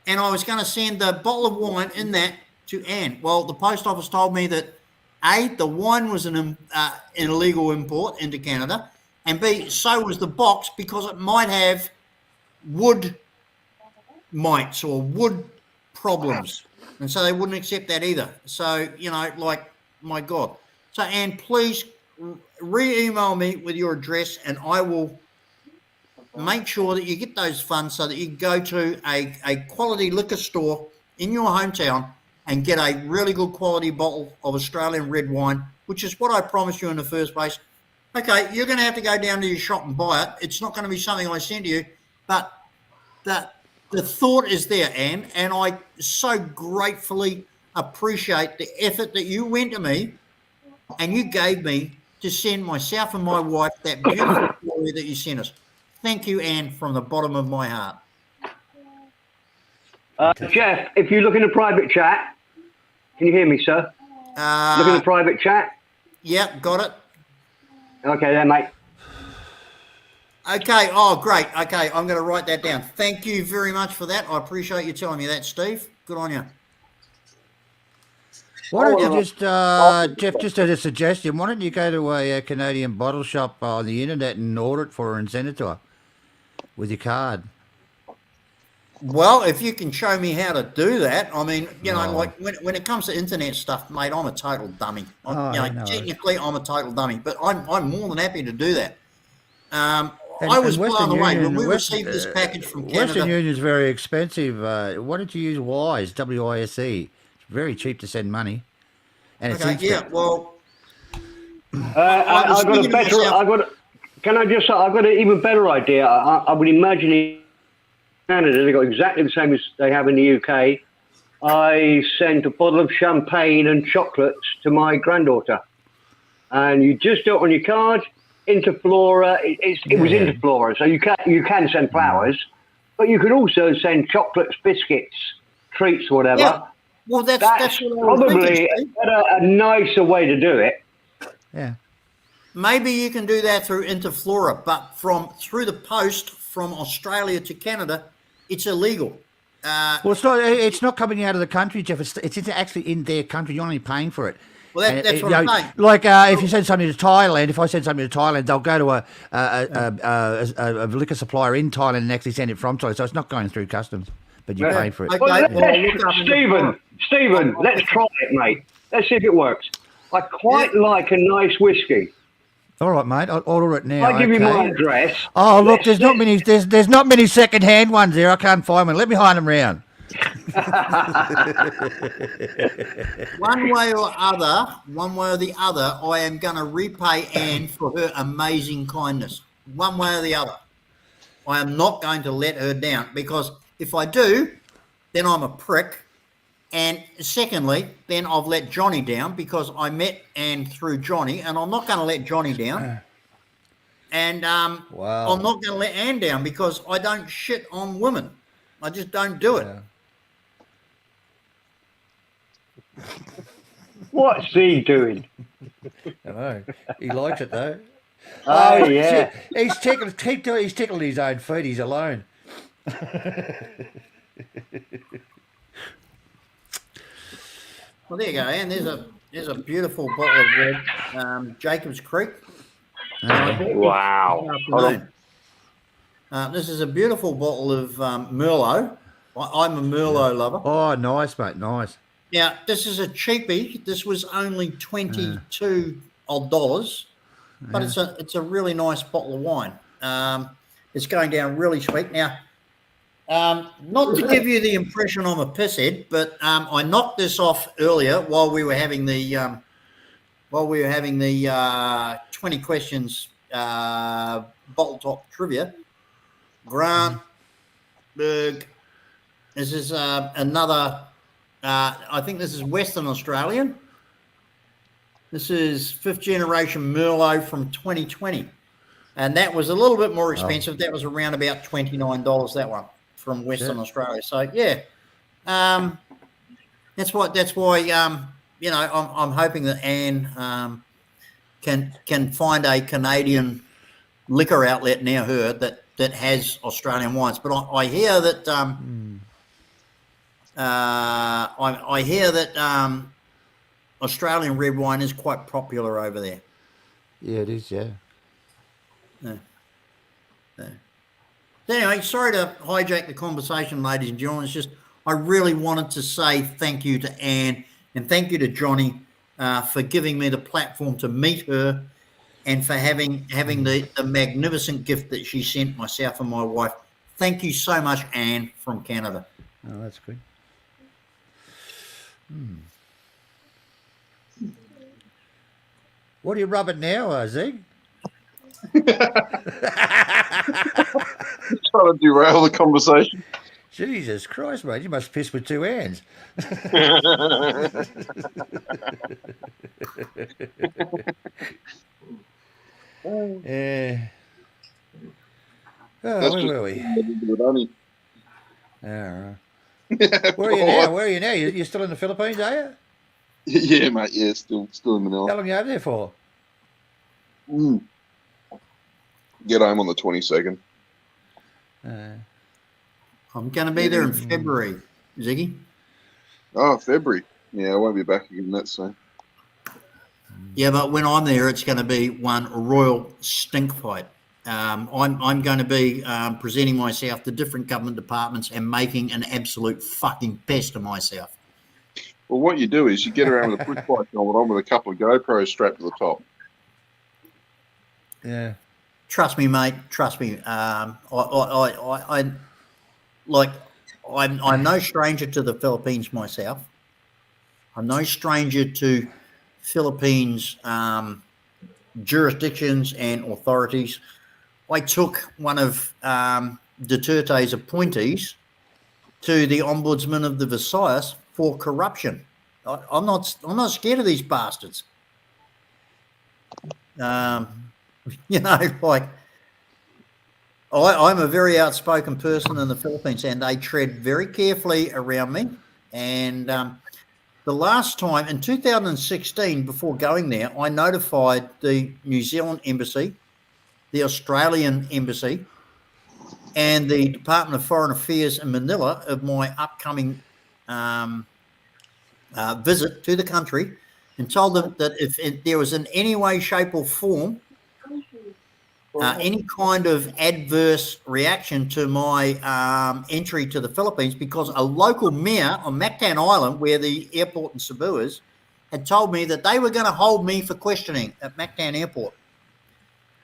And I was going to send the bottle of wine in that to Anne. Well, the post office told me that A, the wine was an illegal import into Canada, and B, so was the box because it might have wood mites or wood problems. And so they wouldn't accept that either. So, you know, like, my God. So, Anne, please re-email me with your address and I will make sure that you get those funds so that you can go to a quality liquor store in your hometown and get a really good quality bottle of Australian red wine, which is what I promised you in the first place. Okay, you're going to have to go down to your shop and buy it. It's not going to be something I send to you, but the thought is there, Anne, and I so gratefully appreciate the effort that you went to me and you gave me to send myself and my wife that beautiful story that you sent us. Thank you, Anne, from the bottom of my heart. Jeff, if you look in the private chat, can you hear me, sir? Look in the private chat. Yep, got it. Okay, then, mate. Okay. Oh, great. Okay, I'm going to write that down. Thank you very much for that. I appreciate you telling me that, Steve. Good on you. Why don't you just, Jeff, just as a suggestion, why don't you go to a Canadian bottle shop on the internet and order it for her and send it to her with your card? Well, if you can show me how to do that, I mean, you know, like when it comes to internet stuff, mate, I'm a total dummy. Technically, I'm a total dummy, but I'm more than happy to do that. I was blown away when we received this package from Canada. Western Union is very expensive. Why don't you use WISE, WISE? It's very cheap to send money, and it's instant. Yeah, well, I've got a better. I've got an even better idea. I would imagine in Canada they've got exactly the same as they have in the UK. I sent a bottle of champagne and chocolates to my granddaughter, and you just do it on your card. Interflora, it was Interflora, so you can send flowers, but you can also send chocolates, biscuits, treats, whatever. Yeah. Well, that's what I was probably thinking, a nicer way to do it. Yeah. Maybe you can do that through Interflora, but through the post from Australia to Canada, it's illegal. Well, it's not coming out of the country, Jeff. It's actually in their country. You're only paying for it. Well, that's what I'm saying. Like if you send something to Thailand, if I send something to Thailand, they'll go to a liquor supplier in Thailand and actually send it from Thailand. So it's not going through customs, but you pay for it. Stephen, let's try it, mate. Let's see if it works. I quite like a nice whiskey. All right, mate. I'll order it now. I'll give you my address. Oh, look, there's not many second-hand ones there. I can't find one. Let me hide them round. One way or the other, I am going to repay Anne for her amazing kindness. One way or the other. I am not going to let her down, because if I do, then I'm a prick. And secondly, then I've let Johnny down, because I met Anne through Johnny, and I'm not going to let Johnny down. And I'm not going to let Anne down, because I don't shit on women. I just don't do it. What's he doing? I know. He likes it though. Oh yeah. He's tickling his own feet. He's alone. Well, there you go, and there's a beautiful bottle of red Jacobs Creek. Wow. This is a beautiful bottle of Merlot. I'm a Merlot lover. Oh, nice, mate. Nice. Now, this is a cheapie. This was only $22 odd, but it's a really nice bottle of wine. It's going down really sweet. Now, not to give you the impression I'm a pisshead, but I knocked this off earlier while we were having the 20 questions bottle top trivia. Grant Berg. This is another. I think this is Western Australian. This is 5th generation Merlot from 2020, and that was a little bit more expensive. That was around about $29. That one from Western Australia. So yeah, that's why you know, I'm hoping that Anne can find a Canadian liquor outlet near her that has Australian wines. But I hear that I hear that Australian red wine is quite popular over there. Yeah, it is. Yeah. Anyway, sorry to hijack the conversation, ladies and gentlemen. It's just I really wanted to say thank you to Anne and thank you to Johnny for giving me the platform to meet her and for having the magnificent gift that she sent myself and my wife. Thank you so much, Anne, from Canada. Oh, that's good. What are you rubbing now, Zig? Trying to derail the conversation. Jesus Christ, mate, you must piss with two hands. Yeah. Oh, That's where just were we? only. All right. Where are you now? Where are you now? You're still in the Philippines, are you? Yeah, mate. Yeah, still in How Manila. long are you over there for? Get home on the 22nd. I'm going to be there in February, Ziggy. Oh, February. Yeah, I won't be back again that soon. Yeah, but when I'm there, it's going to be one royal stink fight. I'm going to be presenting myself to different government departments and making an absolute fucking pest of myself. Well, what you do is you get around with a push bike helmet on with a couple of GoPros strapped to the top. Yeah. Trust me, mate. Trust me. I'm no stranger to the Philippines myself. I'm no stranger to Philippines jurisdictions and authorities. I took one of Duterte's appointees to the Ombudsman of the Visayas for corruption. I'm not scared of these bastards. You know, like I'm a very outspoken person in the Philippines, and they tread very carefully around me. And the last time in 2016, before going there, I notified the New Zealand Embassy, the Australian Embassy, and the Department of Foreign Affairs in Manila of my upcoming visit to the country, and told them that if there was in any way, shape or form any kind of adverse reaction to my entry to the Philippines, because a local mayor on Mactan Island, where the airport in Cebu is, had told me that they were going to hold me for questioning at Mactan Airport.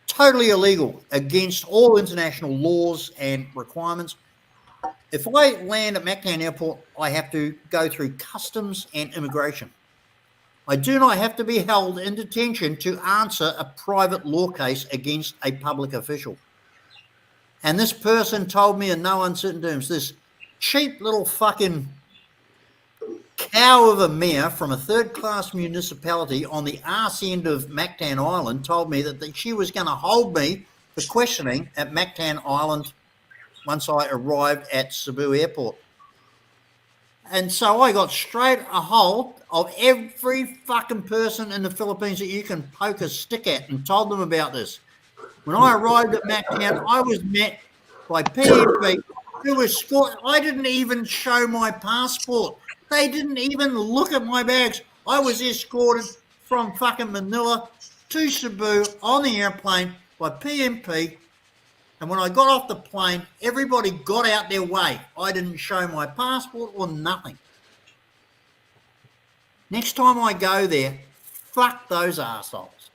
Totally illegal, against all international laws and requirements. If I land at Mactan Airport, I have to go through customs and immigration. I do not have to be held in detention to answer a private law case against a public official. And this person told me in no uncertain terms, this cheap little fucking cow of a mayor from a third-class municipality on the arse end of Mactan Island told me that she was going to hold me for questioning at Mactan Island once I arrived at Cebu Airport. And so I got straight a hold of every fucking person in the Philippines that you can poke a stick at and told them about this. When I arrived at Mactan, I was met by PMP who was escorted. I didn't even show my passport. They didn't even look at my bags. I was escorted from fucking Manila to Cebu on the airplane by PMP. And when I got off the plane, everybody got out their way. I didn't show my passport or nothing. Next time I go there, fuck those arseholes.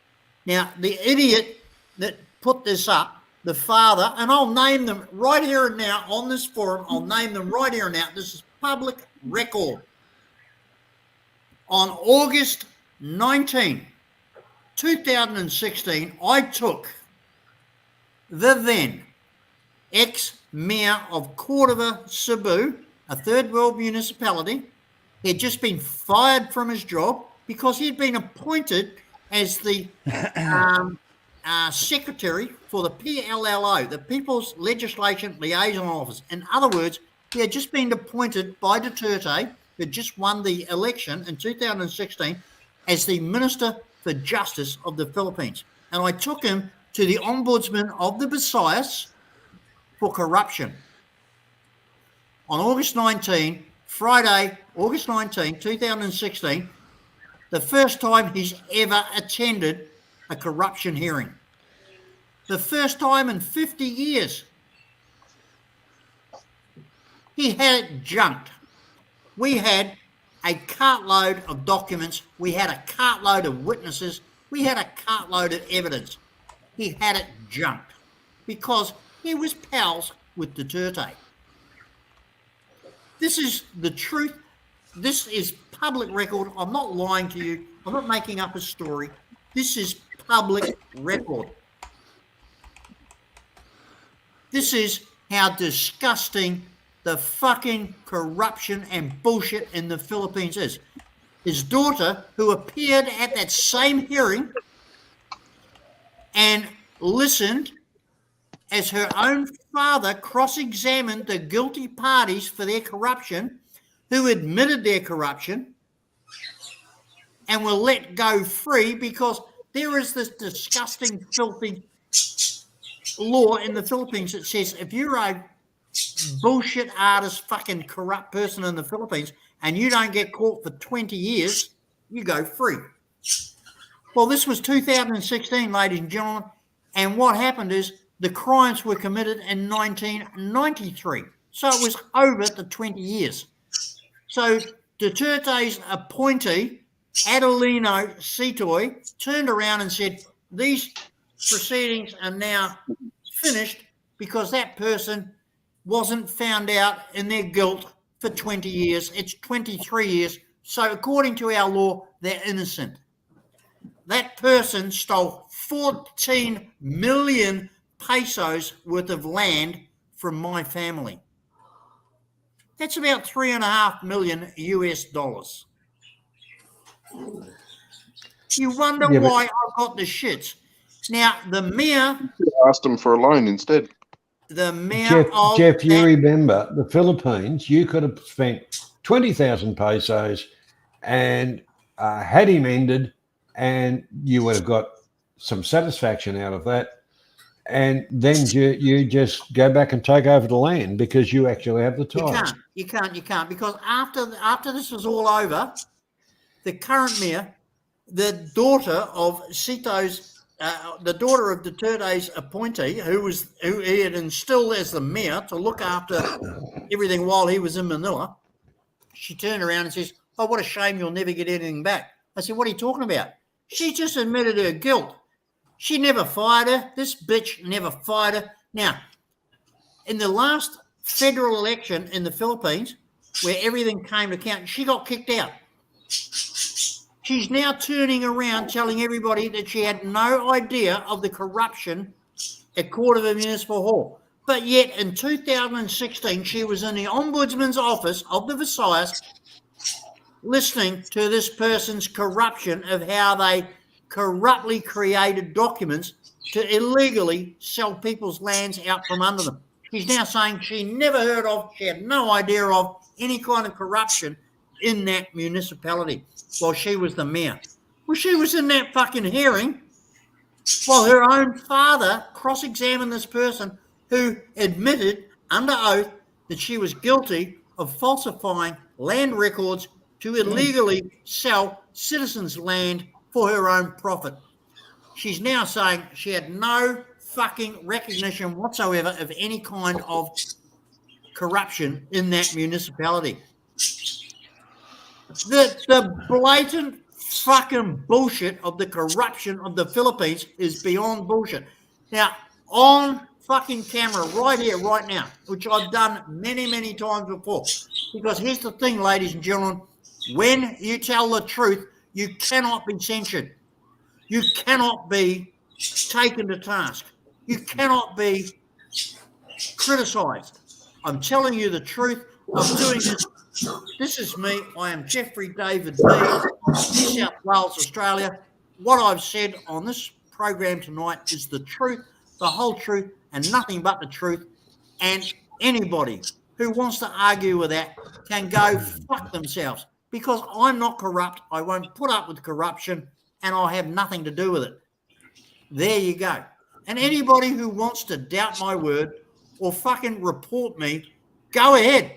Now, the idiot that put this up, the father, and I'll name them right here and now on this forum, I'll name them right here and now. This is public record. On August 19, 2016, I took the then ex-mayor of Cordova, Cebu, a third world municipality. He had just been fired from his job because he had been appointed as the secretary for the PLLO, the People's Legislation Liaison Office. In other words, he had just been appointed by Duterte, who had just won the election in 2016, as the Minister for Justice of the Philippines. And I took him to the Ombudsman of the Visayas for corruption. On August 19, Friday, August 19, 2016, the first time he's ever attended a corruption hearing. The first time in 50 years. He had it junked. We had a cartload of documents. We had a cartload of witnesses. We had a cartload of evidence. He had it junked because he was pals with Duterte. This is the truth. This is public record. I'm not lying to you. I'm not making up a story. This is public record. This is how disgusting the fucking corruption and bullshit in the Philippines is. His daughter, who appeared at that same hearing and listened as her own father cross-examined the guilty parties for their corruption, who admitted their corruption and were let go free because there is this disgusting, filthy law in the Philippines that says if you're a bullshit artist, fucking corrupt person in the Philippines and you don't get caught for 20 years, you go free. Well, this was 2016, ladies and gentlemen, and what happened is the crimes were committed in 1993. So it was over the 20 years. So Duterte's appointee, Adelino Sitoy, turned around and said, these proceedings are now finished because that person wasn't found out in their guilt for 20 years. It's 23 years. So according to our law, they're innocent. That person stole 14 million pesos worth of land from my family. That's about $3.5 million US dollars. You wonder why I've got the shits. Now, the mayor... Asked him for a loan instead. The mayor Jeff, you remember the Philippines, you could have spent 20,000 pesos and had him ended, and you would have got some satisfaction out of that. And then you just go back and take over the land because you actually have the title. You can't. Because after this was all over, the current mayor, the daughter of Sito's, the daughter of Duterte's appointee, who he had instilled as the mayor to look after everything while he was in Manila, she turned around and says, "Oh, what a shame you'll never get anything back." I said, "What are you talking about?" She just admitted her guilt. She never fired her. This bitch never fired her. Now, in the last federal election in the Philippines, where everything came to count, she got kicked out. She's now turning around telling everybody that she had no idea of the corruption at Cordova Municipal Hall. But yet in 2016, she was in the Ombudsman's office of the Visayas listening to this person's corruption of how they corruptly created documents to illegally sell people's lands out from under them. She's now saying she never heard of, she had no idea of any kind of corruption in that municipality while she was the mayor. Well, she was in that fucking hearing while her own father cross-examined this person who admitted under oath that she was guilty of falsifying land records to illegally sell citizens' land for her own profit. She's now saying she had no fucking recognition whatsoever of any kind of corruption in that municipality. The blatant fucking bullshit of the corruption of the Philippines is beyond bullshit. Now, on fucking camera right here, right now, which I've done many, many times before, because here's the thing, ladies and gentlemen, when you tell the truth, you cannot be censured. You cannot be taken to task. You cannot be criticised. I'm telling you the truth. I'm doing this. This is me. I am Jeffrey David B, New South Wales, Australia. What I've said on this program tonight is the truth, the whole truth, and nothing but the truth. And anybody who wants to argue with that can go fuck themselves. Because I'm not corrupt, I won't put up with corruption, and I have nothing to do with it. There you go. And anybody who wants to doubt my word or fucking report me, go ahead.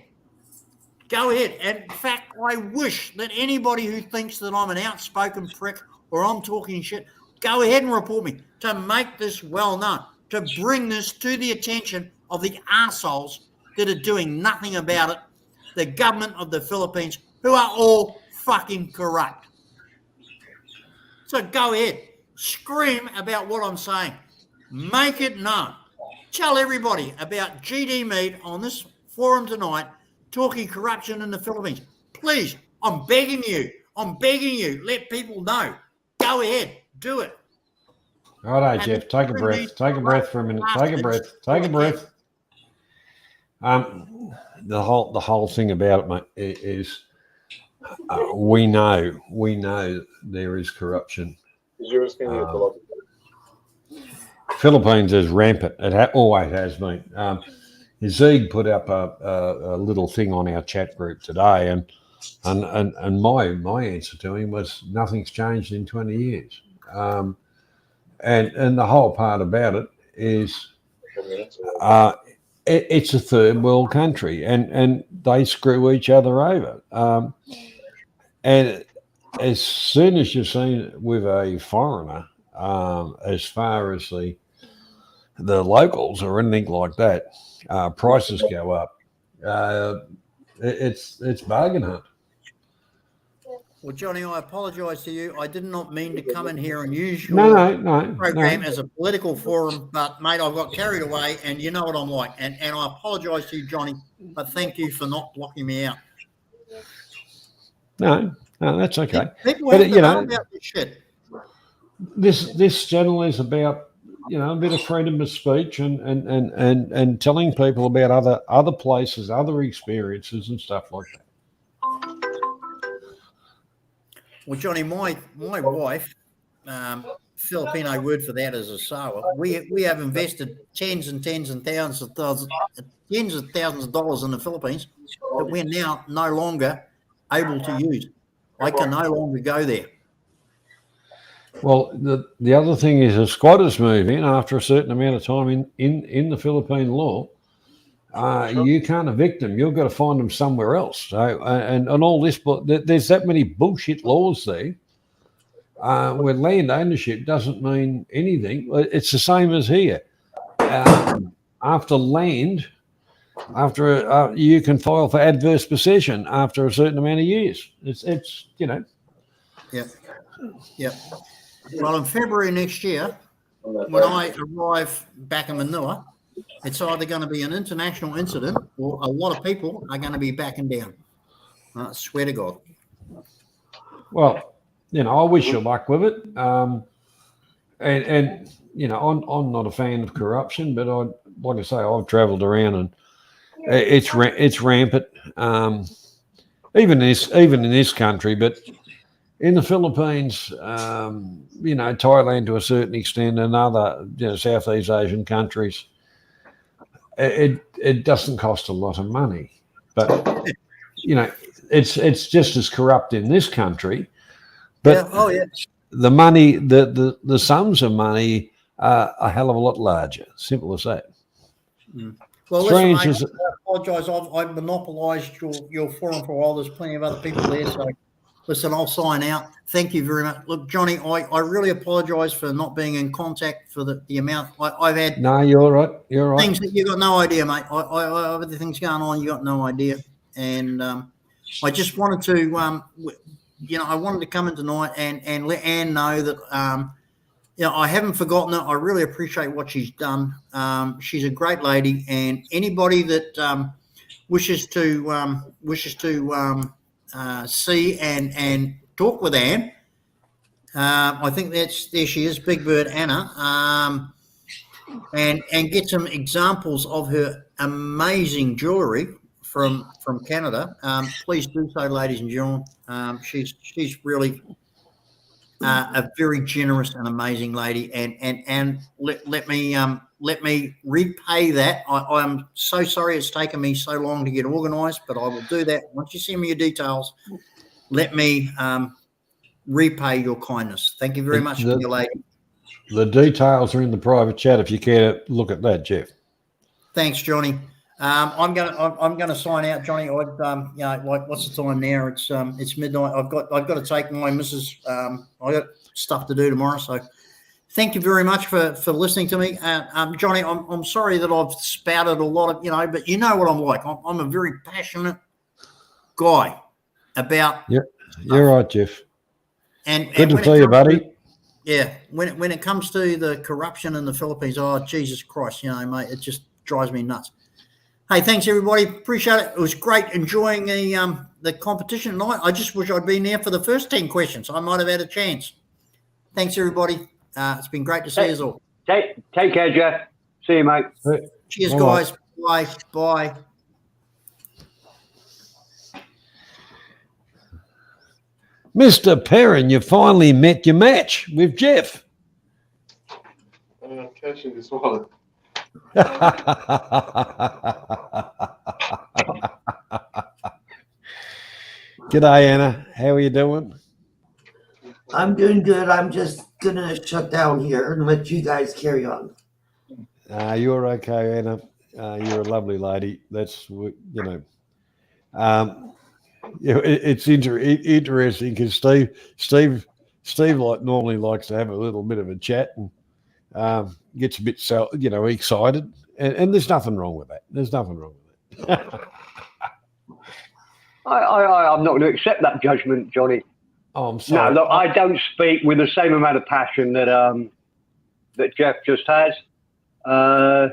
Go ahead. And in fact, I wish that anybody who thinks that I'm an outspoken prick or I'm talking shit, go ahead and report me to make this well known, to bring this to the attention of the arseholes that are doing nothing about it, the government of the Philippines, who are all fucking corrupt. So go ahead, scream about what I'm saying. Make it known. Tell everybody about GD Mead on this forum tonight, talking corruption in the Philippines. Please, I'm begging you, let people know. Go ahead, do it. All right, Jeff, take a breath. Take a breath for a minute. Take a breath. The whole thing about it, mate, is we know there is corruption. Philippines is rampant. It always has been. Zeeg put up a little thing on our chat group today, and my answer to him was nothing's changed in 20 years. And the whole part about it is it's a third world country, and they screw each other over. And as soon as you've seen it with a foreigner, as far as the locals or anything like that, prices go up. It's bargain hunt. Well, Johnny, I apologise to you. I did not mean to come in here and use your program as a political forum, but, mate, I got carried away, and you know what I'm like. And I apologise to you, Johnny, but thank you for not blocking me out. No, that's okay. People have to know about this shit. This channel is about, a bit of freedom of speech and telling people about other places, other experiences and stuff like that. Well, Johnny, my wife, Filipino word for that is asawa. We have invested tens and thousands of dollars in the Philippines that we're now no longer able to use. I can no longer go there. Well, the other thing is, if squatters move in after a certain amount of time in the Philippine law, you can't evict them. You've got to find them somewhere else. So, and all this, but there's that many bullshit laws there where land ownership doesn't mean anything. It's the same as here. After land, you can file for adverse possession after a certain amount of years. It's Yeah. Well, in February next year, when I arrive back in Manila, it's either going to be an international incident or a lot of people are going to be backing down. I swear to God. Well, I wish you luck with it. And I'm not a fan of corruption, but like I say, I've travelled around and it's rampant. Even in this country, but in the Philippines, Thailand to a certain extent, and other Southeast Asian countries, it doesn't cost a lot of money, but it's just as corrupt in this country. But the money, the sums of money are a hell of a lot larger. Simple as that. Well, listen, mate, I apologise. I've monopolised your forum for a while. There's plenty of other people there, so. Listen, I'll sign out. Thank you very much. Look, Johnny, I really apologise for not being in contact for the amount I've had. No, you're all right. You're all right. Things that you got no idea, mate. Everything's going on. You got no idea. And I just wanted to, I wanted to come in tonight and let Anne know that, I haven't forgotten her. I really appreciate what she's done. She's a great lady, and anybody that wishes to see and talk with Anne. I think there she is, Big Bird Anna, and get some examples of her amazing jewellery from Canada. Please do so, ladies and gentlemen. She's really a very generous and amazing lady, and let me repay that. I'm so sorry it's taken me so long to get organised, but I will do that. Once you send me your details, let me repay your kindness. Thank you very much, to your lady. The details are in the private chat if you care to look at that, Jeff. Thanks, Johnny. I'm gonna sign out, Johnny. What's the time now? It's midnight. I've got to take my missus. I got stuff to do tomorrow, so. Thank you very much for listening to me. Johnny, I'm sorry that I've spouted a lot of, but you know what I'm like. I'm a very passionate guy about. Yep, you're right, Jeff. And good to see you, buddy. Yeah, when it comes to the corruption in the Philippines, oh, Jesus Christ, mate, it just drives me nuts. Hey, thanks, everybody. Appreciate it. It was great enjoying the competition tonight. I just wish I'd been there for the first 10 questions. I might have had a chance. Thanks, everybody. It's been great to see us all. Take care, Jeff. See you, mate. Cheers, guys. Bye. Mr. Perrin, you finally met your match with Jeff. Catching this wallet. G'day, Anna. How are you doing? I'm doing good. I'm just gonna shut down here and let you guys carry on. You're okay, Anna. You're a lovely lady. That's it's interesting because Steve normally likes to have a little bit of a chat and gets a bit excited, and there's nothing wrong with that. There's nothing wrong with it. I'm not going to accept that judgment, Johnny. Oh, I'm sorry. No, look, I don't speak with the same amount of passion that that Jeff just has. I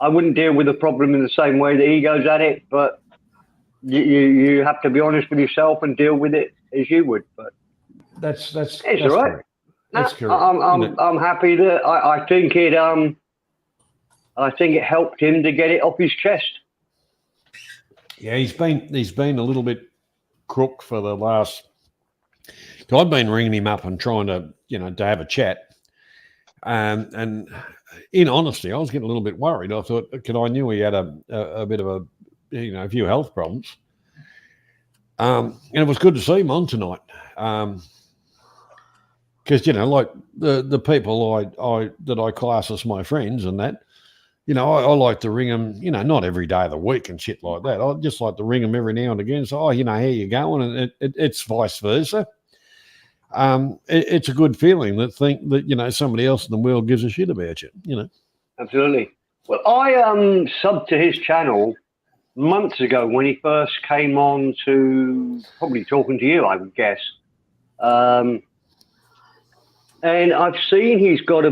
wouldn't deal with the problem in the same way that he goes at it, but you have to be honest with yourself and deal with it as you would. But that's all right. correct. That's correct. I'm happy that I think it helped him to get it off his chest. Yeah, he's been a little bit crook for the last. I've been ringing him up and trying to to have a chat, and in honesty, I was getting a little bit worried. I thought, because I knew he had a bit of a few health problems, and it was good to see him on tonight, because like the people I class as my friends and that. I like to ring them, not every day of the week and shit like that. I just like to ring them every now and again. So, how you going? And it's vice versa. It's a good feeling that somebody else in the world gives a shit about you. Absolutely. Well, I subbed to his channel months ago when he first came on to probably talking to you, I would guess. And I've seen he's got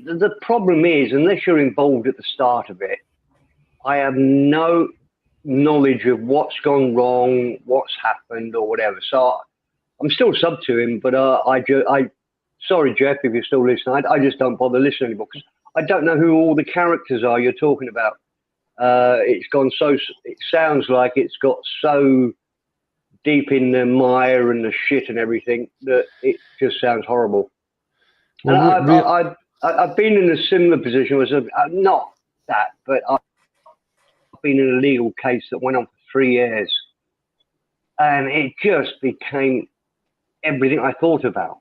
the problem is, unless you're involved at the start of it, I have no knowledge of what's gone wrong, what's happened, or whatever. So I'm still sub to him, but sorry, Jeff, if you're still listening, I just don't bother listening anymore because I don't know who all the characters are you're talking about. It sounds like it's got so deep in the mire and the shit and everything that it just sounds horrible. Well, I've been in a similar position as not that, but I've been in a legal case that went on for 3 years, and it just became everything I thought about.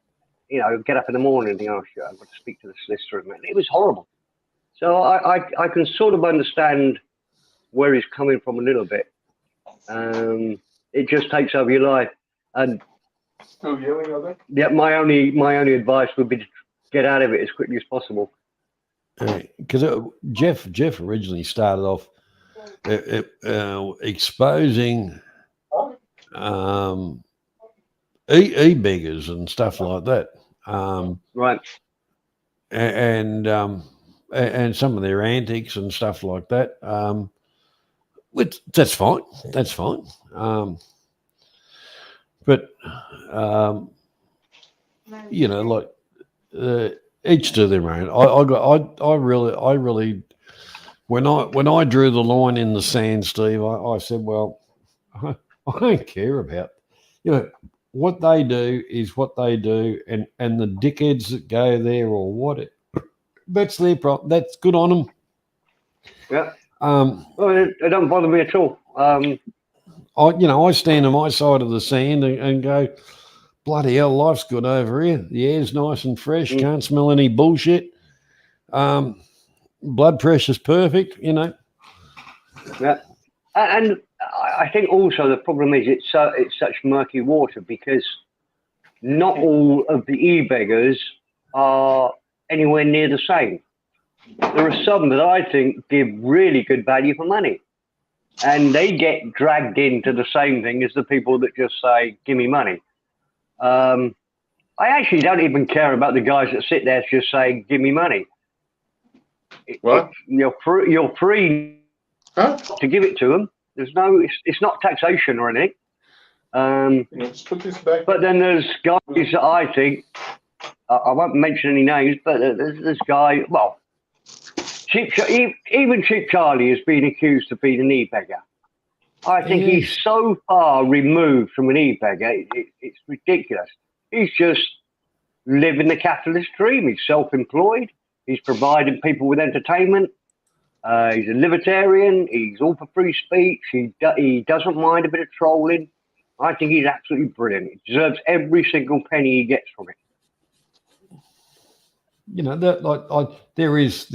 Get up in the morning and think, oh shit, I've got to speak to the solicitor. And it was horrible. So I can sort of understand where he's coming from a little bit. It just takes over your life. And still yelling, are they? Yeah, my only advice would be to get out of it as quickly as possible. Because Jeff originally started off exposing e-beggars and stuff like that. Right. And some of their antics and stuff like that. Which that's fine. That's fine. But each to their own. I really when I drew the line in the sand, Steve, I said, well, I don't care about what they do is what they do, and the dickheads that go there or what that's their problem. That's good on them. Yeah. Well, it don't bother me at all. I stand on my side of the sand and go, bloody hell, life's good over here. The air's nice and fresh. Can't smell any bullshit. Blood pressure's perfect, Yeah. And I think also the problem is it's such murky water because not all of the e-beggars are anywhere near the same. There are some that I think give really good value for money, and they get dragged into the same thing as the people that just say, give me money. I actually don't even care about the guys that sit there just saying, give me money. What? You're free to give it to them. It's not taxation or anything. Let's put this back. But then there's guys that I think, I won't mention any names, but there's this guy, even Cheap Charlie has been accused of being an e-beggar. I think He he's so far removed from an e-bagger, it's ridiculous. He's just living the capitalist dream. He's self-employed. He's providing people with entertainment. He's a libertarian. He's all for free speech. He doesn't mind a bit of trolling. I think he's absolutely brilliant. He deserves every single penny he gets from it. You know, there is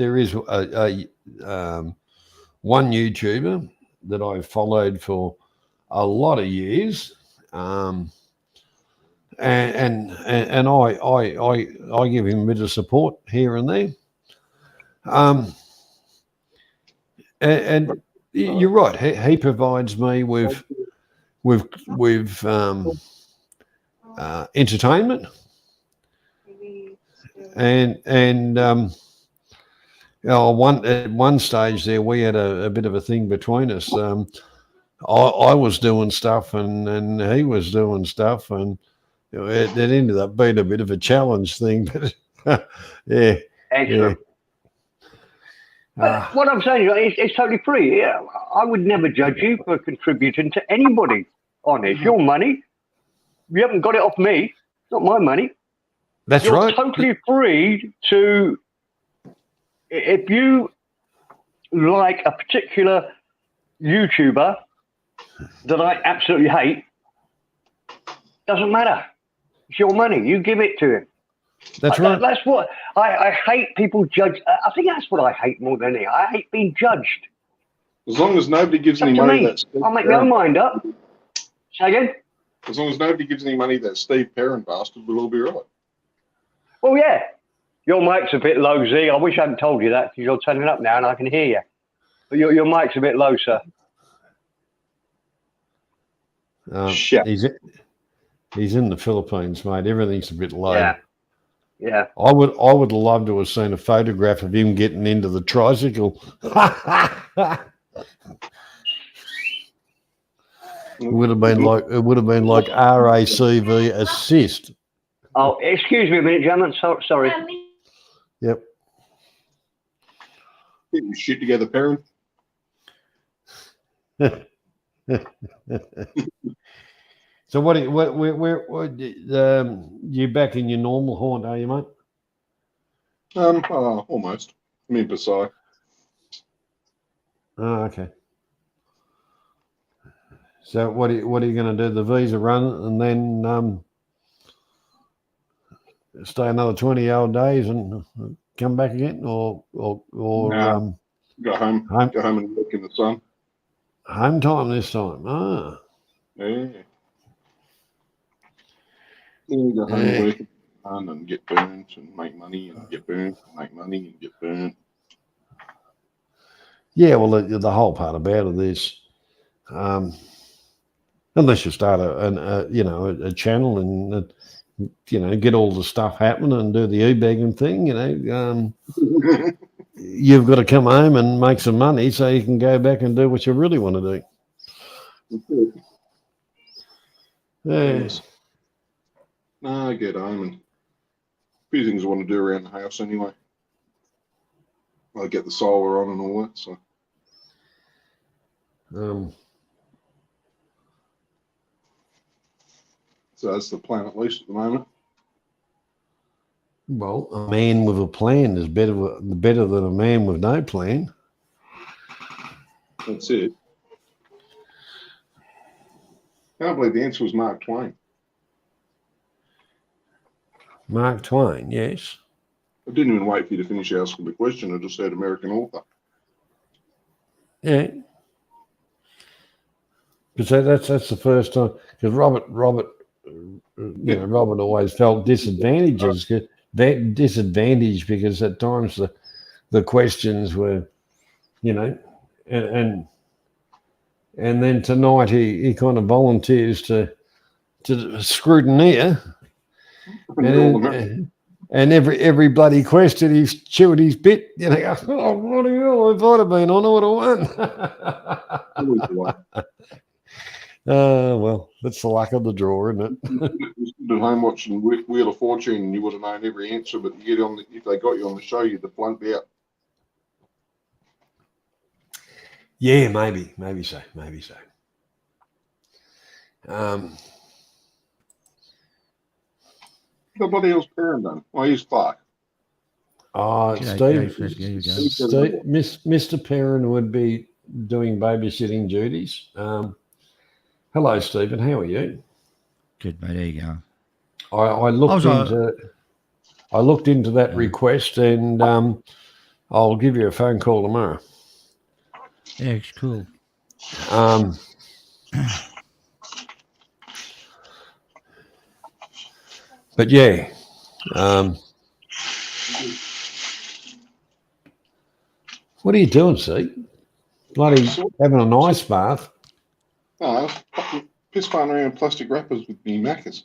one YouTuber that I followed for a lot of years, and I give him a bit of support here and there. And you're right. He provides me with entertainment, and you know, at one stage there we had a bit of a thing between us. I was doing stuff and he was doing stuff, and you know, it ended up being a bit of a challenge thing. But yeah, excellent. But what I'm saying is, it's totally free. Yeah, I would never judge you for contributing to anybody on it. It's your money. You haven't got it off me. It's not my money. That's You're right. totally free to, if you like a particular YouTuber that I absolutely hate, doesn't matter. It's your money. You give it to him. That's right. That's what I hate. People judge. I think that's what I hate more than anything. I hate being judged. As long as nobody gives Up any to money, me. that's I'll make my own mind up. Say again? as long as nobody gives any money, that Steve Perrin bastard will all be right. Well, yeah. Your mic's a bit low, Z. I wish I hadn't told you that because you're turning up now and I can hear you. But your mic's a bit low, sir. Shit. He's in the Philippines, mate. Everything's a bit low. Yeah. Yeah. I would love to have seen a photograph of him getting into the tricycle. It would have been like RACV assist. Oh, excuse me a minute, gentlemen. Sorry. Yep. Get your shit together, Perrin. So you back in your normal haunt, are you, mate? Almost. I'm in Pasai. Oh, okay. So what are you going to do? The visa run and then stay another 20 odd days and come back again, or No. Go home. Go home and work in the sun. Home time this time. Ah. Yeah. Go home and work in the sun and get burnt and make money and get burnt, make money and get burnt. Yeah, well, the whole part about it is, unless you start a channel and get all the stuff happening and do the e-bagging thing, you've got to come home and make some money so you can go back and do what you really want to do. Yes. No, I get home and a few things I want to do around the house anyway. I get the solar on and all that, so. So that's the plan, at least at the moment. Well, a man with a plan is better than a man with no plan. That's it. I can't believe the answer was Mark Twain. Mark Twain, yes. I didn't even wait for you to finish asking the question. I just said American author. Yeah. But so that's the first time, because Robert always felt disadvantaged because at times the questions were, and then tonight he kind of volunteers to scrutineer, and every bloody question he's chewing his bit, oh bloody hell, if I'd have been on, I would have won. Well, that's the luck of the draw, isn't it? You stood at home watching Wheel of Fortune and you would have known every answer, but you get on if they got you on the show, you'd have flunked out. Yeah, maybe so. The bloody hell's Perrin done? I use Clark. G'day, Steve. There you go. Mr. Perrin would be doing babysitting duties. Hello, Stephen. How are you? Good, mate. There you go. I looked into that request, and I'll give you a phone call tomorrow. Yeah, it's cool. But yeah, what are you doing, see? Bloody having an ice bath. No, fucking piss farting around plastic wrappers with me Maccas.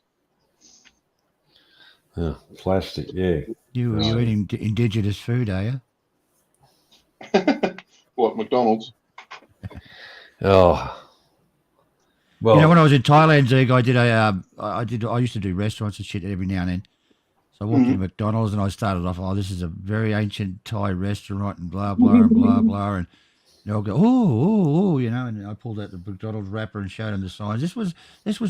Oh, plastic, yeah. You're eating indigenous food, are you? What, McDonald's? Oh. Well, you know, when I was in Thailand, Zig, I used to do restaurants and shit every now and then. So I walked into McDonald's and I started off, this is a very ancient Thai restaurant and blah, blah, and blah, blah. And they'll go, you know, and I pulled out the McDonald's wrapper and showed them the signs. This was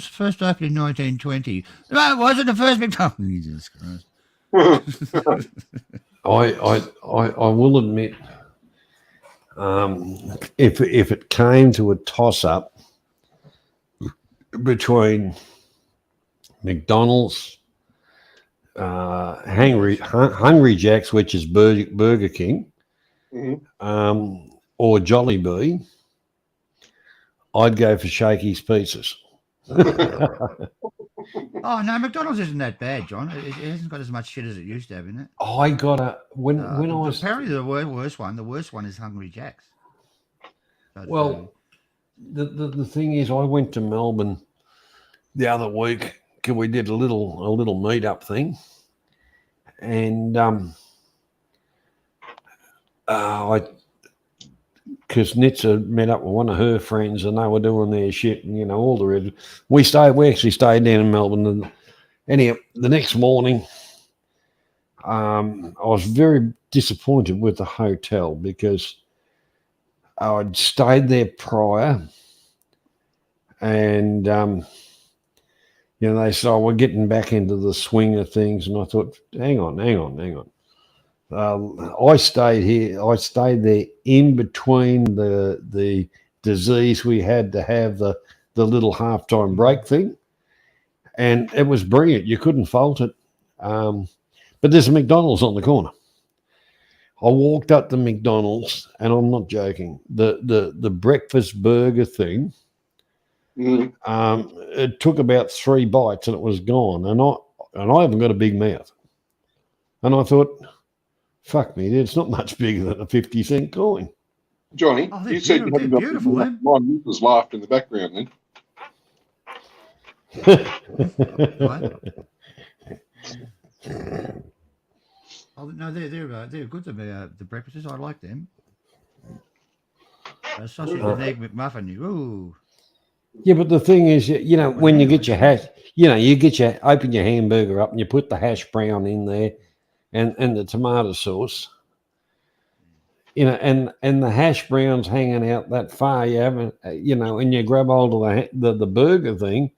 first opened in 1920. No, it wasn't the first McDonald's. Jesus Christ. I will admit, if it came to a toss-up between McDonald's, Hungry Jack's, which is Burger King, or Jollibee, I'd go for Shakey's Pizzas. Oh no, McDonald's isn't that bad, John. It hasn't got as much shit as it used to have in it. I got a when I was apparently the worst one is Hungry Jack's. Well, the thing is, I went to Melbourne the other week because we did a little meet-up thing, and because Nitza met up with one of her friends and they were doing their shit, and you know all the red. We actually stayed down in Melbourne, and anyhow, the next morning, I was very disappointed with the hotel because I'd stayed there prior, and you know, they said, we're getting back into the swing of things, and I thought, hang on. I stayed there in between the disease we had to have the little halftime break thing, and it was brilliant. You couldn't fault it. But there's a McDonald's on the corner. I walked up to McDonald's, and I'm not joking. The breakfast burger thing. It took about 3 bites and it was gone, and I haven't got a big mouth, and I thought, fuck me, it's not much bigger than a 50-cent coin. Johnny, you said you haven't got beautiful, my was laughed in the background then. Oh no, they're good to me. The breakfasts, I like them. Sausage and egg McMuffin. Ooh. Yeah, but the thing is, you know, when you get your hash, open your hamburger up and you put the hash brown in there and the tomato sauce, you know, and the hash brown's hanging out that far, you haven't, you know, and you grab hold of the burger thing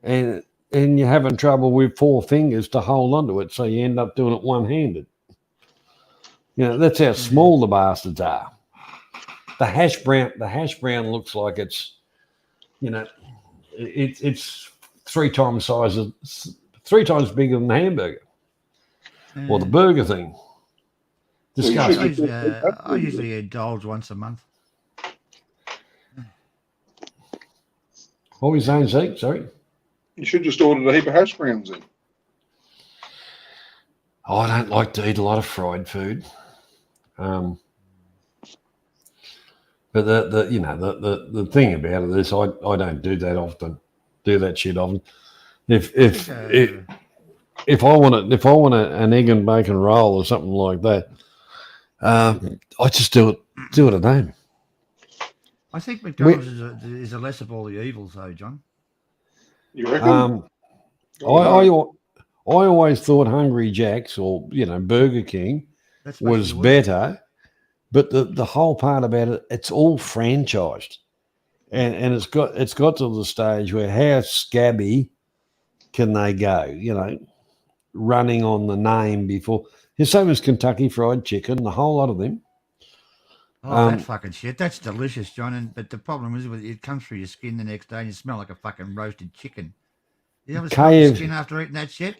and you're having trouble with 4 fingers to hold onto it, so you end up doing it one-handed. You know, that's how small the bastards are. The hash brown looks like it's, you know, it's 3 times bigger than the hamburger or the burger thing. Disgusting. I usually indulge once a month. What were you saying, Zeke? Sorry? You should just order a heap of hash browns in. I don't like to eat a lot of fried food. But the thing about it is I don't do that shit often. If I want an egg and bacon roll or something like that, I just do it at home. I think McDonald's is a less of all the evils, though, John. You reckon? I always thought Hungry Jack's or Burger King was better. But the whole part about it, it's all franchised. and it's got to the stage where how scabby can they go? You know, running on the name before. The same as Kentucky Fried Chicken, the whole lot of them. Oh, that fucking shit. That's delicious, John. But the problem is, it comes through your skin the next day and you smell like a fucking roasted chicken. You ever smell your skin after eating that shit?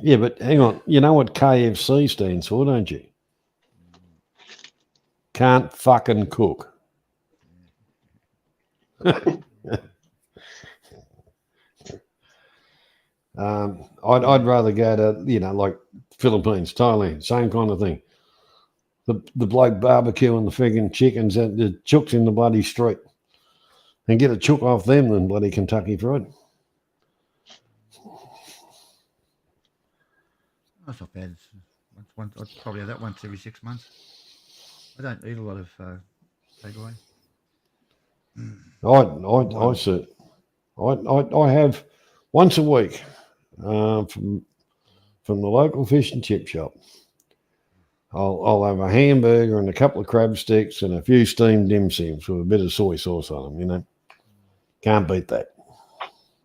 Yeah, but hang on. You know what KFC stands for, don't you? Can't fucking cook. I'd rather go to, you know, like Philippines, Thailand, same kind of thing. The bloke barbecuing the friggin' chickens and the chooks in the bloody street, and get a chook off them than bloody Kentucky Fried. That's not bad. I'd probably have that once every 6 months. I don't eat a lot of takeaway. I have once a week from the local fish and chip shop. I'll have a hamburger and a couple of crab sticks and a few steamed dim sims with a bit of soy sauce on them. You know, can't beat that.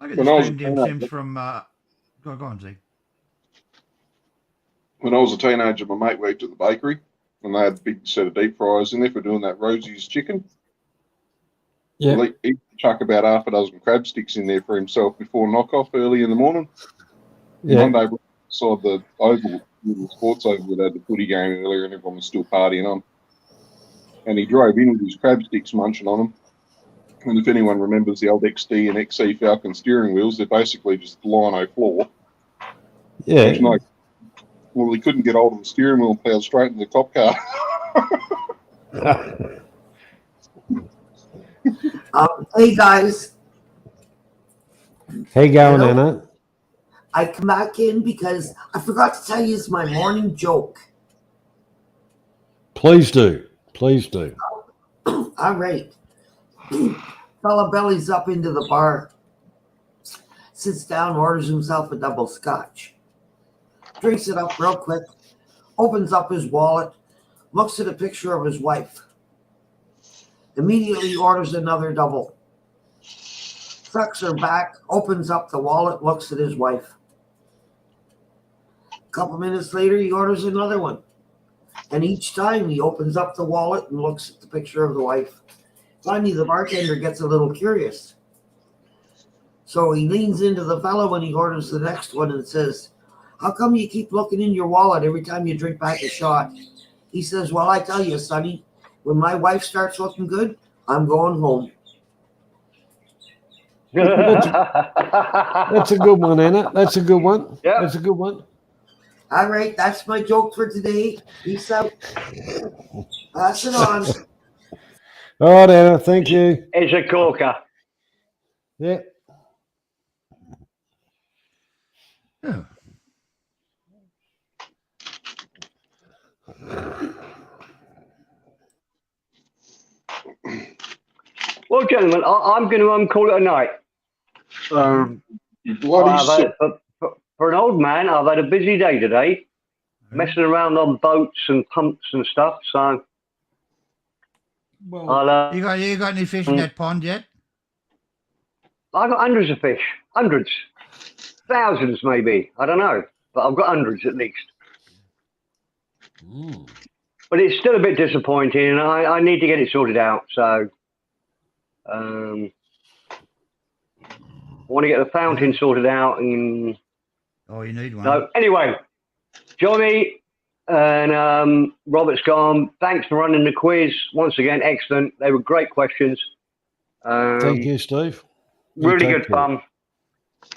I get the steamed dim sims from. Go on, Zeke. When I was a teenager, my mate worked at the bakery, and they had a big set of deep fryers in there for doing that Rosie's chicken. Yeah. Well, he'd chuck about half a dozen crab sticks in there for himself before knockoff early in the morning. Yeah. One day, beside the oval, little sports oval, that had the footy game earlier, and everyone was still partying on. And he drove in with his crab sticks munching on them. And if anyone remembers the old XD and XC Falcon steering wheels, they're basically just lino floor. Yeah. Well, he couldn't get hold of the steering wheel and plowed straight into the cop car. Hey guys. Hey, going, Anna? I come back in because I forgot to tell you it's my morning joke. Please do. Please do. All right. Fella bellies up into the bar, sits down, orders himself a double scotch, drinks it up real quick, opens up his wallet, looks at a picture of his wife, immediately orders another double, sucks her back, opens up the wallet, looks at his wife. A couple minutes later, he orders another one. And each time he opens up the wallet and looks at the picture of the wife. Finally, the bartender gets a little curious. So he leans into the fellow when he orders the next one and says, "How come you keep looking in your wallet every time you drink back a shot?" He says, "Well, I tell you, Sonny, when my wife starts looking good, I'm going home." That's a good one, Anna. That's a good one. Yeah. That's a good one. All right, that's my joke for today. Peace out. Pass it on. All right, Anna. Thank you. It's a corker. Yeah. Oh. Well, gentlemen, I'm going to call it a night. You bloody For an old man, I've had a busy day today, messing around on boats and pumps and stuff. So, Well, you got any fish in that pond yet? I got hundreds of fish, hundreds, thousands maybe. I don't know, but I've got hundreds at least. But it's still a bit disappointing, and I need to get it sorted out. So, I want to get the fountain sorted out and. Oh, you need one. No, anyway, Johnny and Robert's gone. Thanks for running the quiz once again. Excellent. They were great questions. Thank you, Steve. You Really take good care. fun.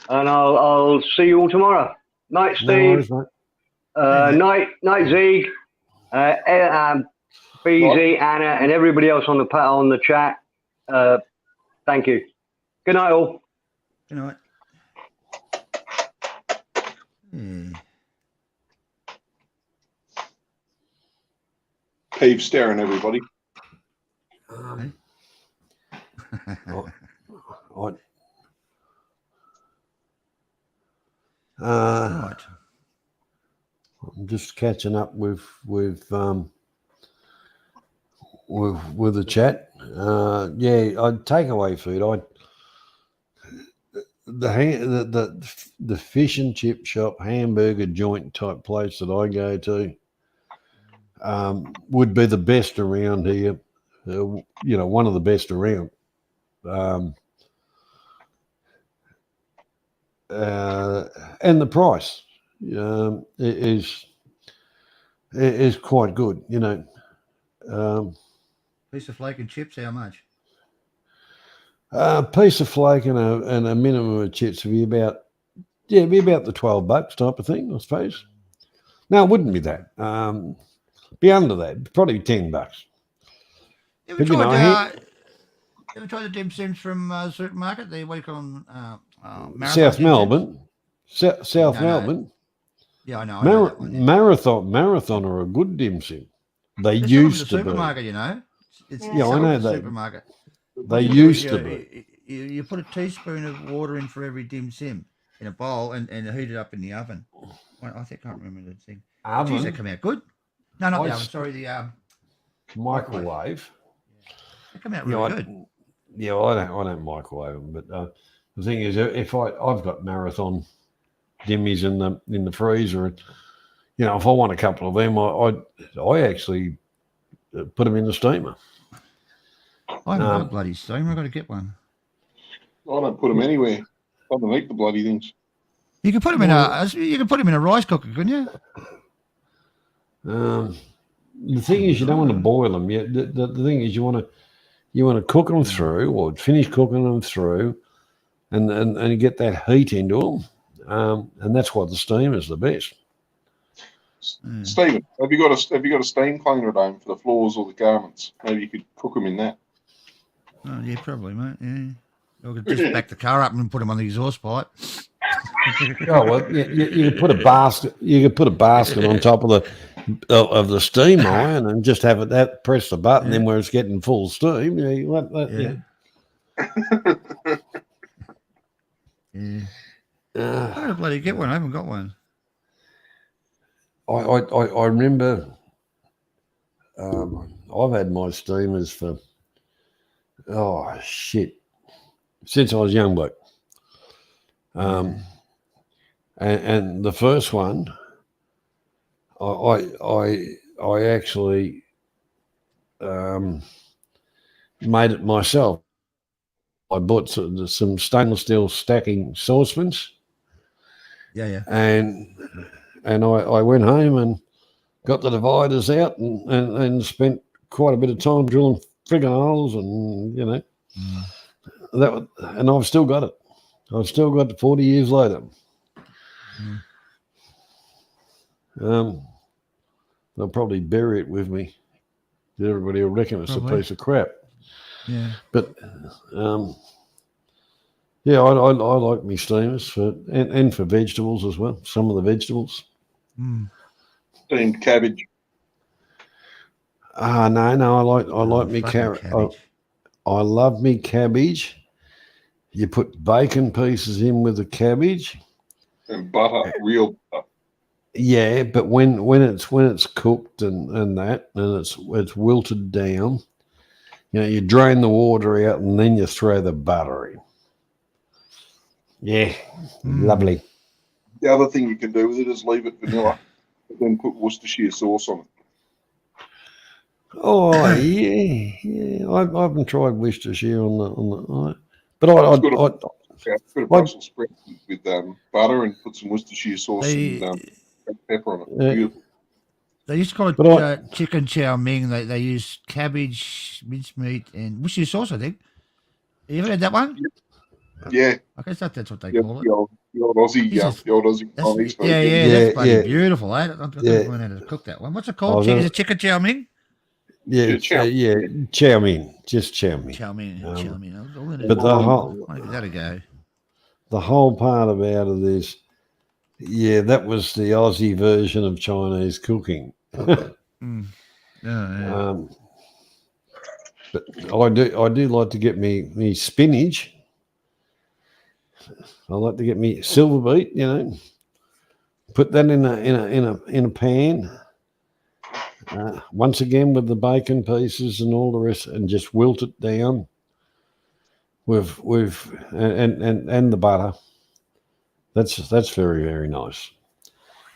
And I'll see you all tomorrow. Night, No Steve. worries, mate. Night, Zeke. BZ, Anna, and everybody else on the chat. Thank you. Good night, all. Good night. Keep staring, everybody. Right. I'm just catching up with with the chat. Yeah, I'd take away food. The fish and chip shop, hamburger joint type place that I go to would be the best around here. One of the best around. And the price is quite good. Piece of flake and chips, how much? A piece of flake and a minimum of chips would be about the $12 type of thing, I suppose. No, it wouldn't be that. Be under that, probably $10. Ever tried the dim sims from the supermarket? What do you call them? South Melbourne. South Melbourne. Yeah, I know. I know that one, yeah. Marathon are a good dim sim. They There's used some to at the be. supermarket, you know. Yeah, I know the that. Supermarket. They used to be. You put a teaspoon of water in for every dim sim in a bowl and heat it up in the oven. Well, I think I can't remember the thing. Oven? Geez, that come out good. No, not the oven. Sorry, the Microwave. They come out really good. I don't microwave them, but the thing is, if I've got Marathon dimmies in the freezer, and if I want a couple of them, I actually put them in the steamer. I haven't got a bloody steamer. I've got to get one. I don't put them anywhere. I don't eat the bloody things. You can put them in a rice cooker, couldn't you? The thing is, you don't want to boil them. The thing is, you want to cook them through, or finish cooking them through, and get that heat into them, and that's why the steamer is the best. Stephen, have you got a steam cleaner at home for the floors or the garments? Maybe you could cook them in that. Oh, yeah, probably, mate. Yeah, or could just back the car up and put them on the exhaust pipe. Oh well, you could put a basket. You could put a basket on top of the steam iron and just have it press the button. Then where it's getting full steam, you let that. I gotta bloody get one. I haven't got one. I remember I've had my steamers for since I was young bloke. And the first one, I actually made it myself. I bought some stainless steel stacking saucepans. Yeah. And I went home and got the dividers out and spent quite a bit of time drilling friggin' holes, and and I've still got it. I've still got it 40 years later. They'll probably bury it with me. Everybody will reckon it's a piece of crap. Yeah. But I like me steamers for vegetables as well. Some of the vegetables. Steamed cabbage. No, I like me carrot. I love me cabbage. You put bacon pieces in with the cabbage. And butter, real butter. Yeah, but when it's cooked and it's wilted down, you drain the water out and then you throw the butter in. Yeah, lovely. The other thing you can do with it is leave it vanilla, but then put Worcestershire sauce on it. Oh yeah. I haven't tried Worcestershire on the. But I put a Brussels spread with butter and put some Worcestershire sauce and pepper on it. Beautiful. They used to call it chicken chow mein. They use cabbage, mincemeat, and Worcestershire sauce, I think. You ever had that one? Yeah. I guess that's what they call it. The old Aussie Chinese food. That's bloody beautiful, eh? I don't know how to cook that one. What's it called? Is it chicken chow mein? Yeah, chow mein, just chow mein. Chow mein. But that'll go. The whole part about it is, that was the Aussie version of Chinese cooking. But I do like to get me spinach. I like to get me silver beet. Put that in a pan. once again with the bacon pieces and all the rest, and just wilt it down with and the butter. That's very, very nice.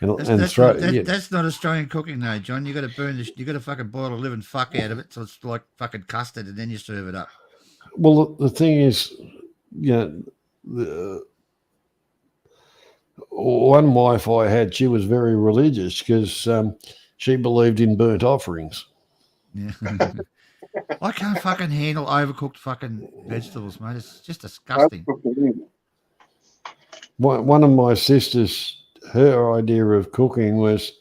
That's not Australian cooking, though, John. You got to burn this. You got to fucking boil the living fuck out of it, so it's like fucking custard, and then you serve it up. Well, the thing is, the one wife I had, she was very religious because she believed in burnt offerings. Yeah. I can't fucking handle overcooked fucking vegetables, mate. It's just disgusting. One of my sisters, her idea of cooking was,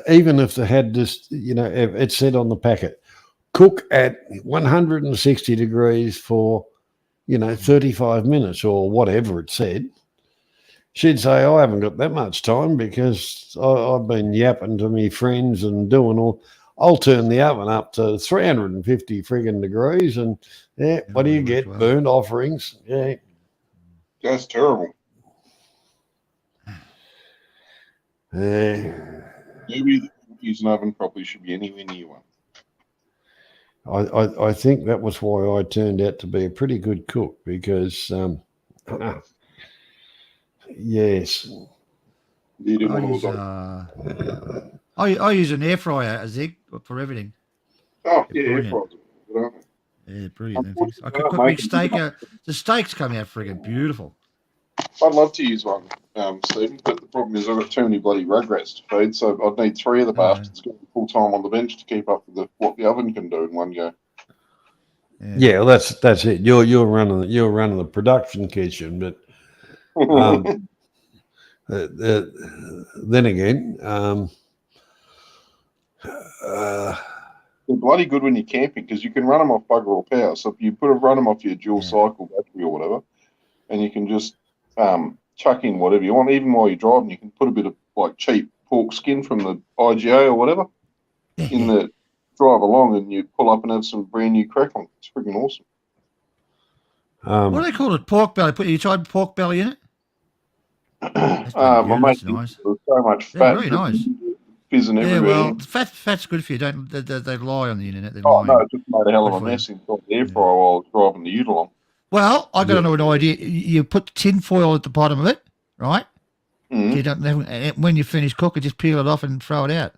even if they had this, it said on the packet, cook at 160 degrees for, 35 minutes or whatever it said. She'd say, I haven't got that much time because I've been yapping to me friends and doing all. I'll turn the oven up to 350 friggin' degrees and, what do you get? Well. Burnt offerings. Yeah. That's terrible. Maybe use an oven properly should be anywhere near one. I think that was why I turned out to be a pretty good cook because, yes. I use an air fryer, a Zig, for everything. Oh, yeah, air fryers. Yeah, brilliant. I could cook big steak. The steaks come out friggin' beautiful. I'd love to use one, Stephen, but the problem is I've got too many bloody rugrats to feed, so I'd need 3 of the bastards going full time on the bench to keep up with what the oven can do in one go. Yeah, well, that's it. You're running the production kitchen, but then again, they're bloody good when you're camping because you can run them off bugger all power. So if you run them off your dual cycle battery or whatever, and you can just chuck in whatever you want, even while you're driving, you can put a bit of like cheap pork skin from the IGA or whatever in the drive along, and you pull up and have some brand new crack on. It's freaking awesome. What do they call it? Pork belly. You tried pork belly in it? My mate, nice. There's so much fat. Very nice. Fizzing everywhere. Well, fat's good for you. Don't they lie on the internet? No, it just made a hell of a mess inside the air fryer while I was driving the ute along. Well, I got an idea. You put tin foil at the bottom of it, right? Mm-hmm. You don't. When you finish cooking, just peel it off and throw it out.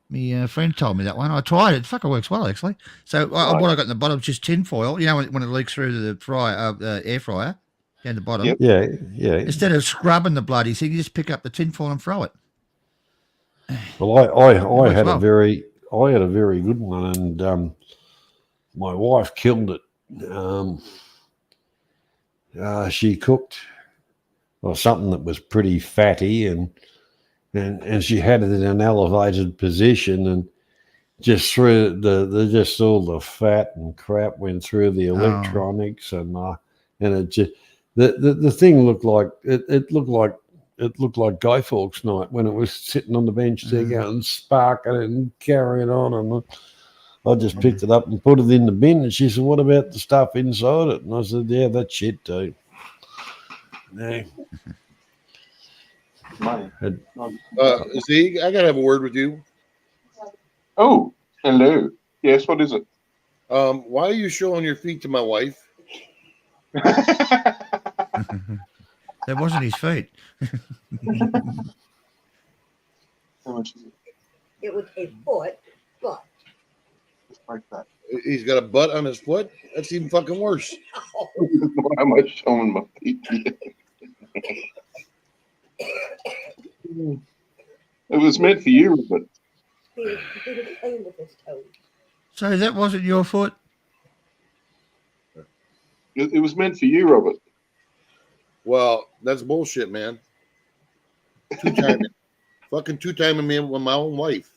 My friend told me that one. I tried it. It fucking works well, actually. So what I got in the bottom is just tin foil. You know when it leaks through the air fryer down the bottom. Yep. Yeah, yeah. Instead of scrubbing the bloody thing, you just pick up the tin foil and throw it. Well, I had a very good one, and my wife killed it. She cooked something that was pretty fatty, and she had it in an elevated position, and just through just all the fat and crap went through the electronics, and it just the thing looked like it looked like Guy Fawkes night when it was sitting on the bench there going sparking and carrying on, and I just picked it up and put it in the bin, and she said, "What about the stuff inside it?" And I said, "Yeah, that's shit too." Yeah. Zeke, I gotta have a word with you. Oh, hello. Yes, what is it? Why are you showing your feet to my wife? That wasn't his feet. How much is it? It was a foot, but Like that. He's got a butt on his foot? That's even fucking worse. Why am I showing my feet? It was meant for you, but he was playing with his toes. So that wasn't your foot? it was meant for you, Robert. Well, that's bullshit, man. Two-timing. Fucking two-timing me with my own wife.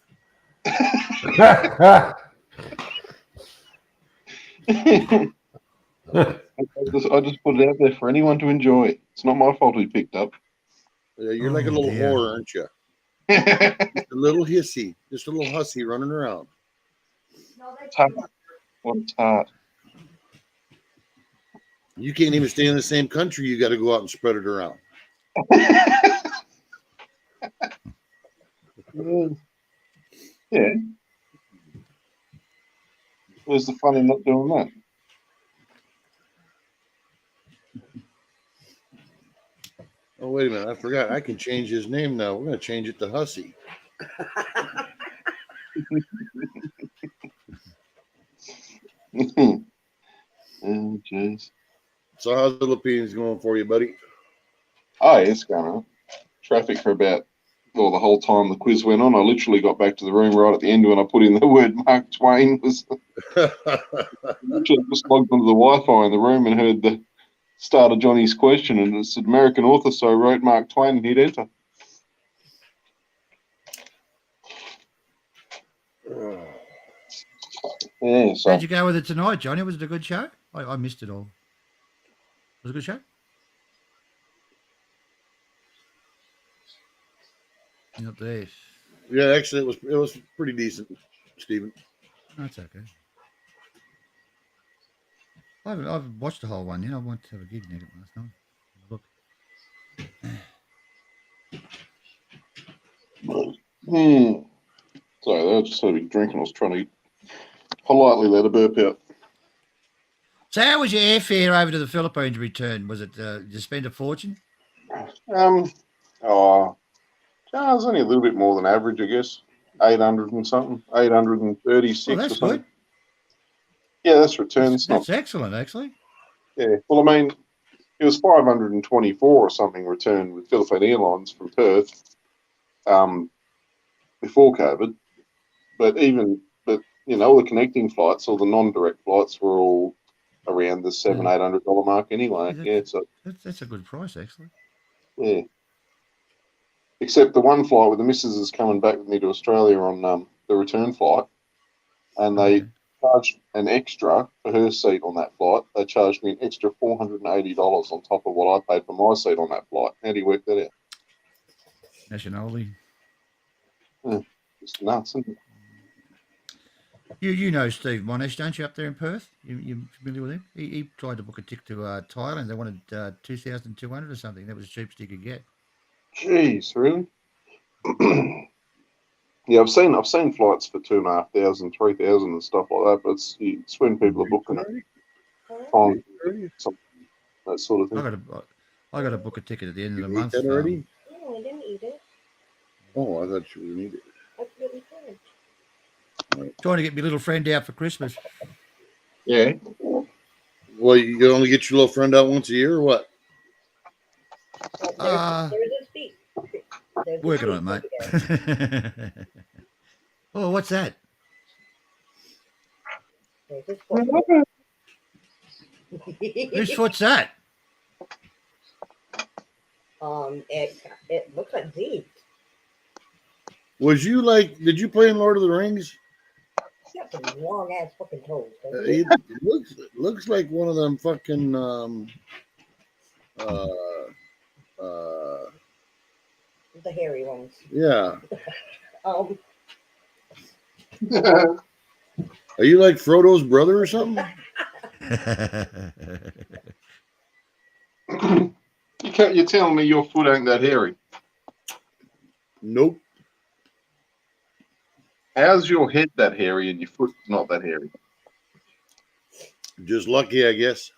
I just put it out there for anyone to enjoy. It's not my fault he picked up. Yeah, you're like a little whore, aren't you? Just a little hissy, just a little hussy running around. It's hard. Well, it's hard. You can't even stay in the same country. You got to go out and spread it around. Yeah. Where's the fun in not doing that? Oh, wait a minute. I forgot. I can change his name now. We're going to change it to Hussy. Oh, jeez. So how's the Philippines going for you, buddy? Oh, yeah, it's going on. Traffic for about, well, the whole time the quiz went on. I literally got back to the room right at the end when I put in the word Mark Twain. Literally just logged onto the Wi-Fi in the room and heard the start of Johnny's question, and it said American author, so I wrote Mark Twain and hit enter. Yeah, so How'd you go with it tonight, Johnny? Was it a good show? I missed it all. Was it a good show? You're not there. Yeah, actually, it was pretty decent, Stephen. That's okay. I've watched the whole one. You know, I went to have a gig last night. Look. Sorry, I just had a big drink and I was trying to politely let a burp out. So how was your airfare over to the Philippines return? Was it, did you spend a fortune? It was only a little bit more than average, I guess. 800 and something, 836 Oh, that's or something. good. Yeah, that's returns. That's excellent, actually. Yeah, well, I mean, it was 524 or something returned with Philippine Airlines from Perth before COVID. But you know, all the connecting flights, all the non-direct flights were all around the $700-800 mark anyway. Yeah, so that's a good price, actually. yeah. Except the one flight where the missus is coming back with me to Australia on the return flight, and they charged an extra for her seat on that flight. They charged me an extra $480 on top of what I paid for my seat on that flight. How do you work that out? Nationality. Yeah, it's nuts, isn't it? You know Steve Monash, don't you, up there in Perth? You familiar with him? He tried to book a ticket to Thailand. They wanted 2,200 or something. That was the cheapest he could get. Jeez, really? Yeah, I've seen flights for 2,500, 3,000 and stuff like that, but it's when people are booking it. That sort of thing. I got to book a ticket at the end of the month. No, I didn't eat it. Oh, I thought you were going to eat it. That's really good. Trying to get my little friend out for Christmas. Yeah. Well, you only get your little friend out once a year, or what? There's his feet. Working on it, mate. Oh, what's that? Whose foot's that? It looks like Zeke. Did you play in Lord of the Rings? He's got some long ass fucking toes. It looks like one of them fucking The hairy ones. yeah. Um, Are you like Frodo's brother or something? You're telling me your foot ain't that hairy? Nope. How's your head that hairy and your foot not that hairy? Just lucky, I guess.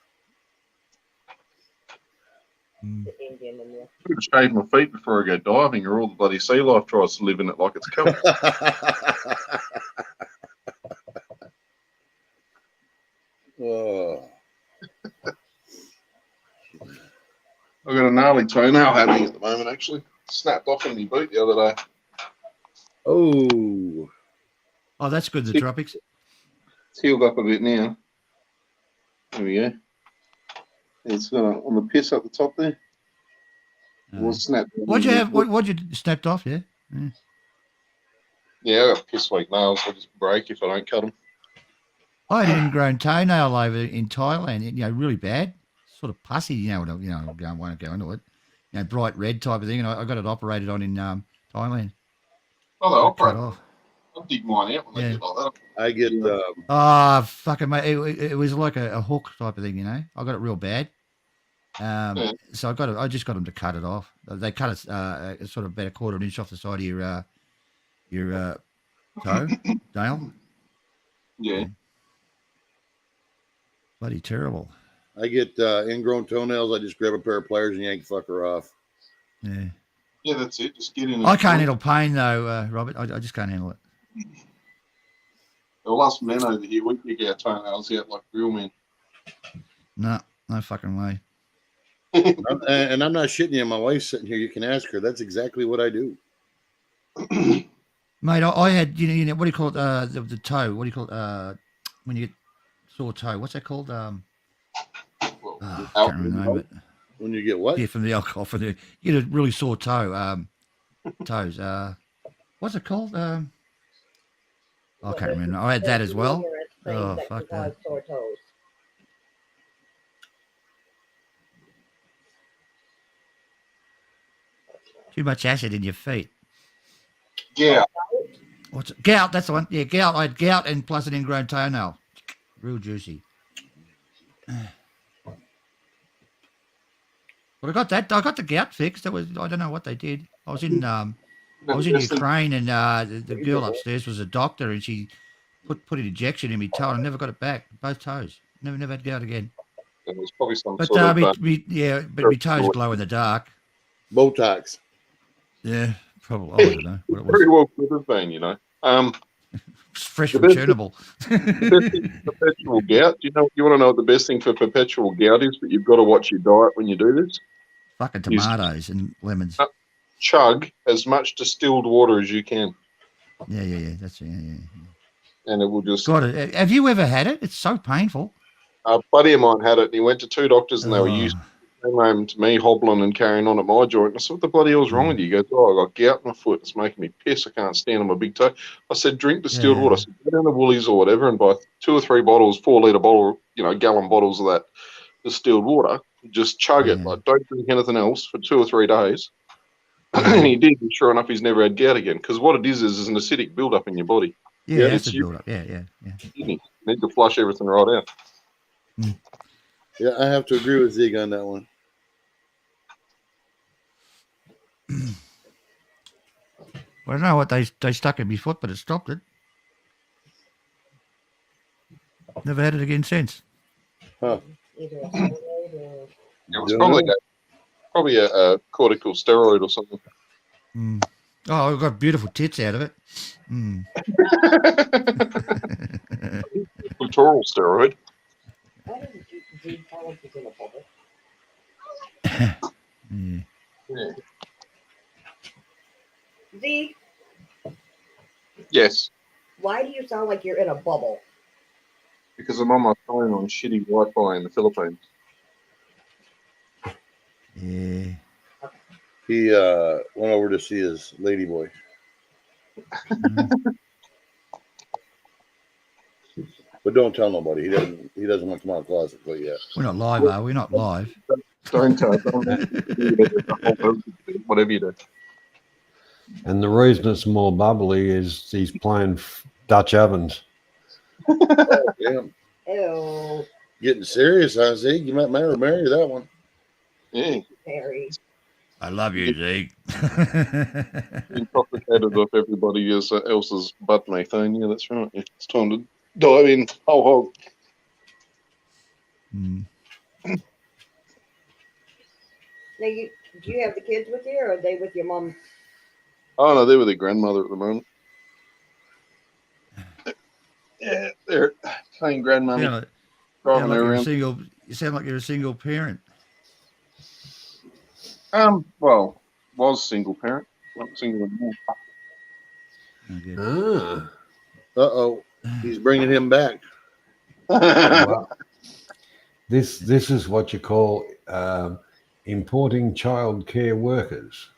the Indian in there. I could have shaved my feet before I go diving, or all the bloody sea life tries to live in it like it's covered. Oh. I've got a gnarly toenail happening at the moment, actually. Snapped off in my boot the other day. Oh. Oh, that's good, the tropics. It's healed up a bit now. There we go. It's on the piss up the top there. It was snapped. What'd you have? What'd you snapped off? Yeah. Yeah, I got piss weak nails. I just break if I don't cut them. I had an ingrown toenail over in Thailand. You know, really bad, sort of pussy. You know, I won't go into it. You know, bright red type of thing. And I got it operated on in Thailand. Oh, they operate. Off. I'll dig mine out when they get like that. I get. Fucking mate! It was like a hook type of thing. You know, I got it real bad. So I just got them to cut it off. They cut it sort of about a quarter of an inch off the side of your Toe, Dale. Yeah. Bloody terrible. I get ingrown toenails. I just grab a pair of pliers and yank the fucker off. Yeah. Yeah, that's it. Just get in. I can't handle pain though, Robert. I just can't handle it. Well, us men over here, we pick our toenails out like real men. No fucking way. And I'm not shitting you. My wife's sitting here. You can ask her. That's exactly what I do. Mate, I had, you know, what do you call it? The toe. What do you call it? When you get sore toe. What's that called? I can't remember it. When you get what? Yeah, from the alcohol. You get a really sore toe. Toes. What's it called? I can't remember. I had that as well. Oh, fuck that. Sore toes. Too much acid in your feet. Yeah. What's it? Gout, that's the one. Yeah, gout. I had gout and plus an ingrown toenail. Real juicy. But I got that. I got the gout fixed. That was, I don't know what they did. I was in Ukraine, and the girl upstairs was a doctor, and she put an injection in my toe, and I never got it back. Both toes. Never had gout again. It was probably some But sort of. my toes glow in the dark. Botox. Yeah, probably. I don't know what it was. Very well could have been, you know. Fresh the from best- Chernobyl. The best thing for perpetual gout. Do you want to know what the best thing for perpetual gout is? But you've got to watch your diet when you do this. Fucking tomatoes and lemons. Chug as much distilled water as you can, Yeah. That's yeah. and it will just. God, have you ever had it? It's so painful. A buddy of mine had it, and he went to 2 doctors, and they were Oh. used. Came home to me hobbling and carrying on at my joint. I said, "What the bloody hell's wrong with you?" He goes, "Oh, I got gout in my foot. It's making me piss. I can't stand on my big toe." I said, "Drink distilled Yeah. water." I said, "Go down to Woolies or whatever and buy 2 or 3 bottles, 4-litre bottle, gallon bottles of that distilled water. Just chug it. Yeah. Like, don't drink anything else for 2 or 3 days." And he did. And sure enough, he's never had gout again. Because what it is an acidic buildup in your body. Yeah, it's acid build up. Yeah. You need to flush everything right out. Yeah, I have to agree with Zig on that one. I don't know what they stuck in my foot, but it stopped it. Never had it again since. Huh. Either a steroid or It was Yeah. probably a cortical steroid or something. Mm. Oh, I got beautiful tits out of it. Mm. Clitoral steroid. why didn't Z tell us he's in a bubble? Yeah. Yeah. Z, Yes, why do you sound like you're in a bubble? because I'm on my phone on shitty Wi-Fi in the Philippines. Yeah. He went over to see his ladyboy. But don't tell nobody. He doesn't want to come out of the closet quite yet. We're not live, are we? Not live. Don't whatever you do. And the reason it's more bubbly is he's playing Dutch ovens. Yeah. Ew, Getting serious, huh, Zeke? You might marry that one. Yeah, Harry. I love you, Zeke. intoxicated off everybody else's butt methane. Yeah, that's right. Yeah, it's time to dive in whole hog. Mm. Now, do you have the kids with you, or are they with your mom? Oh no, they're with their grandmother at the moment. Yeah, they're playing grandmother, Yeah, driving like her you're a around. you sound like you're a single parent. Well, was single parent, not single anymore. Okay. Ah. Uh-oh. He's bringing him back. Wow. This is what you call importing child care workers.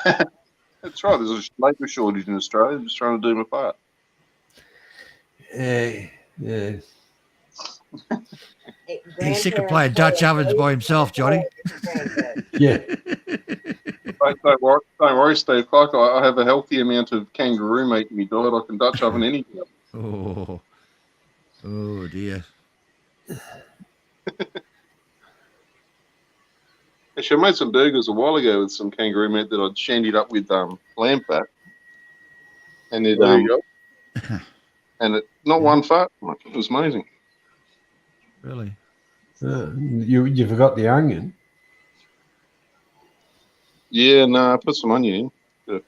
That's right. There's a labour shortage in Australia. I'm just trying to do my part. Yeah. Hey, He's sick of playing Dutch ovens by himself, Johnny. Yeah. Don't worry, Steve Clark. I have a healthy amount of kangaroo meat in my diet. I can Dutch oven anything. Oh dear. Actually, I made some burgers a while ago with some kangaroo meat that I'd shandied up with lamb fat. And it, There you go. And it not one fart. It was amazing. Really? You forgot the onion. Yeah, no, I put some onion in.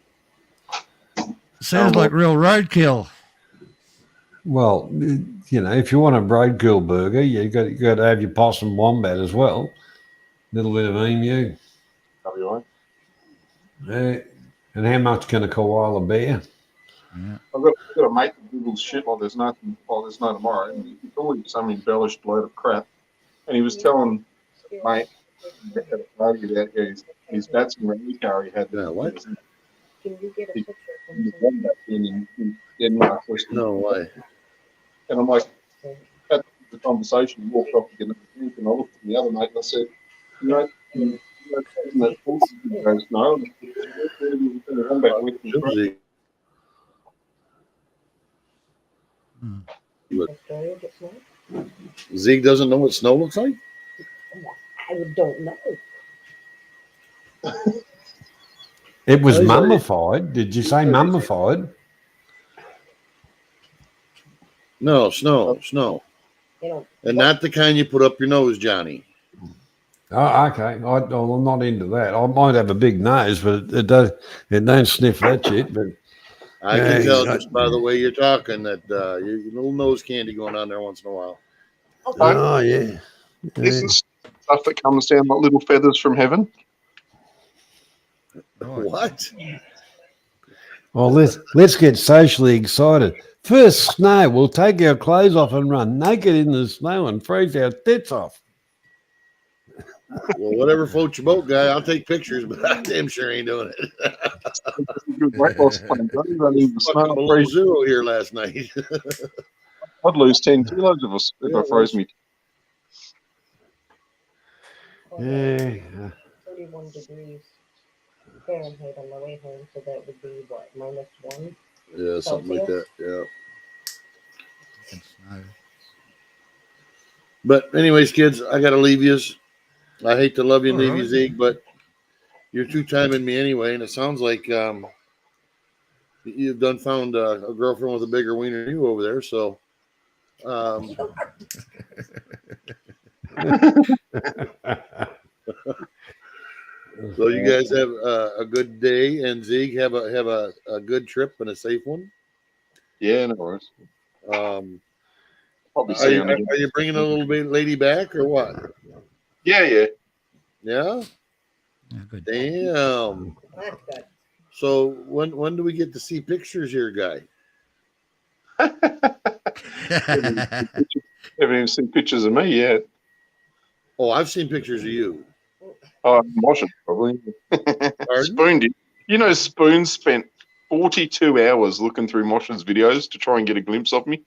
Sounds like real roadkill. Well, you know, if you want a roadkill burger, you got to have your possum wombat as well. A little bit of emu. WA. And how much can a koala bear? Yeah. I've got a mate that doodles shit like there's no tomorrow. And he's always some embellished load of crap. And he was telling mate his Datsun rally car he had. Can you get a picture from No way. And I'm like, at the conversation, he walked off to get a drink, and I looked at the other mate and I said, you know, isn't that bullshit? He goes, no. Australia gets snow? Zeke doesn't know what snow looks like? I don't know. It was mummified. Did you say mummified? No, snow. They don't. And not the kind you put up your nose, Johnny. Oh, okay. I'm not into that. I might have a big nose, but it don't sniff that shit. But I can tell just by the way you're talking that your little nose candy going on there once in a while. Oh yeah. Isn't stuff that comes down like little feathers from heaven? What? Well, let's get socially excited. First snow, we'll take our clothes off and run naked in the snow and freeze our tits off. Well, whatever floats your boat, guy. I'll take pictures, but I damn sure ain't doing it. Fucking below zero here last night. I'd lose 10 kilos if I froze me. Yeah. 31 degrees Fahrenheit on my way home, so that would be what, -1? Yeah, something like that. Yeah. But anyways, kids, I gotta leave yous. I hate to love you and leave you, Zeke, but you're two-timing me anyway, and it sounds like you've done found a girlfriend with a bigger wiener than you over there. So, so you guys have a good day, and Zeke have a good trip and a safe one. Yeah, no worries. Are you bringing a little bit lady back or what? Yeah. Yeah. Yeah, good. Damn. So when do we get to see pictures here, guy? Haven't even seen pictures of me yet. Oh, I've seen pictures of you. Oh, Motion probably. Spoon did. You know, Spoon spent 42 hours looking through Motion's videos to try and get a glimpse of me.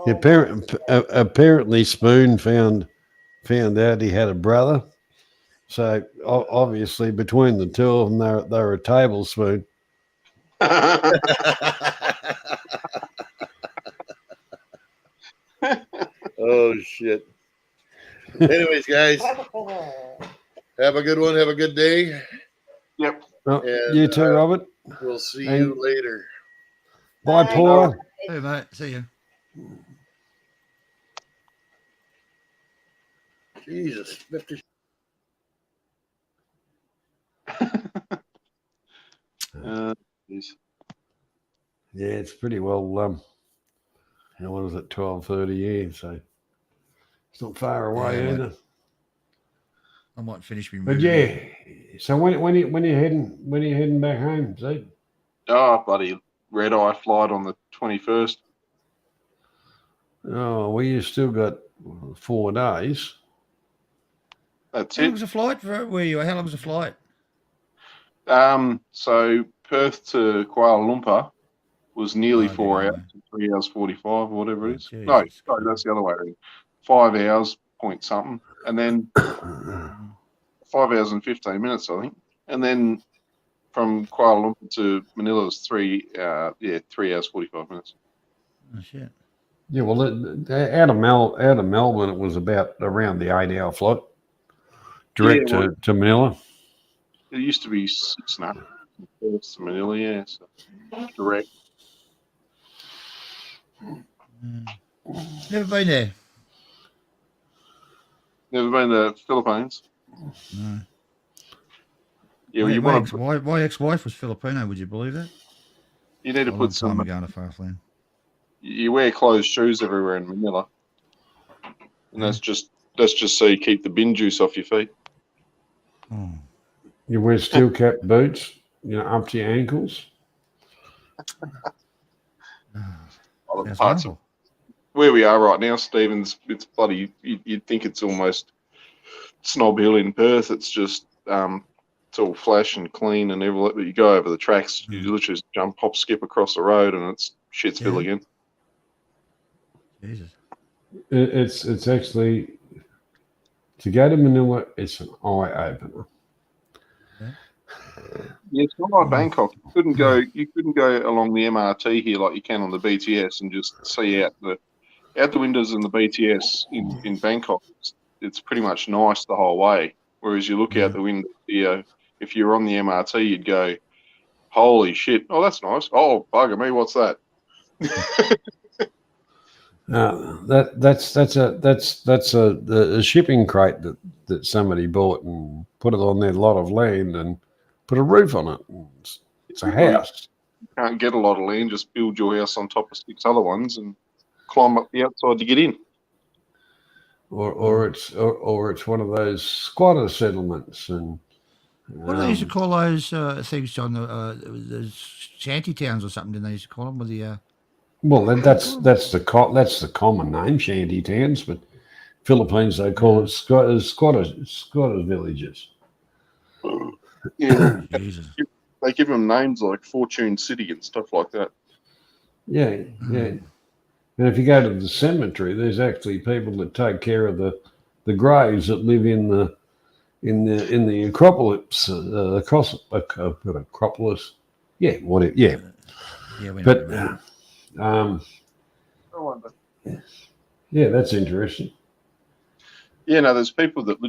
Apparently, Spoon found out he had a brother. So obviously, between the two of them, they're a tablespoon. Oh shit. Anyways, guys, have a good one. Have a good day. Yep. Oh, And, you too, Robert. We'll see you later. Bye, Paula. Hey, mate. See you. Jesus. 50. Yeah, it's pretty well. What is it? 12:30 here, so it's not far away either. I might finish me. But yeah, so when are you heading back home, Zeke? Oh, bloody red eye flight on the 21st. Oh, well, you still got 4 days. That's How it. long was the flight? Where you? How long was the flight? So Perth to Kuala Lumpur was nearly 4 yeah. hours, 3 hours 45 or whatever it is. Jesus. No, sorry, that's the other way around. 5 hours point something, and then 5 hours and 15 minutes, I think. And then from Kuala Lumpur to Manila was 3 hours 45 minutes. Oh shit. Yeah, well, out of Melbourne, it was around the 8-hour flight direct to Manila. It used to be 6 and a half. Perth to Manila, yeah. So direct. Never been there. Never been to Philippines. No. Yeah, well, you want to. My ex-wife was Filipino. Would you believe that? You need to A long put time some. ago in a far off land. You wear closed shoes everywhere in Manila, and that's just so you keep the bin juice off your feet. Oh. You wear steel cap boots, up to your ankles. Other That's parts of where we are right now, Stevens, it's bloody. You'd think it's almost Snob Hill in Perth. It's just it's all flash and clean and everything. But you go over the tracks, you literally just jump, hop, skip across the road, and it's Shitsville again. Jesus. It's actually, to go to Manila, it's an eye opener. Yeah, it's not like Bangkok. You couldn't go along the MRT here like you can on the BTS and just see out the windows in the BTS in Bangkok. It's pretty much nice the whole way. Whereas you look out the window, if you're on the MRT, you'd go, "Holy shit! Oh, that's nice. Oh, bugger me, what's that?" That's a shipping crate that somebody bought and put it on their lot of land and put a roof on it. It's a house. You can't get a lot of land. Just build your house on top of 6 other ones and climb up the outside to get in. Or it's one of those squatter settlements. And what do they used to call those things, John? The shanty towns or something? Didn't they used to call them with the? Well, that's the common name, shanty towns, but Philippines they call it squatters villages. Yeah, they give them names like Fortune City and stuff like that. Yeah. And if you go to the cemetery, there's actually people that take care of the graves that live in the Acropolis, Acropolis. Yeah, whatever. Yeah. But yeah, that's interesting. Yeah, no, there's people that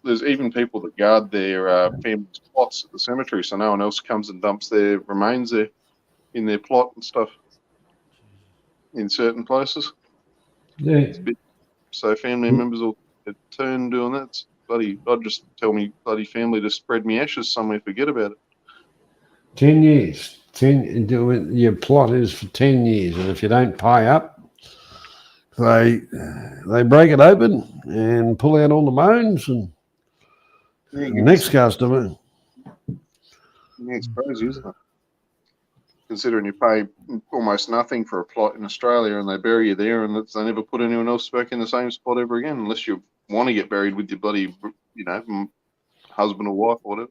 there's even people that guard their family's plots at the cemetery, so no one else comes and dumps their remains there in their plot and stuff in certain places. Yeah. So family members will turn doing that. It's bloody, I'd just tell me bloody family to spread me ashes somewhere, forget about it. 10 years. Your plot is for 10 years, and if you don't pay up, they break it open and pull out all the bones, and the next customer. Yeah, it's crazy, isn't it? Considering you pay almost nothing for a plot in Australia and they bury you there, and they never put anyone else back in the same spot ever again, unless you want to get buried with your bloody, husband or wife or whatever.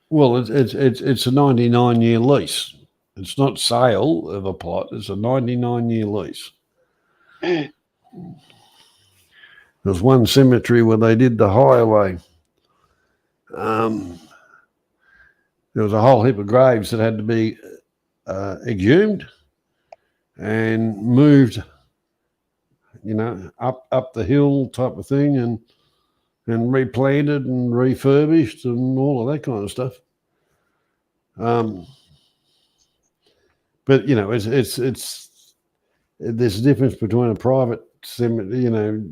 Well, it's a 99-year lease. It's not sale of a plot. It's a 99-year lease. There's one cemetery where they did the highway. There was a whole heap of graves that had to be exhumed and moved, up the hill type of thing, and replanted and refurbished and all of that kind of stuff. But it's there's a difference between a private cemetery,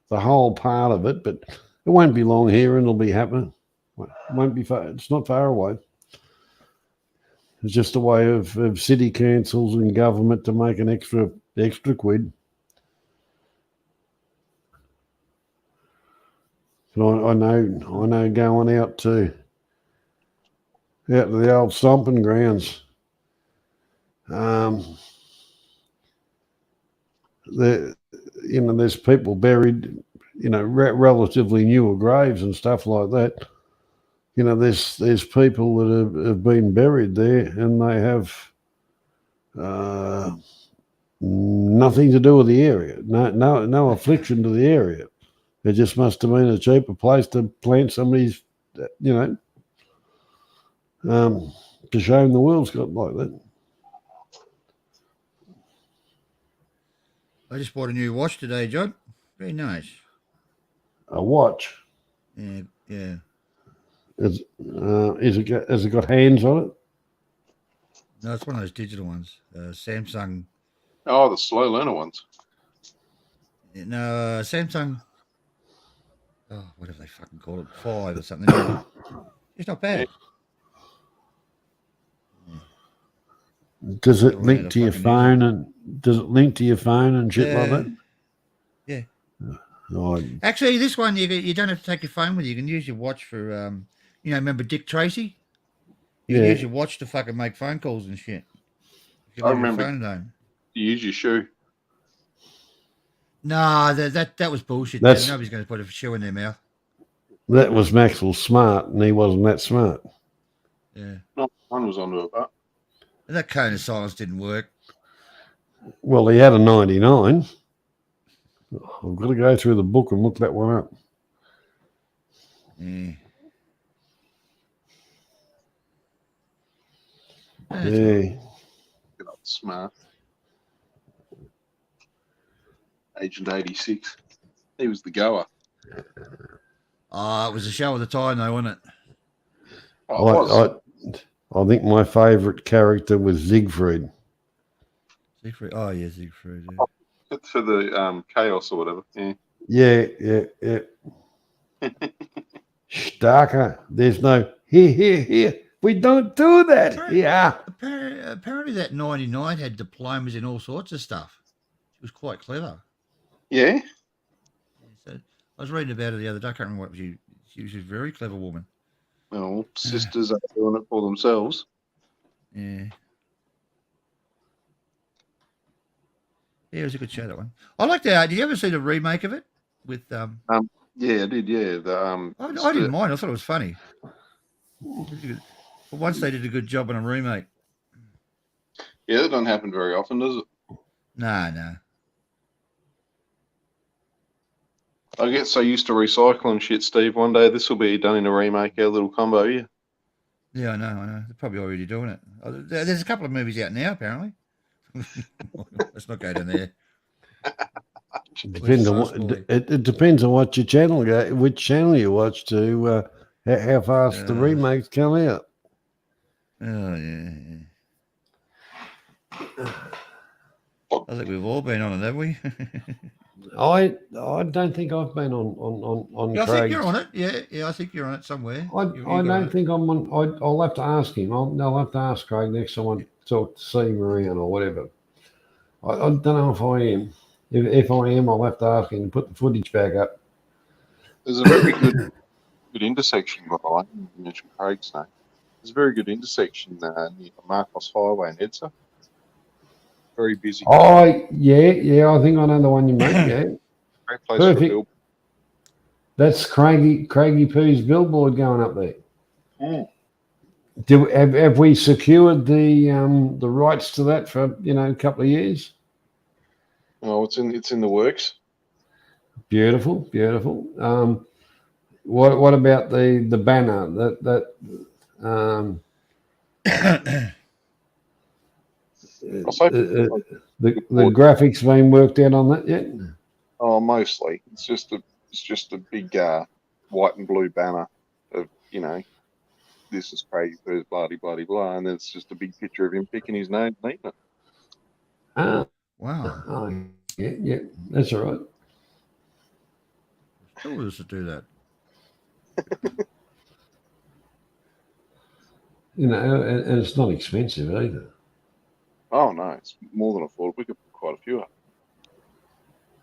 the whole part of it, but it won't be long here and it'll be happening. It won't be far. It's not far away. It's just a way of city councils and government to make an extra quid. But I know going out to the old stomping grounds. There's people buried, relatively newer graves and stuff like that. There's people that have been buried there and they have nothing to do with the area. No affliction to the area. It just must have been a cheaper place to plant somebody's, to show them the world's got like that. I just bought a new watch today, John. Very nice. A watch? Yeah. Has it got hands on it? No, it's one of those digital ones. Samsung. Oh, the slow learner ones. No, Samsung. Oh, what have they fucking called it? 5 or something. It's not bad. Does it Don't link know to your fucking phone and shit like that? Yeah. Oh, Actually, this one you don't have to take your phone with you. You can use your watch for remember Dick Tracy? You can Yeah. use your watch to fucking make phone calls and shit. You I leave your remember- phone at home. You use your shoe. Nah, that was bullshit. That's- Nobody's going to put a shoe in their mouth. that was Maxwell Smart, and he wasn't that smart. Yeah. No, one was onto it, but And that cone of silence didn't work. Well, he had a 99. I've got to go through the book and look that one up. Yeah. Yeah. good old smart. Agent 86. He was the goer. Oh, it was a show of the time, though, wasn't it? Oh, it was. I think my favourite character was Siegfried. Siegfried. Oh, yeah, Siegfried. Yeah. It's for the chaos or whatever. Yeah. Yeah. Starker. There's no here. We don't do that. Yeah. Apparently that 99 had diplomas in all sorts of stuff. She was quite clever. Yeah. So I was reading about her the other day. I can't remember what she was a very clever woman. Well, sisters are doing it for themselves. Yeah. Yeah, it was a good show, that one. I liked that. Did you ever see the remake of it? With Yeah, I did. Yeah, I didn't mind. I thought it was funny. For once, they did a good job on a remake. Yeah, that doesn't happen very often, does it? No. I get so used to recycling shit, Steve. One day this will be done in a remake, our little combo, yeah. Yeah, I know. They're probably already doing it. There's a couple of movies out now, apparently. Let's not go down there. It depends on what your channel which channel you watch to how fast the remakes come out. Oh yeah. I think we've all been on it, have we? I don't think I've been on. Yeah, I think Craig's. you're on it. Yeah, I think you're on it somewhere. I don't think I'm on. I'll have to ask him. I'll have to ask Craig next time I talk to see him around or whatever. I don't know if I am. If I am, I'll have to ask him to put the footage back up. There's a very good intersection, by the way. You mentioned Craig's name. There's a very good intersection near the Marcos Highway in Edsa. Very busy. Oh, yeah. I think I know the one you mean. Yeah. Great place for a billboard. That's Craigie Poo's billboard going up there. Mm. Have we secured the rights to that for a couple of years? Oh, it's in the works. Beautiful. What about the banner the graphics been worked out on that yet? Oh, mostly. It's just a big white and blue banner of this is Craig Poo's blah blah blah, and then it's just a big picture of him picking his nose and eating it. Ah, wow. Oh, yeah, that's all right. Who was to do that? And it's not expensive either. Oh no, it's more than affordable. We could put quite a few up.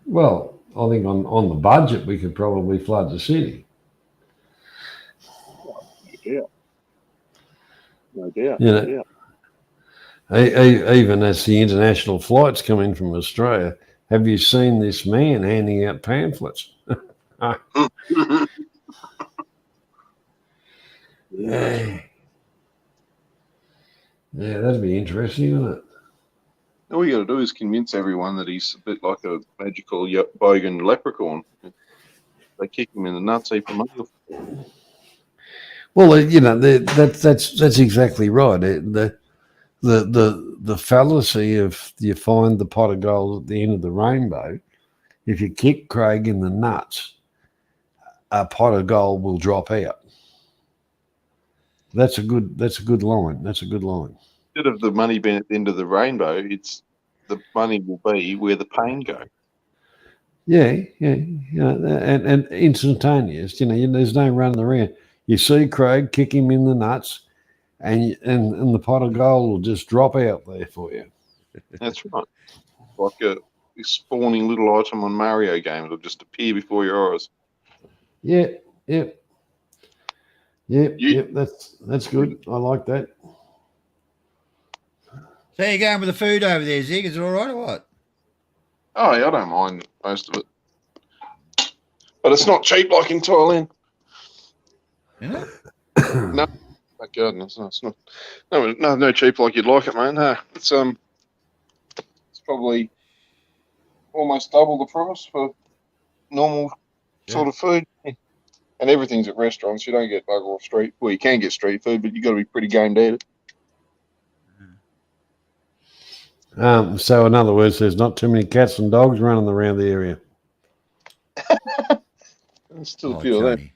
Well, I think on the budget we could probably flood the city. No doubt. Even as the international flights come in from Australia, have you seen this man handing out pamphlets? Yeah, that'd be interesting, wouldn't it? All you got to do is convince everyone that he's a bit like a magical bogan leprechaun. They kick him in the nuts, heap of money. Well, that's exactly right. The fallacy of you find the pot of gold at the end of the rainbow. If you kick Craig in the nuts, a pot of gold will drop out. That's a good line. instead of the money being at the end of the rainbow, it's the money will be where the pain goes. Yeah, and instantaneous. There's no running around. You see Craig, kick him in the nuts, and the pot of gold will just drop out there for you. That's right. Like a spawning little item on Mario game. It'll just appear before your eyes. Yep. That's good. I like that. So you going with the food over there, Zig? Is it all right or what? Oh, yeah, I don't mind most of it. But it's not cheap like in Thailand. Isn't it? No, thank goodness. No, it's not. No cheap like you'd like it, man. No, it's probably almost double the price for normal sort of food. And everything's at restaurants. You don't get bugger off street. Well, you can get street food, but you got to be pretty game at it. So in other words, there's not too many cats and dogs running around the area. There's still a few of them.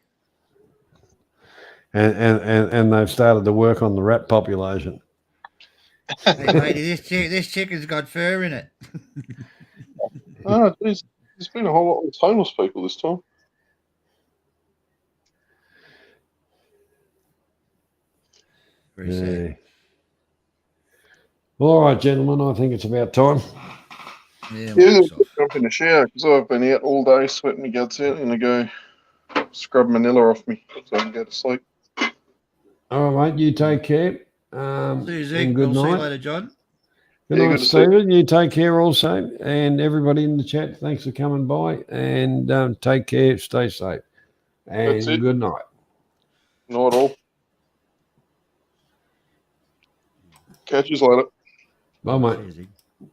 And they've started to work on the rat population. Hey, lady, this chicken's got fur in it. Oh, there's been a whole lot of homeless people this time. Very sad. Well, all right, gentlemen, I think it's about time. Yeah, jump in the shower because I've been out all day sweating my guts out and I go scrub Manila off me so I can go to sleep. All right, mate, you take care. See you, Zig. And good I'll see you night. later, John. Good night, Stephen. You take care also. And everybody in the chat, thanks for coming by. And take care. Stay safe. And That's it. good night. Not all. Catch you later. Bye, mate. See you, Zig.